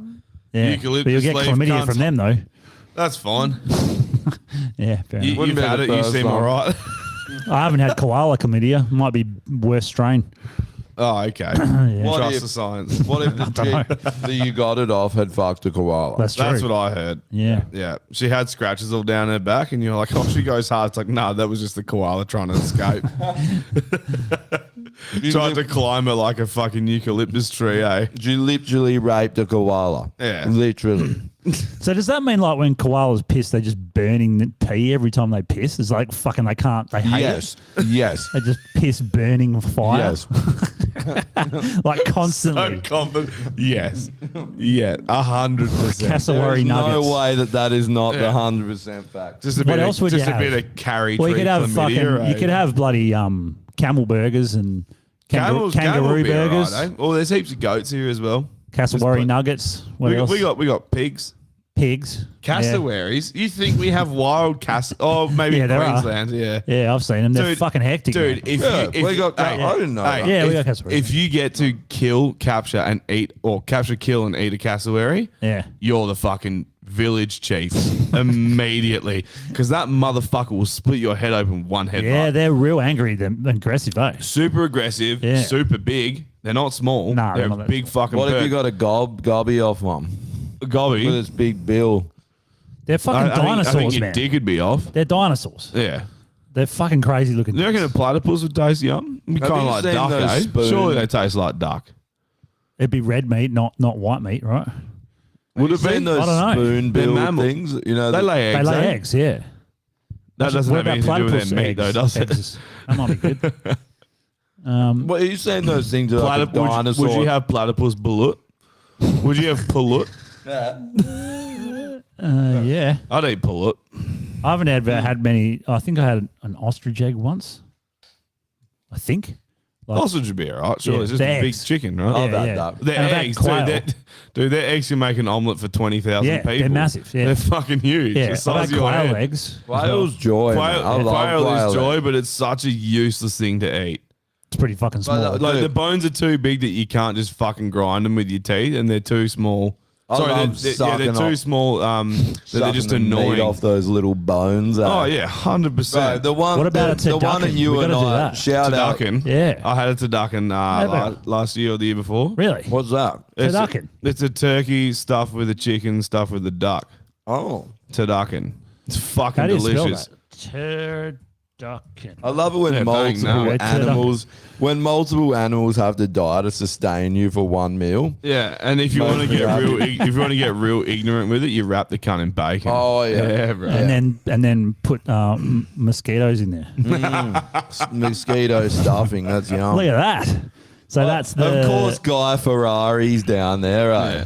Yeah, Eucalyptus but you'll get leaf chlamydia cunts. from them though. That's fine. Yeah, fair You, enough. you've be had the it. You first seem one. all right. I haven't had koala chlamydia. Might be worst strain. Oh, okay. What Trust if- the science. What if the chick that you got it off had fucked a koala? That's true. That's what I heard. Yeah. Yeah. She had scratches all down her back, and you're like, oh, she goes hard. It's like, no, that was just the koala trying to escape. Tried to climb it like a fucking eucalyptus tree, eh? You literally raped a koala. Yeah. Literally. So does that mean like when koalas piss, they're just burning the pee every time they piss? It's like fucking they can't. They hate Yes. it. Yes. They just piss burning fire. Yes. Like So constantly. confident. Yes. Yeah. 100%. Cassowary There's nuggets. no way that is not the Yeah. 100% fact. Just a What bit else of, would just you a bit have? of carry Well, you tree could have chlamydia, fucking. You eh? could have bloody camel burgers and kangaroo camel be all burgers, right, eh? Oh, there's heaps of goats here as well. cassowary Just put- nuggets. What We else? got pigs. pigs. Cassowaries? You think we have wild Oh, maybe Yeah, there are. Queensland. Yeah. Yeah, I've seen them. They're Dude, fucking hectic. Dude, mate. if we got. hey, I didn't know. hey, that. Yeah, we if- got cassowaries. If you get to kill, capture, and eat, or capture, kill, and eat a cassowary, Yeah. you're the fucking village chief immediately, because that motherfucker will split your head open one head. Yeah, they're real angry. They're aggressive, eh? super aggressive, Yeah. super big. They're not small. Nah, they're they're not that big fucking. What if perk. you got a gobby off one with gobby? its big bill? They're fucking I dinosaurs, think your man. dick would be off. They're dinosaurs. Yeah. They're fucking crazy looking. You reckon a things. platypus would taste yum? It'd be Have kind of you like seen duck, those eh? spoon- Surely they taste like duck. It'd be red meat, not white meat, right? Would it Seen be? those I don't know. spoon They're bill mammal. things? You know, They lay eggs. They lay eh? eggs, yeah. That doesn't What have about anything to do with platypus their meat, though, does it? eggs? That might be good. What are you saying? Those things are like a dinosaur. Would you have platypus bullet? Would you have pullet? Yeah. I'd eat pullet. I haven't had many. I think I had an ostrich egg once. I think. Like, Ostrich would be all right. Sure, Yeah, it's just they're a big eggs. chicken, right? I've Yeah, had yeah. that. Their And I've had eggs, quail. dude, their eggs can make an omelette for 20,000 Yeah, people. they're massive, yeah. They're fucking huge. yeah, The I've size had of your quail head. eggs. Quail's joy. man. I Quail, love quail quail is joy, eggs. but it's such a useless thing to eat. It's pretty fucking small. But, Like Dude. the bones are too big that you can't just fucking grind them with your teeth, and they're too small. Sorry, love they're sucking too off- small. They're just sucking the meat annoying. off those little bones. Oh yeah, 100%. Bro, the one. What about the a one that turducken? you We and gotta do I that. shout out? Turducken. Yeah. I had a turducken Never. last year or the year before. Really? What's that? It's Turducken? It's a turkey stuffed with a chicken, stuffed with a duck. Oh, Turducken. It's fucking How do you delicious. spell that? Turducken. I love it when Yeah, bang, multiple no. animals have to die to sustain you for one meal. Yeah, and if you want to Mostly get happy. if you want to get real ignorant with it, you wrap the cunt in bacon. Oh, yeah. bro. And then put mosquitoes in there. Mosquito stuffing. That's yum. Look at that. So that's the Of course, Guy Ferrari's down there. Yeah.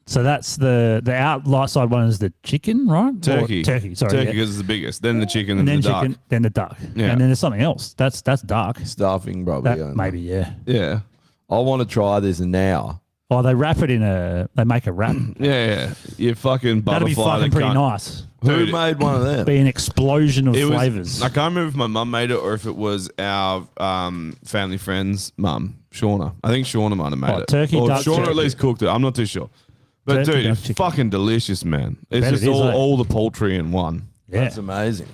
So that's the outside one is the chicken, right? Or Turkey. turkey. Sorry. Turkey yeah. because it's the biggest. Then the chicken And and, then the duck. chicken, then the duck, Yeah. and then there's something else. That's duck. Stuffing, probably. That maybe yeah. Yeah. I want to try this now. Oh, they wrap it in they make a wrap. Yeah. You fucking butterfly. That'd be fucking the pretty cunt. nice. Who Dude, made one of them? Be an explosion of It was, flavors. I can't remember if my mum made it or if it was our family friend's mum, Shauna. I think Shauna might have made Oh, it. turkey, or duck, Shauna at turkey. least cooked it. I'm not too sure. But Turkey, dude, duck, it's chicken. fucking delicious, man. It's Bet just it is, eh? all the poultry in one. yeah. That's amazing.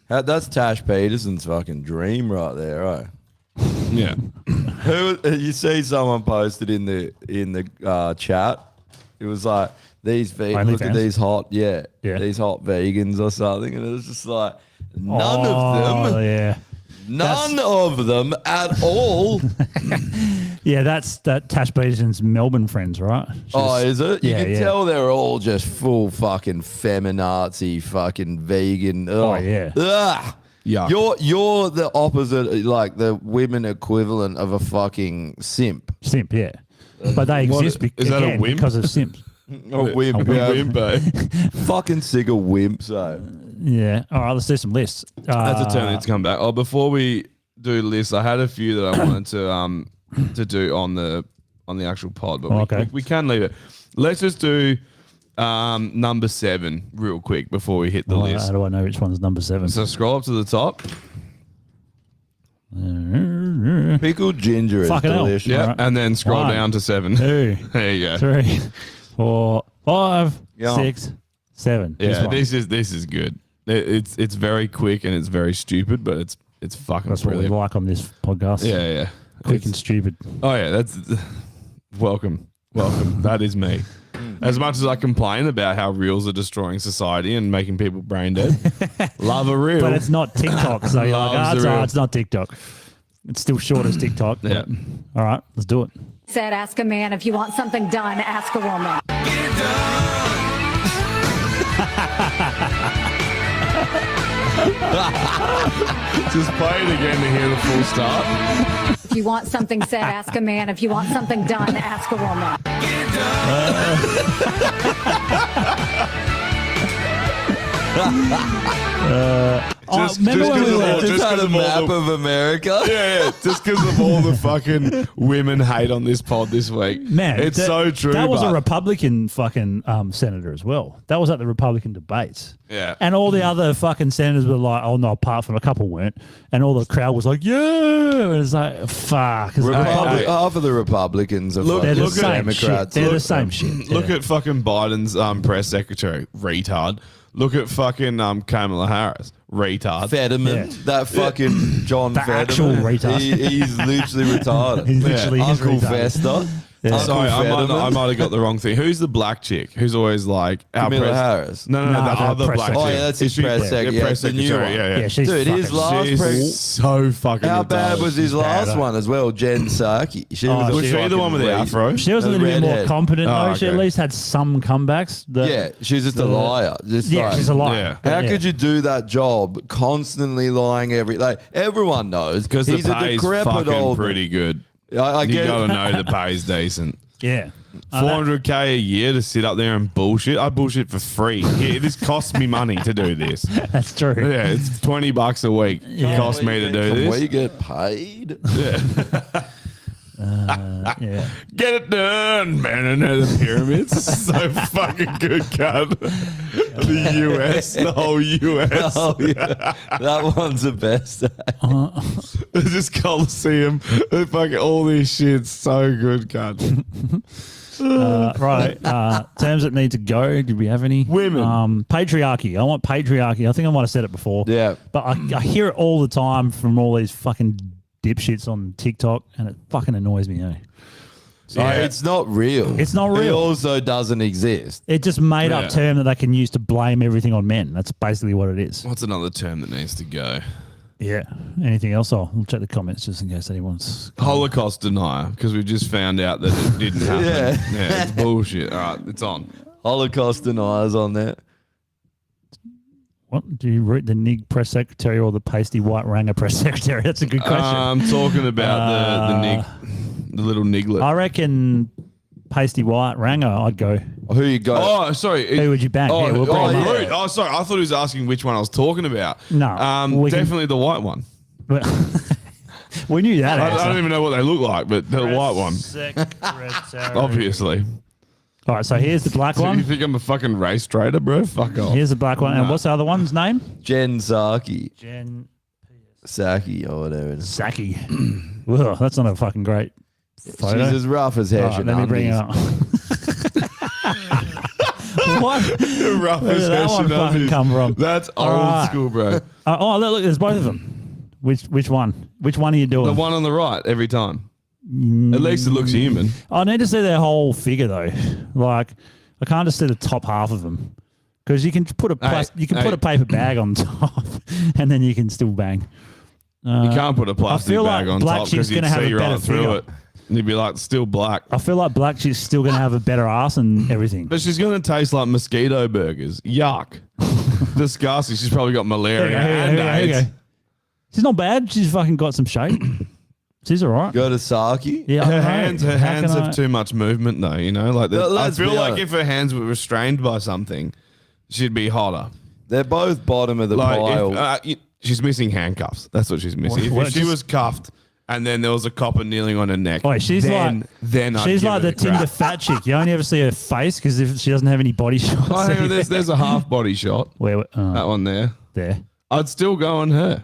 That's Tash Peterson's fucking dream right there, right? Yeah. Who you see someone posted in the chat? It was like these look at OnlyFans? these Yeah. these hot vegans or something, and it was just like none Oh, of them, yeah. none of them at all. Yeah, that's that Tash Peterson's Melbourne friends, right? Oh, is it? You Yeah, can yeah. tell they're all just full fucking feminazi, fucking vegan. Ugh. Oh, yeah. Ugh. Yuck. You're the opposite, like the women equivalent of a fucking simp. Simp, yeah. But they What- exist is that a again wimp? because of simps. A wimp, A yeah. wimp, eh? Fucking sick of wimps, though. Yeah. All right, let's do some lists. That's a turn to come back. Oh, before we do lists, I had a few that I wanted to do on the actual pod, but Okay. we can leave it. Let's just do number 7 real quick before we hit the How list. do I know which one's number 7? So scroll up to the top. Pickled ginger is Fucking hell. delicious. Yeah, Alright. and then scroll 1, down to 7. 2, There you go. 3, 4, 5, Yeah. 6, 7. This Yeah, one. this is good. It's very quick and it's very stupid, but it's fucking That's what we brilliant. like on this podcast. Yeah, yeah. Quick It's- and stupid. Oh yeah, that's welcome. That is me. As much as I complain about how reels are destroying society and making people brain dead, love a reel. But it's not TikTok, so you're like, Loves the reel. it's not TikTok. It's still short as TikTok. but- Yeah. All right, let's do it. Said, ask a man if you want something done, ask a woman. Just play it again to hear the full start. If you want something said, ask a man. If you want something done, ask a woman. Remember when we were- Just had a map of America. Yeah, just because of all the fucking women hate on this pod this week. Man, it's that- so true. That was a but- Republican fucking senator as well. That was at the Republican debates. Yeah. And all the other fucking senators were like, oh, no, apart from a couple weren't. And all the crowd was like, yeah. And it's like, fuck. It's like, Half of the Republicans are Look- they're the look at same Democrats. shit. They're the same shit. Look Yeah. at fucking Biden's press secretary, retard. Look at fucking Kamala Harris, retard. Fetterman, Yeah. that fucking John The Fetterman. actual retard. He's literally retarded. He's literally his Uncle retard. Fester. Yeah. Uncle Sorry, I Fetterman. might have got the wrong thing. Who's the black chick? Who's always like our Kamala Harris. No, Nah, the the other press black chick. Oh, yeah, that's his Is she- press sec- yeah, press the new secretary. one. Yeah, Yeah, she's Dude, his fucking- last She's pregnant. so fucking. How bad retarded. was his last bad, one as well? Jen Psaki. She Oh, was, a Was she the fucking one with the re- afro? She was a The little bit more redhead. competent, though. Oh, She at okay. least had some comebacks. Yeah, she's just a liar. Just Yeah, like, she's a liar. Yeah. How Yeah. could you do that job constantly lying everyone knows Because the he's a pay's decrepit fucking old pretty good. I You get gotta know the pay's decent. Yeah. 400K a year to sit up there and bullshit. I bullshit for free. Yeah, this costs me money to do this. That's true. Yeah, it's $20 a week. It costs me to do Can this. we get paid? Yeah. Get it done, man. And the pyramids. So fucking good, cut. The US, the whole US. Oh, yeah. That one's the best. Just Coliseum. Fucking all this shit's so good, cut. Right. Terms that need to go. Did we have any? Women. Patriarchy. I want patriarchy. I think I might have said it before. Yeah. But I hear it all the time from all these fucking dipshits on TikTok, and it fucking annoys me. It's not real. It's not It real. also doesn't exist. It's just made Yeah. up term that they can use to blame everything on men. That's basically what it is. What's another term that needs to go? Yeah. Anything else? We'll check the comments just in case anyone's. Holocaust denier, because we just found out that it didn't happen. Yeah. It's bullshit. All right, it's on. Holocaust deniers on there. What do you root the Nig press secretary or the pasty white ranger press secretary? That's a good question. I'm talking about the little niglet. I reckon pasty white ranger. I'd go. Who you got? Oh, sorry. Who would you bang? Oh, Yeah, we'll bring him up. root. Oh, sorry. I thought he was asking which one I was talking about. No, we can- definitely the white one. We knew that. I answer. don't even know what they look like, but the white one, Secretary. obviously. All right, so here's the black So you one. think I'm a fucking race trader, bro? Fuck off. Here's the black one. And what's the other one's name? Jen Psaki. Jen Saki or whatever. it is. Saki. Well, that's not a fucking great photo. She's as rough as hell. All right, let me bring it up. What? Rough Where as did that hell one she fucking does. come from? That's All old right. school, bro. Oh, look, there's both of them. Which one? Which one are you doing? The one on the right every time. At least it looks human. I need to see their whole figure though. Like, I can't just see the top half of them because you can put a put a paper bag on top, and then you can still bang. You can't put a plastic feel bag like on Black top Chick's because you'd gonna have see a better right through figure. it. And you'd be like, still black. I feel like Black Chick's still going to have a better ass and everything. But she's going to taste like mosquito burgers. Yuck. Disgusting. She's probably got malaria and Here you AIDS. go. She's not bad. She's fucking got some shape. She's all right. Go to Saki. Yeah, I Her don't know. hands, How have can I- too much movement, though. You know, like No, I let's feel be like honest. if her hands were restrained by something, she'd be hotter. They're both bottom of the Like pile. she's missing handcuffs. That's what she's missing. What, If she just- was cuffed and then there was a copper kneeling on her neck, Wait, she's then I'd she's give like it the a Tinder crack. fat chick. You only ever see her face because if she doesn't have any body shots. Oh, hang on, there's a half body shot. Where That one there. there? I'd still go on her.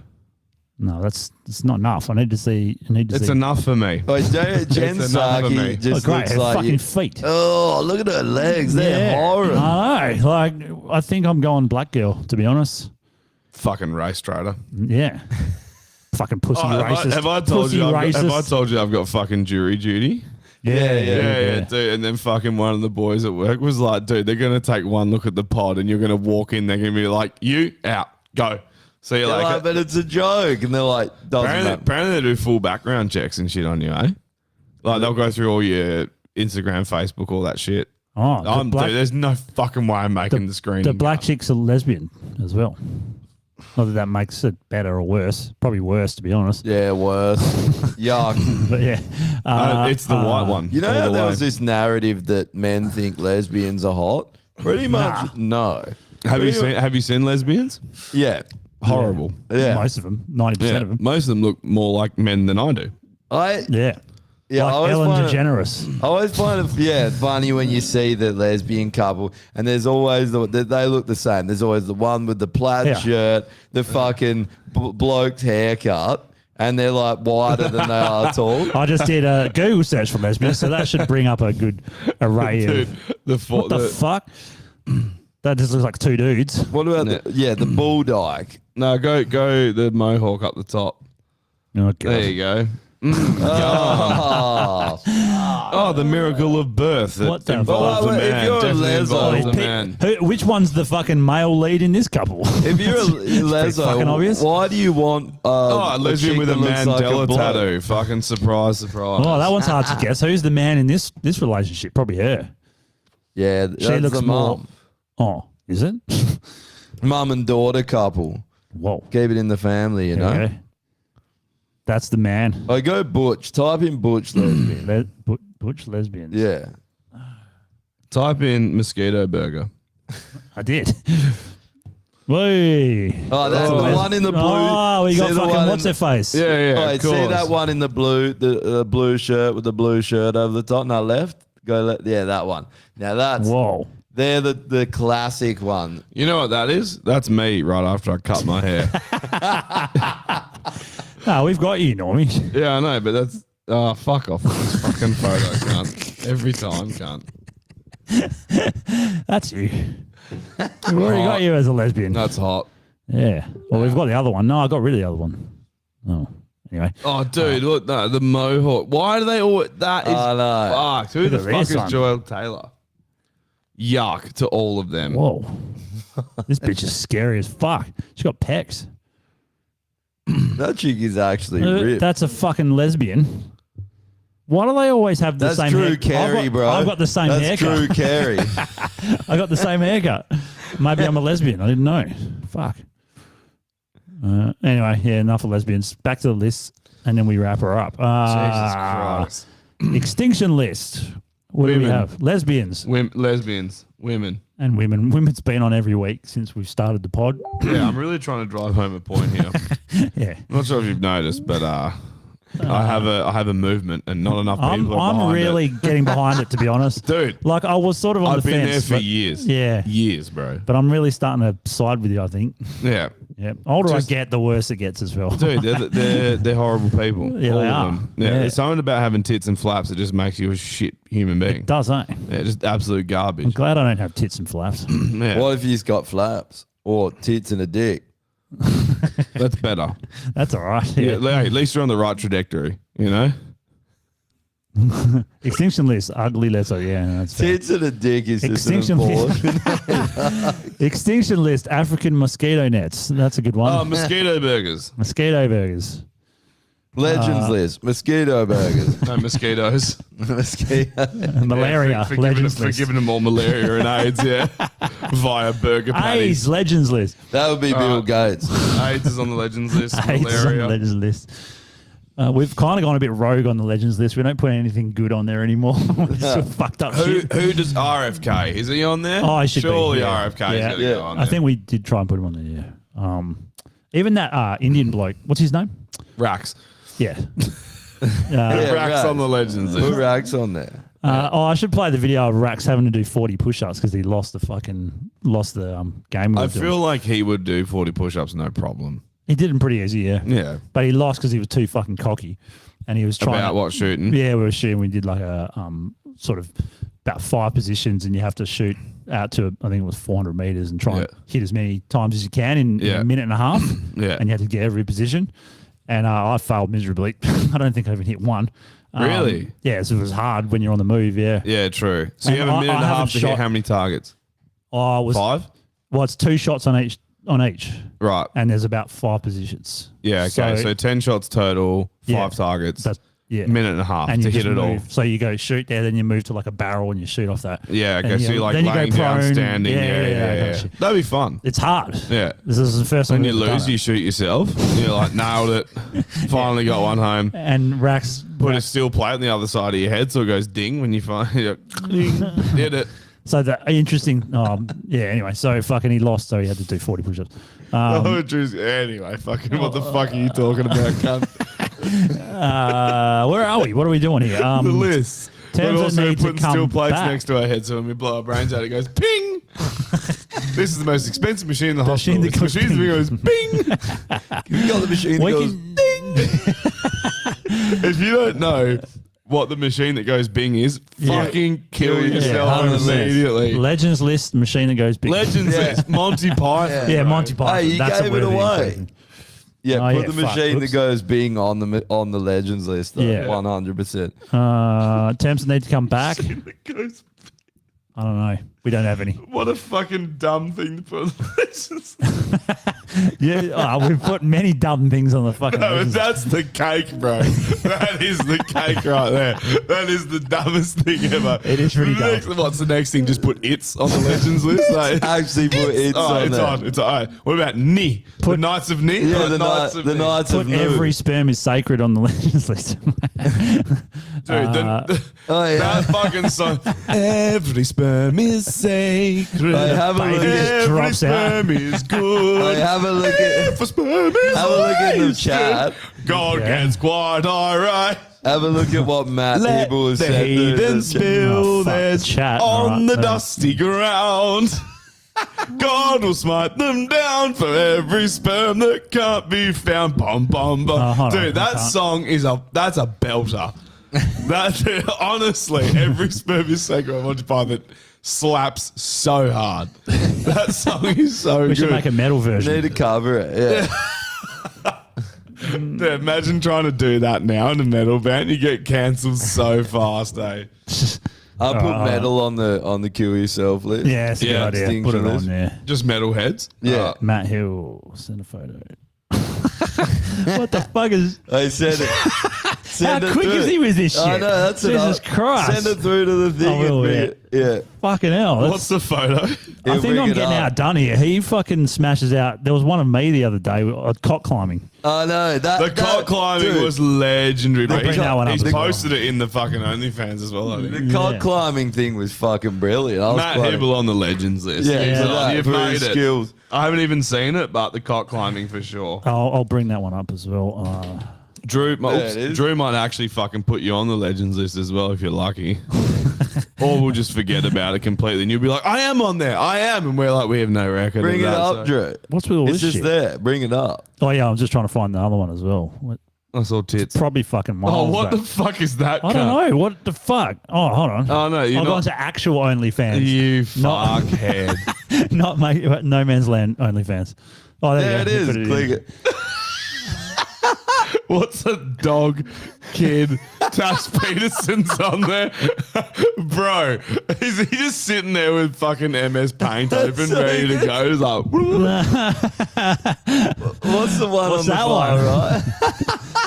No, it's not enough. I need to see. It's see. enough for me. Oh, Jen It's enough for me. Psaki just Oh, great, looks her like fucking you. feet. Oh, look at her legs. They're horrible. I know. Like, I think I'm going black girl. To be honest. Fucking race trader. Yeah. Fucking pussy Oh, racist. have I told pussy you? racist. Have I told you I've got fucking jury duty? Yeah, dude. And then fucking one of the boys at work was like, dude, they're gonna take one look at the pod, and you're gonna walk in. They're gonna be like, you out, go. See you They're later. like, but it's a joke. And they're like, doesn't Apparently, matter. apparently they do full background checks and shit on you, eh? Like they'll go through all your Instagram, Facebook, all that shit. Oh, Dude, there's no fucking way I'm making the screen. The black chick's a lesbian as well. Not that that makes it better or worse. Probably worse, to be honest. Yeah, worse. Yuck. But yeah. it's the white one. You know all how the there way. was this narrative that men think lesbians are hot? Pretty much no. Have you seen lesbians? Yeah. Horrible. Yeah. Most of them, 90% Yeah, of them. most of them look more like men than I do. Yeah. Yeah, I Like always Ellen find it- DeGeneres. I always find it funny when you see the lesbian couple, and there's always they look the same. There's always the one with the plaid Yeah. shirt, the fucking bloked haircut, and they're like wider than they are tall. I just did a Google search for lesbian, so that should bring up a good array Dude, of. What the fuck? That just looks like two dudes. What about the Bulldike? No, go the mohawk up the top. Oh, God. There you go. Oh. Oh, the miracle of birth that What the involves fuck? a If man. you're a Definitely leso- involves a Pick- man. which one's the fucking male lead in this couple? If you're a leso, fucking obvious. why do you want Oh, a lesbian chick with a that looks like Mandela bloke? tattoo. Fucking surprise, surprise. Oh, that one's hard to guess. Who's the man in this relationship? Probably her. Yeah, She that's looks the more. mum. Oh, is it? Mum and daughter couple. Whoa. Keep it in the family, you know. Okay. That's the man. I go butch. Type in butch lesbian. Butch lesbians. Yeah. Type in mosquito burger. I did. Wait. Oh, that's the one in the blue. Oh, we got See the one fucking in what's the- her face? Yeah, Oh, of see course. that one in the blue, the blue shirt with the blue shirt over the top. No, left. Yeah, that one. Now that's Whoa. they're the classic one. You know what that is? That's me right after I cut my hair. No, we've got you, Normie. Yeah, I know, but that's fuck off with this fucking photo, cunt. Every time, cunt. That's you. We've already got you as a lesbian. That's hot. Yeah. Well, we've got the other one. No, I got rid of the other one. Oh, anyway. Oh, dude, look, no, the mohawk. Why do they all? That is I know. fucked. Who Look the at fuck this is one. Joel Taylor? Yuck to all of them. Whoa. This bitch is scary as fuck. She's got pecs. That chick is actually ripped. That's a fucking lesbian. Why do they always have the That's same Drew haircut? Carey, bro. I've got the same That's haircut. Drew Carey. I got the same haircut. Maybe I'm a lesbian. I didn't know. Fuck. Anyway, yeah, enough of lesbians. Back to the list, and then we wrap her up. Jesus Christ. Extinction list. What do we Women. have? Lesbians Lesbians, women. and women. Women's been on every week since we've started the pod. Yeah, I'm really trying to drive home a point here. Yeah. I'm not sure if you've noticed, but I have a movement and not enough people are I'm behind really it. getting behind it, to be honest. Dude, Like, I was sort of on I've the been fence. there for but- years. Yeah. Years, bro. But I'm really starting to side with you, I think. Yeah. Yeah. Older Just- I get, the worse it gets as well. Dude, they're horrible people. Yeah, all they of are. them. Yeah, Yeah. there's something about having tits and flaps that just makes you a shit human being. It does, eh? Yeah, just absolute I'm garbage. glad I don't have tits and flaps. Yeah, What if he's got flaps or tits and a dick? that's better. That's all right. Yeah, Yeah. at least you're on the right trajectory, you know? Extinction list, ugly letter. Yeah, that's fair. Tits and a dick is just an Extinction important. list. Extinction list, African mosquito nets. That's a good one. Oh, mosquito burgers. Mosquito burgers. Legends list. Mosquito burgers. No mosquitoes. Mosquito. Malaria. For legends list. giving them all malaria and AIDS, yeah. Via burger patties. AIDS, legends list. That would be Bill Gates. AIDS is on the legends list. AIDS is on the Malaria. legends list. We've kind of gone a bit rogue on the legends list. We don't put anything good on there anymore. We just fucked up Who shit. does RFK? Is he on there? Oh, I should be, Surely yeah. RFK is Yeah. going to Yeah. go on I there. think we did try and put him on there, yeah. Even that Indian bloke, what's his name? Rax. Yeah. Yeah, Rax on the legends Put list. Rax on there. I should play the video of Rax having to do 40 push-ups because he lost the game. we I were doing. feel like he would do 40 push-ups, no problem. He did them pretty easy, yeah. Yeah. But he lost because he was too fucking cocky, and he was trying. About what, shooting? Yeah, we were shooting. We did like a sort of about 5 positions, and you have to shoot out to I think it was 400 meters and try and hit as many times as you can in a minute and a half. Yeah. And you have to get every position. And I failed miserably. I don't think I even hit one. Really? Yeah, so it was hard when you're on the move. Yeah. Yeah, true. So you And have a I minute and a haven't half to hit shot- how many targets? I was 5? Well, it's 2 shots on each. Right. And there's about 5 positions. Yeah, okay. So 10 shots total, 5 Yeah. targets. That's yeah. Minute and a half And to you hit just it all. move. So you go shoot there, then you move to like a barrel and you shoot off that. Yeah, okay. And So you're like then you go laying down, prone. standing. Yeah, that kind of shit. That'd be fun. It's hard. Yeah. This is the first time When you we've done lose, it. you shoot yourself. You're like, nailed it. Finally got one home. And Rax Put a steel plate on the other side of your head so it goes ding when you finally did it. So the interesting, yeah. Anyway, so fucking he lost, so he had to do 40 push-ups. Anyway, fucking what the fuck are you talking about, cunt? Where are we? What are we doing here? The list. But Terms that also need to putting steel come plates back. next to our head so when we blow our brains out, it goes ping. This is the most expensive machine in the hospital. machine that This goes machine that ping. goes ping. You got the machine that We goes can- If you don't know what the machine that goes bing is, Yeah. fucking kill Yeah, yourself 100%. immediately. Legends list machine that goes big. Legends Yeah. list, Monty Python. Yeah, bro. Monty Python. Hey, you That's gave a it worthy away. impression. Yeah, Oh, put yeah, the fuck. machine Oops. that goes Bing on the legends list. Though, Yeah. 100%. Temps that need to come back. That goes- I don't know. We don't have any. What a fucking dumb thing to put on the legends. Yeah, we've put many dumb things on the fucking No, legends. that's the cake, bro. That is the cake right there. That is the dumbest thing ever. It is pretty dumb. What's the next thing? Just put it's on the legends list. Like, Actually put it's oh, on it's there. on. It's on. What about Ni? The Put- Knights of Ni? Yeah, Or the Knights Knights of Ni? of Put Nu. every sperm is sacred on the legends list. Dude, Oh, yeah. that fucking song. Every sperm is sacred. Hey, have a look Baby at- just Every drops out. sperm is good. Hey, have a look at Every sperm is have a look at the wasted. chat. God Yeah. gets quite alright. Have a look at what Matt Let Hibble has the said. heathens Oh, build fuck, their chat, on alright, the thanks. dusty ground. God will smite them down for every sperm that can't be found. Bum bum bum. Oh, hold on, Dude, I that can't. song is that's a belter. That honestly, every Spurby Sacred by Monty Python slaps so hard. That song is so We good. should make a metal version. Need to cover it. Yeah. Dude, imagine trying to do that now in a metal band. You get cancelled so fast, eh? I'll put metal on the kill yourself list. Yeah, it's a Yeah, good idea. Put it on list. there. Just metal heads. Yeah. Matt Hill, send a photo. What the fuck is? I said it. How quick is he with this shit? I know, that's Jesus enough. Christ. Send it through to the thing. I will, and yeah. Fucking hell. that's- What's the photo? I He'll think bring I'm it getting up. outdone here. He fucking smashes out. There was one of me the other day, cock climbing. I know. The cock climbing dude, was legendary. I'll But bring that one up he's as well. posted it in the fucking OnlyFans as well, I think. The cock Yeah. climbing thing was fucking brilliant. I was Matt quite- Hibble on the legends list. Yeah, He's for on. that, You've for made his it. skills. I haven't even seen it, but the cock climbing for sure. I'll bring that one up as well. Drew, it is. Drew might actually fucking put you on the legends list as well if you're lucky. Or we'll just forget about it completely and you'll be like, I am on there. I am. And we're like, we have no record Bring of it that. up, so- Drew. What's with all It's this just shit? there. Bring it up. Oh yeah, I'm just trying to find the other one as well. That's all tits. Probably fucking miles. Oh, what back. the fuck is that? I don't cunt? know. What the fuck? Oh, hold on. Oh, no, you're I'll go not. into actual OnlyFans. You Not- fuckhead. Not No Man's Land OnlyFans. Oh, There there it you is. go. Click it. What's a dog kid? Tash Peterson's on there. Bro, is he just sitting there with fucking MS Paint open, so ready to go? He's like, What's the one What's on the that far one? right?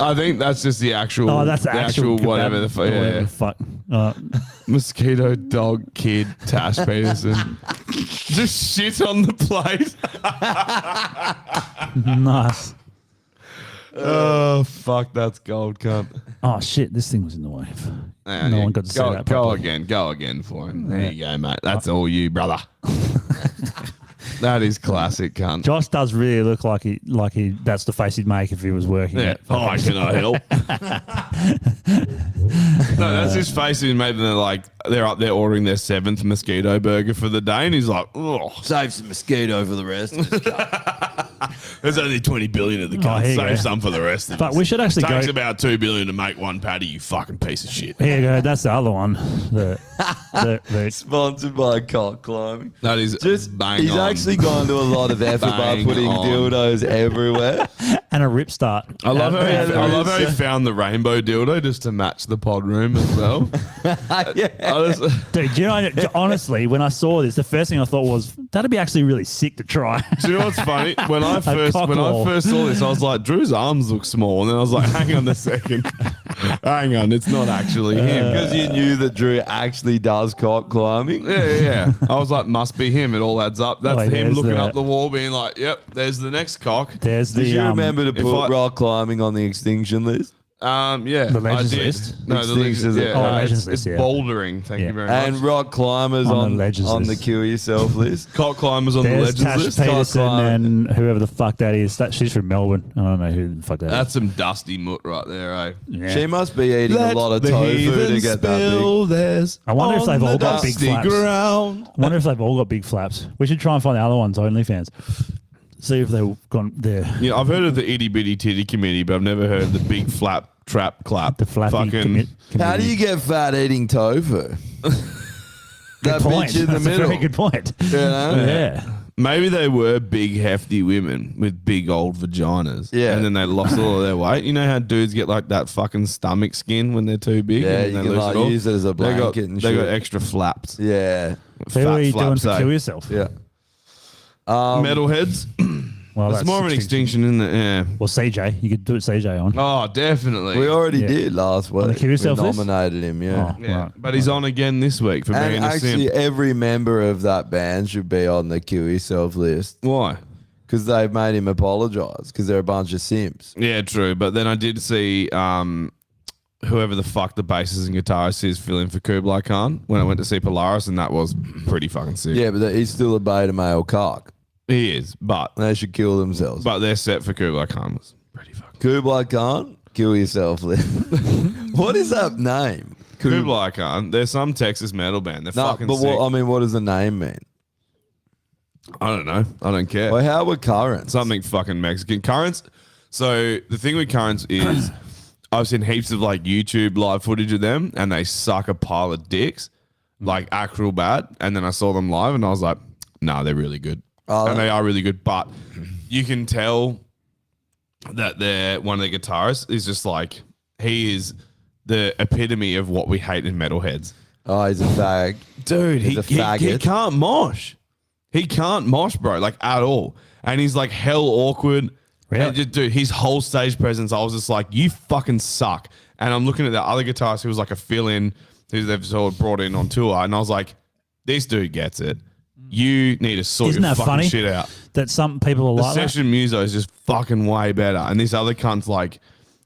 I think that's just the actual. Oh, that's the actual whatever kebab- the fuck. whatever Yeah. the fuck. Mosquito dog kid Tash Peterson. Just shit on the plate. Nice. Oh fuck, that's gold, cunt. Oh shit, this thing was in the way. Yeah, No yeah. one got to see go, that Go properly. again. Go again for him. There you go, mate. That's all you, brother. That is classic, cunt. Josh does really look like he that's the face he'd make if he was working. Yeah. at Hi, can I help? No, that's his face. He made them like they're up there ordering their 7th mosquito burger for the day, and he's like, "Oh, Save some mosquito for the rest. there's only 20 billion of the Oh, cunt. here you go. Save some for the rest of But us." we should actually Takes go. about 2 billion to make one patty. You fucking piece of shit. Here you go. That's the other one. The Sponsored by cock climbing. That is Just bang he's on. actually gone to a lot of effort by Bang putting on. dildos everywhere. and a rip start. I love how Yeah, he, I love how he there is. found the rainbow dildo just to match the pod room as well. Yeah. I just- Dude, you know, honestly, when I saw this, the first thing I thought was that'd be actually really sick to try. Do you know what's funny? When I first cock wall. saw this, I was like, Drew's arms look small, and then I was like, hang on a second, hang on, it's not actually him. Because you knew that Drew actually does cock climbing. Yeah. I was like, must be him. It all adds up. That's Wait, him there's looking the- up the wall, being like, yep, there's the next cock. There's the Did you remember to if put I- rock climbing on the extinction list? Yeah, The legends I did. list? No, the legends. Extinction. Yeah, Oh, no, legends it's list, yeah. bouldering. Thank Yeah. you very much. And rock climbers On the on legends the list. kill yourself list. Cock climbers on the There's legends Tash list. Peterson Cock climbing. and whoever the fuck that is. She's from Melbourne. I don't know who the fuck that is. That's some dusty mutt right there, eh? Yeah. She must be eating a lot of tofu to get that big. Theirs I wonder if on they've all the got big dusty flaps. ground. I wonder if they've all got big flaps. We should try and find the other ones, OnlyFans. See if they've gone there. Yeah, I've heard of the itty bitty titty committee, but I've never heard of the big flap trap clap. The flappy fucking. How do you get fat eating tofu? That point. bitch in the That's middle. a very good point. You know? Yeah. Maybe they were big, hefty women with big old vaginas. Yeah. And then they lost all of their weight. You know how dudes get like that fucking stomach skin when they're too big? Yeah, and you then can they lose like it all? use it as a They got, blanket and they got shit. extra flaps. Yeah. So what are you doing flaps, to eh? kill yourself? Yeah. Metalheads? Well, It's that's more of an extinction, isn't it? Yeah. Well, CJ. You could do it CJ on. Oh, definitely. We already Yeah. did last week. the kill yourself we list? nominated him, yeah. Oh, yeah. right. But he's on again this week for being And a actually, simp. every member of that band should be on the kill yourself list Why? because they've made him apologise because they're a bunch of simps. Yeah, true. But then I did see whoever the fuck the bassist and guitarist is fill in for Kublai Khan when I went to see Polaris, and that was pretty fucking sick. Yeah, but he's still a beta male cock. He is, but They should kill themselves. their set for Kublai Khan was pretty fucking. Kublai Khan, kill yourself list. What is that name? Kublai Khan. There's some Texas metal band. They're No, fucking but sick. what does the name mean? I don't know. I don't care. Well, how were currents? Something fucking Mexican. Currents. So the thing with Currents is I've seen heaps of like YouTube live footage of them, and they suck a pile of dicks, like actual bad. And then I saw them live, and I was like, nah, they're really good, and they are really good. But you can tell that one of the guitarists is just like, he is the epitome of what we hate in metalheads. Oh, he's a fag. Dude, He's a faggot. he can't mosh. He can't mosh, bro, like at all. And he's like hell awkward. Really? And just, dude, his whole stage presence, I was just like, you fucking suck. And I'm looking at the other guitarist who was like a fill-in, who they've sort of brought in on tour. And I was like, this dude gets it. You need to sort Isn't your that fucking funny? shit out. That some people are The like that. session muso is just fucking way better. And this other cunt's like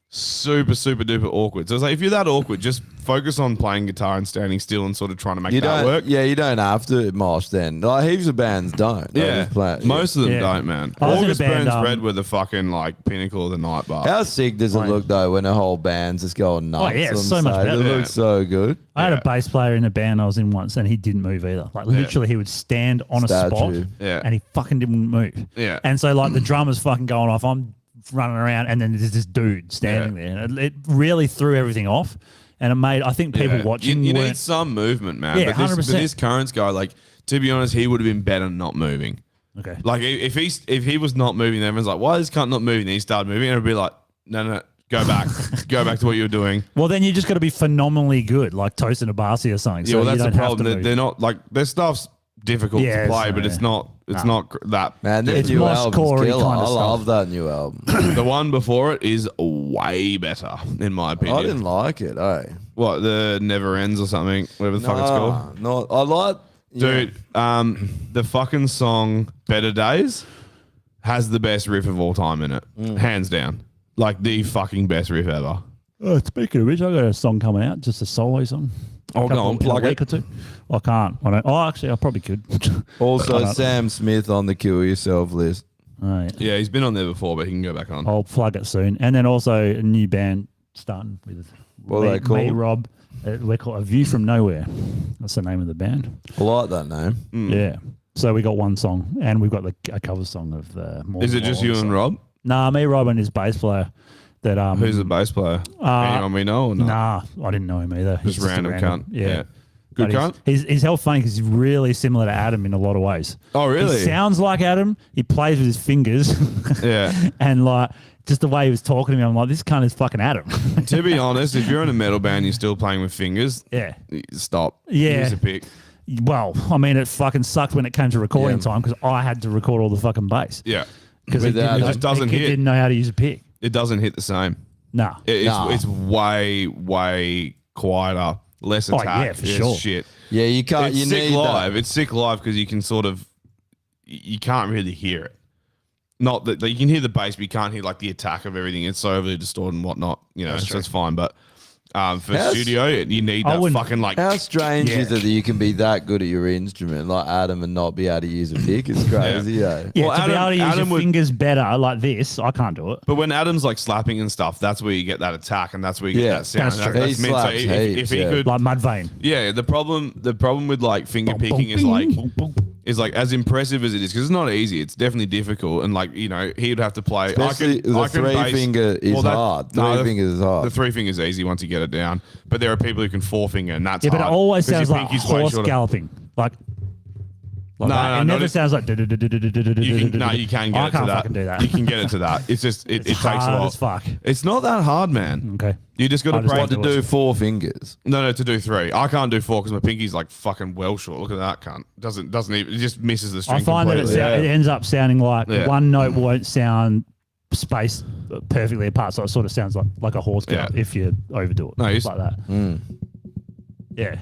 super, super duper awkward. So it's like, if you're that awkward, just focus on playing guitar and standing still and sort of trying to make You that don't work. Yeah, you don't have to mosh then. Like heaps of bands don't. They Yeah, just play- most of them Yeah. don't, man. I was in a August band, Burns Red were the fucking like pinnacle of the night bar. How sick does it look though when a whole band's just going nuts? yeah, it's on so much stage? better. It Yeah. looks so good. I had Yeah. a bass player in a band I was in once, and he didn't move either. Like literally, he would stand on a spot, Statue. Yeah. and he fucking didn't move. Yeah. And so like the drummer's fucking going off. I'm running around, and then there's this dude standing there. And it really threw everything off, and it made I think people Yeah. watching You need weren't. some movement, man. Yeah, but this, 100%. this Currents guy, like, to be honest, he would have been better not moving. Okay. Like if he was not moving, then everyone's like, why is this cunt not moving? Then he started moving, and it'd be like, no, go back, go back to what you were doing. Well, then you just got to be phenomenally good, like Tosin Abasi or something. Yeah, so well, that's you the don't have problem. to They're, move. they're not like their stuff's difficult Yeah, to it's play, not, but it's yeah. not. It's not that. Man, the It's new mosh album's core-y killer. kind I of love stuff. that new album. The one before it is way better, in my opinion. I didn't like it, What, the Never Ends or something, whatever the fuck it's called. No, I like Dude, the fucking song Better Days has the best riff of all time in it. Hands down. Like the fucking best riff ever. Oh, speaking of which, I got a song coming out, just a solo song. Oh, go on, plug in a it. week or two. I can't. I don't. Oh, actually, I probably could. Also, I don't- Sam Smith on the Kill Yourself list. Oh, yeah. Yeah, he's been on there before, but he can go back on. I'll plug it soon. And then also a new band starting with What are they me, called? Rob. We're called A View from Nowhere. That's the name of the band. I like that name. Yeah. So we got one song, and we've got a cover song of the. Is it just you and Rob? Nah, me, Rob, and his bass player. That Who's the bass player? Anyone we know or not? Nah, I didn't know him either. He's Just a random cunt. Yeah. Good But cunt? He's hell funny because he's really similar to Adam in a lot of ways. Oh, really? He sounds like Adam. He plays with his fingers. Yeah. And like just the way he was talking to me, I'm like, this cunt is fucking Adam. To be honest, if you're in a metal band, you're still playing with fingers. Yeah. Stop. Yeah. Use a pick. Well, I mean, it fucking sucked when it came to recording time because I had to record all the fucking bass. Yeah. Because It just doesn't he hit. didn't know how to use a pick. It doesn't hit the same. Nah. It's way, way quieter, less Oh, attack. yeah, for It's sure. Shit. Yeah, you can't. It's You sick need live. that. It's sick live because you can sort of, you can't really hear it. Not that you can hear the bass, but you can't hear like the attack of everything. It's so overly distorted and whatnot, you know. So it's fine. But for How's- studio, you need I that wouldn't- fucking like. How strange Yeah. is it that you can be that good at your instrument, like Adam, and not be able to use a pick? It's crazy, yeah. Yeah, Well, to be able to use Adam your would- fingers better like this, I can't do it. But when Adam's like slapping and stuff, that's where you get that attack and that's where you Yeah, get that sound. that's true. That's He meant. So slaps if heaps, he yeah. could, Like Mudvayne. yeah, the problem with like finger picking is like as impressive as it is, because it's not easy. It's definitely difficult, and like you know, he would have to play. Especially the three finger is hard. Three fingers is hard. The three fingers is easy once you get it down. But there are people who can four finger, and that's Yeah, but it hard, always 'cause your sounds like pinky's way horse shorter. galloping. Like No, that. no, It not never it- sounds like. You can get I it to can't that. fucking do that. You can get it to that. It's just it takes a hard lot. as fuck. It's not that hard, man. Okay. You just got to I just pray want to To do. do 4 fingers. No, to do 3. I can't do 4 because my pinky's like fucking well short. Look at that cunt. Doesn't even. It just misses the string I find that completely. it ends up sounding like Yeah. one note won't sound spaced perfectly apart, so it sort of sounds like a horse gallop Yeah. if you overdo it. No, you like that. Yeah,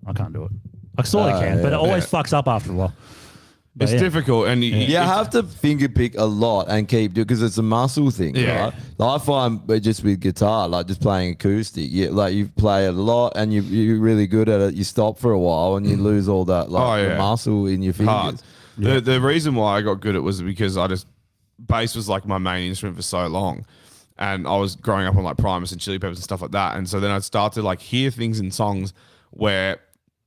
I can't do it. I sort of can, but it always fucks up after a while. But It's yeah. difficult, and You have to finger pick a lot and keep doing because it's a muscle thing, Yeah. right? Like I find just with guitar, like just playing acoustic, like you play it a lot and you're really good at it. You stop for a while and you lose all that the muscle in your fingers. hard. The reason why I got good at it was because bass was like my main instrument for so long. And I was growing up on like Primus and Chili Peppers and stuff like that. And so then I'd start to like hear things in songs where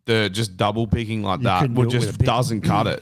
the just double picking like that couldn't do will it with just a pick. doesn't cut it.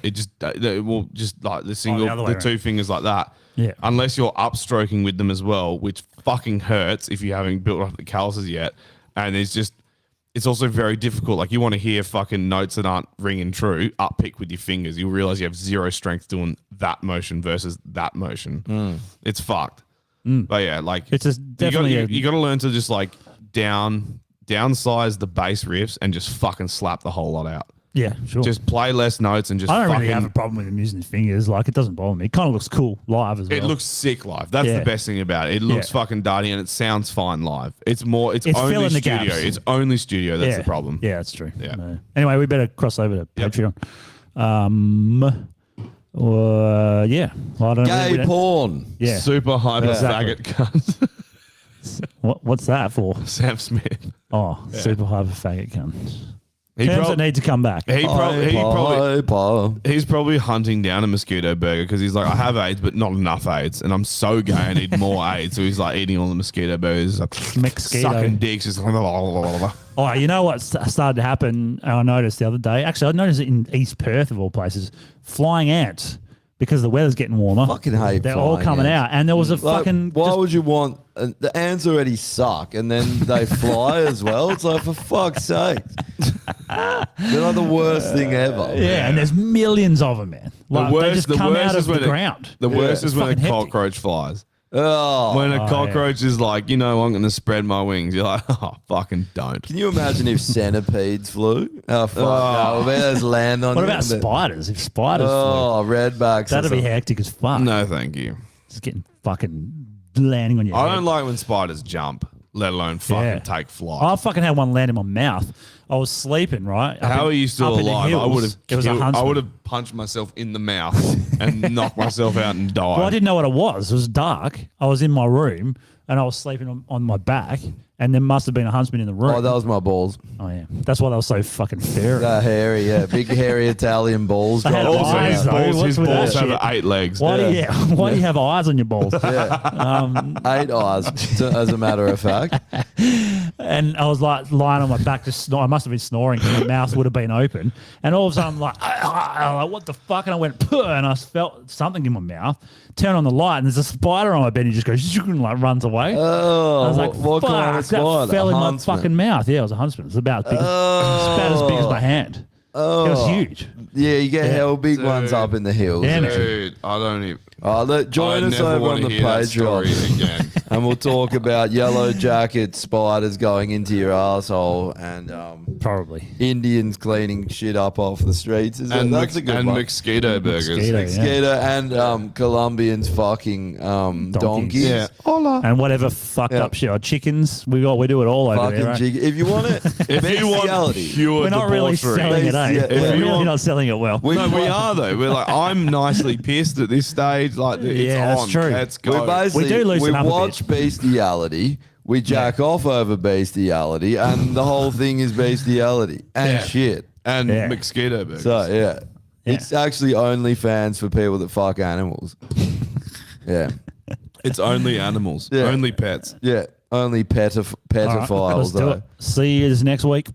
It will just like the single, other way the two around. fingers like that. Yeah. Unless you're upstroking with them as well, which fucking hurts if you haven't built up the calluses yet. And it's also very difficult. Like you want to hear fucking notes that aren't ringing true, up pick with your fingers. You'll realize you have zero strength doing that motion versus that motion. It's fucked. But yeah, like It's just definitely you got to learn to just like downsize the bass riffs and just fucking slap the whole lot out. Yeah, sure. Just play less notes and just I don't fucking. really have a problem with him using his fingers. Like, it doesn't bother me. It kind of looks cool live as well. It looks sick live. That's Yeah. the best thing about it. It looks Yeah. fucking dirty and it sounds fine live. It's only filling the studio. gaps. It's only studio. That's yeah. the problem. Yeah, that's true. Yeah. Anyway, we better cross over to Yep. Patreon. Yeah. Well, I don't know. Gay We don't- porn. Yeah. Super hyper Exactly. faggot cunt. What's that for? Sam Smith. Oh, super hyper faggot cunt. He Terms prob- that need to come back. He's probably hunting down a mosquito burger because he's like, I have AIDS, but not enough AIDS, and I'm so gay, I need more AIDS. So he's like eating all the mosquito burgers, like Mosquito. sucking dicks, just like, Oh, you know what started to happen? I noticed the other day. Actually, I noticed it in East Perth of all places. Flying ants because the weather's getting warmer. Fucking hate They're all flying coming ants. out, and there was a Like, fucking. why just- would you want the ants already suck and then they fly as well? It's like, for fuck's sake. They're like the worst thing ever. Yeah, and there's millions of them, man. Like, they just come out of the ground. The worst is when a Fucking hectic. cockroach flies. Oh, When a cockroach is like, I'm going to spread my wings. You're like, oh, fucking don't. can you imagine if centipedes flew? Oh, fuck no. Where those land on What you about and the- spiders? If spiders flew, Oh, redbacks. that'd be hectic as fuck. No, thank you. Just getting fucking landing on your I head. don't like when spiders jump, let alone fucking Yeah. take flight. I fucking had one land in my mouth. I was sleeping, right? Up How in- are you still up in the alive? I hills. would have. It was a huntsman. I would have punched myself in the mouth and knocked myself out and died. Well, I didn't know what it was. It was dark. I was in my room and I was sleeping on my back, and there must have been a huntsman in the room. Oh, that was my balls. Oh, yeah. That's why they were so fucking fairy. They're hairy, yeah. Big, hairy Italian balls. They had going Also, eyes, his though. balls, What's his with that balls have shit? 8 legs. Why do you have eyes on your balls? 8 eyes, as a matter of fact. And I was like lying on my back, just I must have been snoring because my mouth would have been open. And all of a sudden, I'm like, what the fuck? And I went, "Puh," and I felt something in my mouth. Turn on the light, and there's a spider on my bed. And he just goes, and like runs away. Oh, I was like, what kind of "Fuck, spider? that fell A in my huntsman? fucking mouth." Yeah, it was a huntsman. It was about as big, about as big as my hand. It was huge. Yeah, you get hell big ones Dude. up in the hills. Yeah, man. Dude, I don't even. Join I us never over want on to the hear that story Patreon. again. And we'll talk about yellow jacket spiders going into your asshole and Probably. Indians cleaning shit up off the streets. That's a good one. mosquito burgers. Mosquito, yeah. Mosquito and Colombians fucking donkeys. Yeah. And whatever fucked up shit. Or chickens. We do it all over Fucking there. Right? jig. If you want it, If you want bestiality. pure We're not really debauchery. selling it, eh? Yeah, We're if you really want- not selling it well. We- No, we are though. We're like, I'm nicely pissed at this stage. Like, it's Yeah, that's on. true. Let's We go. basically We do loosen up a watch bestiality. We jack off over bestiality, and the whole thing is bestiality and Yeah. shit. And Yeah. mosquito burgers. So it's actually only fans for people that fuck animals. Yeah, It's only animals. Yeah. Only pets. yeah, only All right, pedophiles. let's do though. it. See you next week.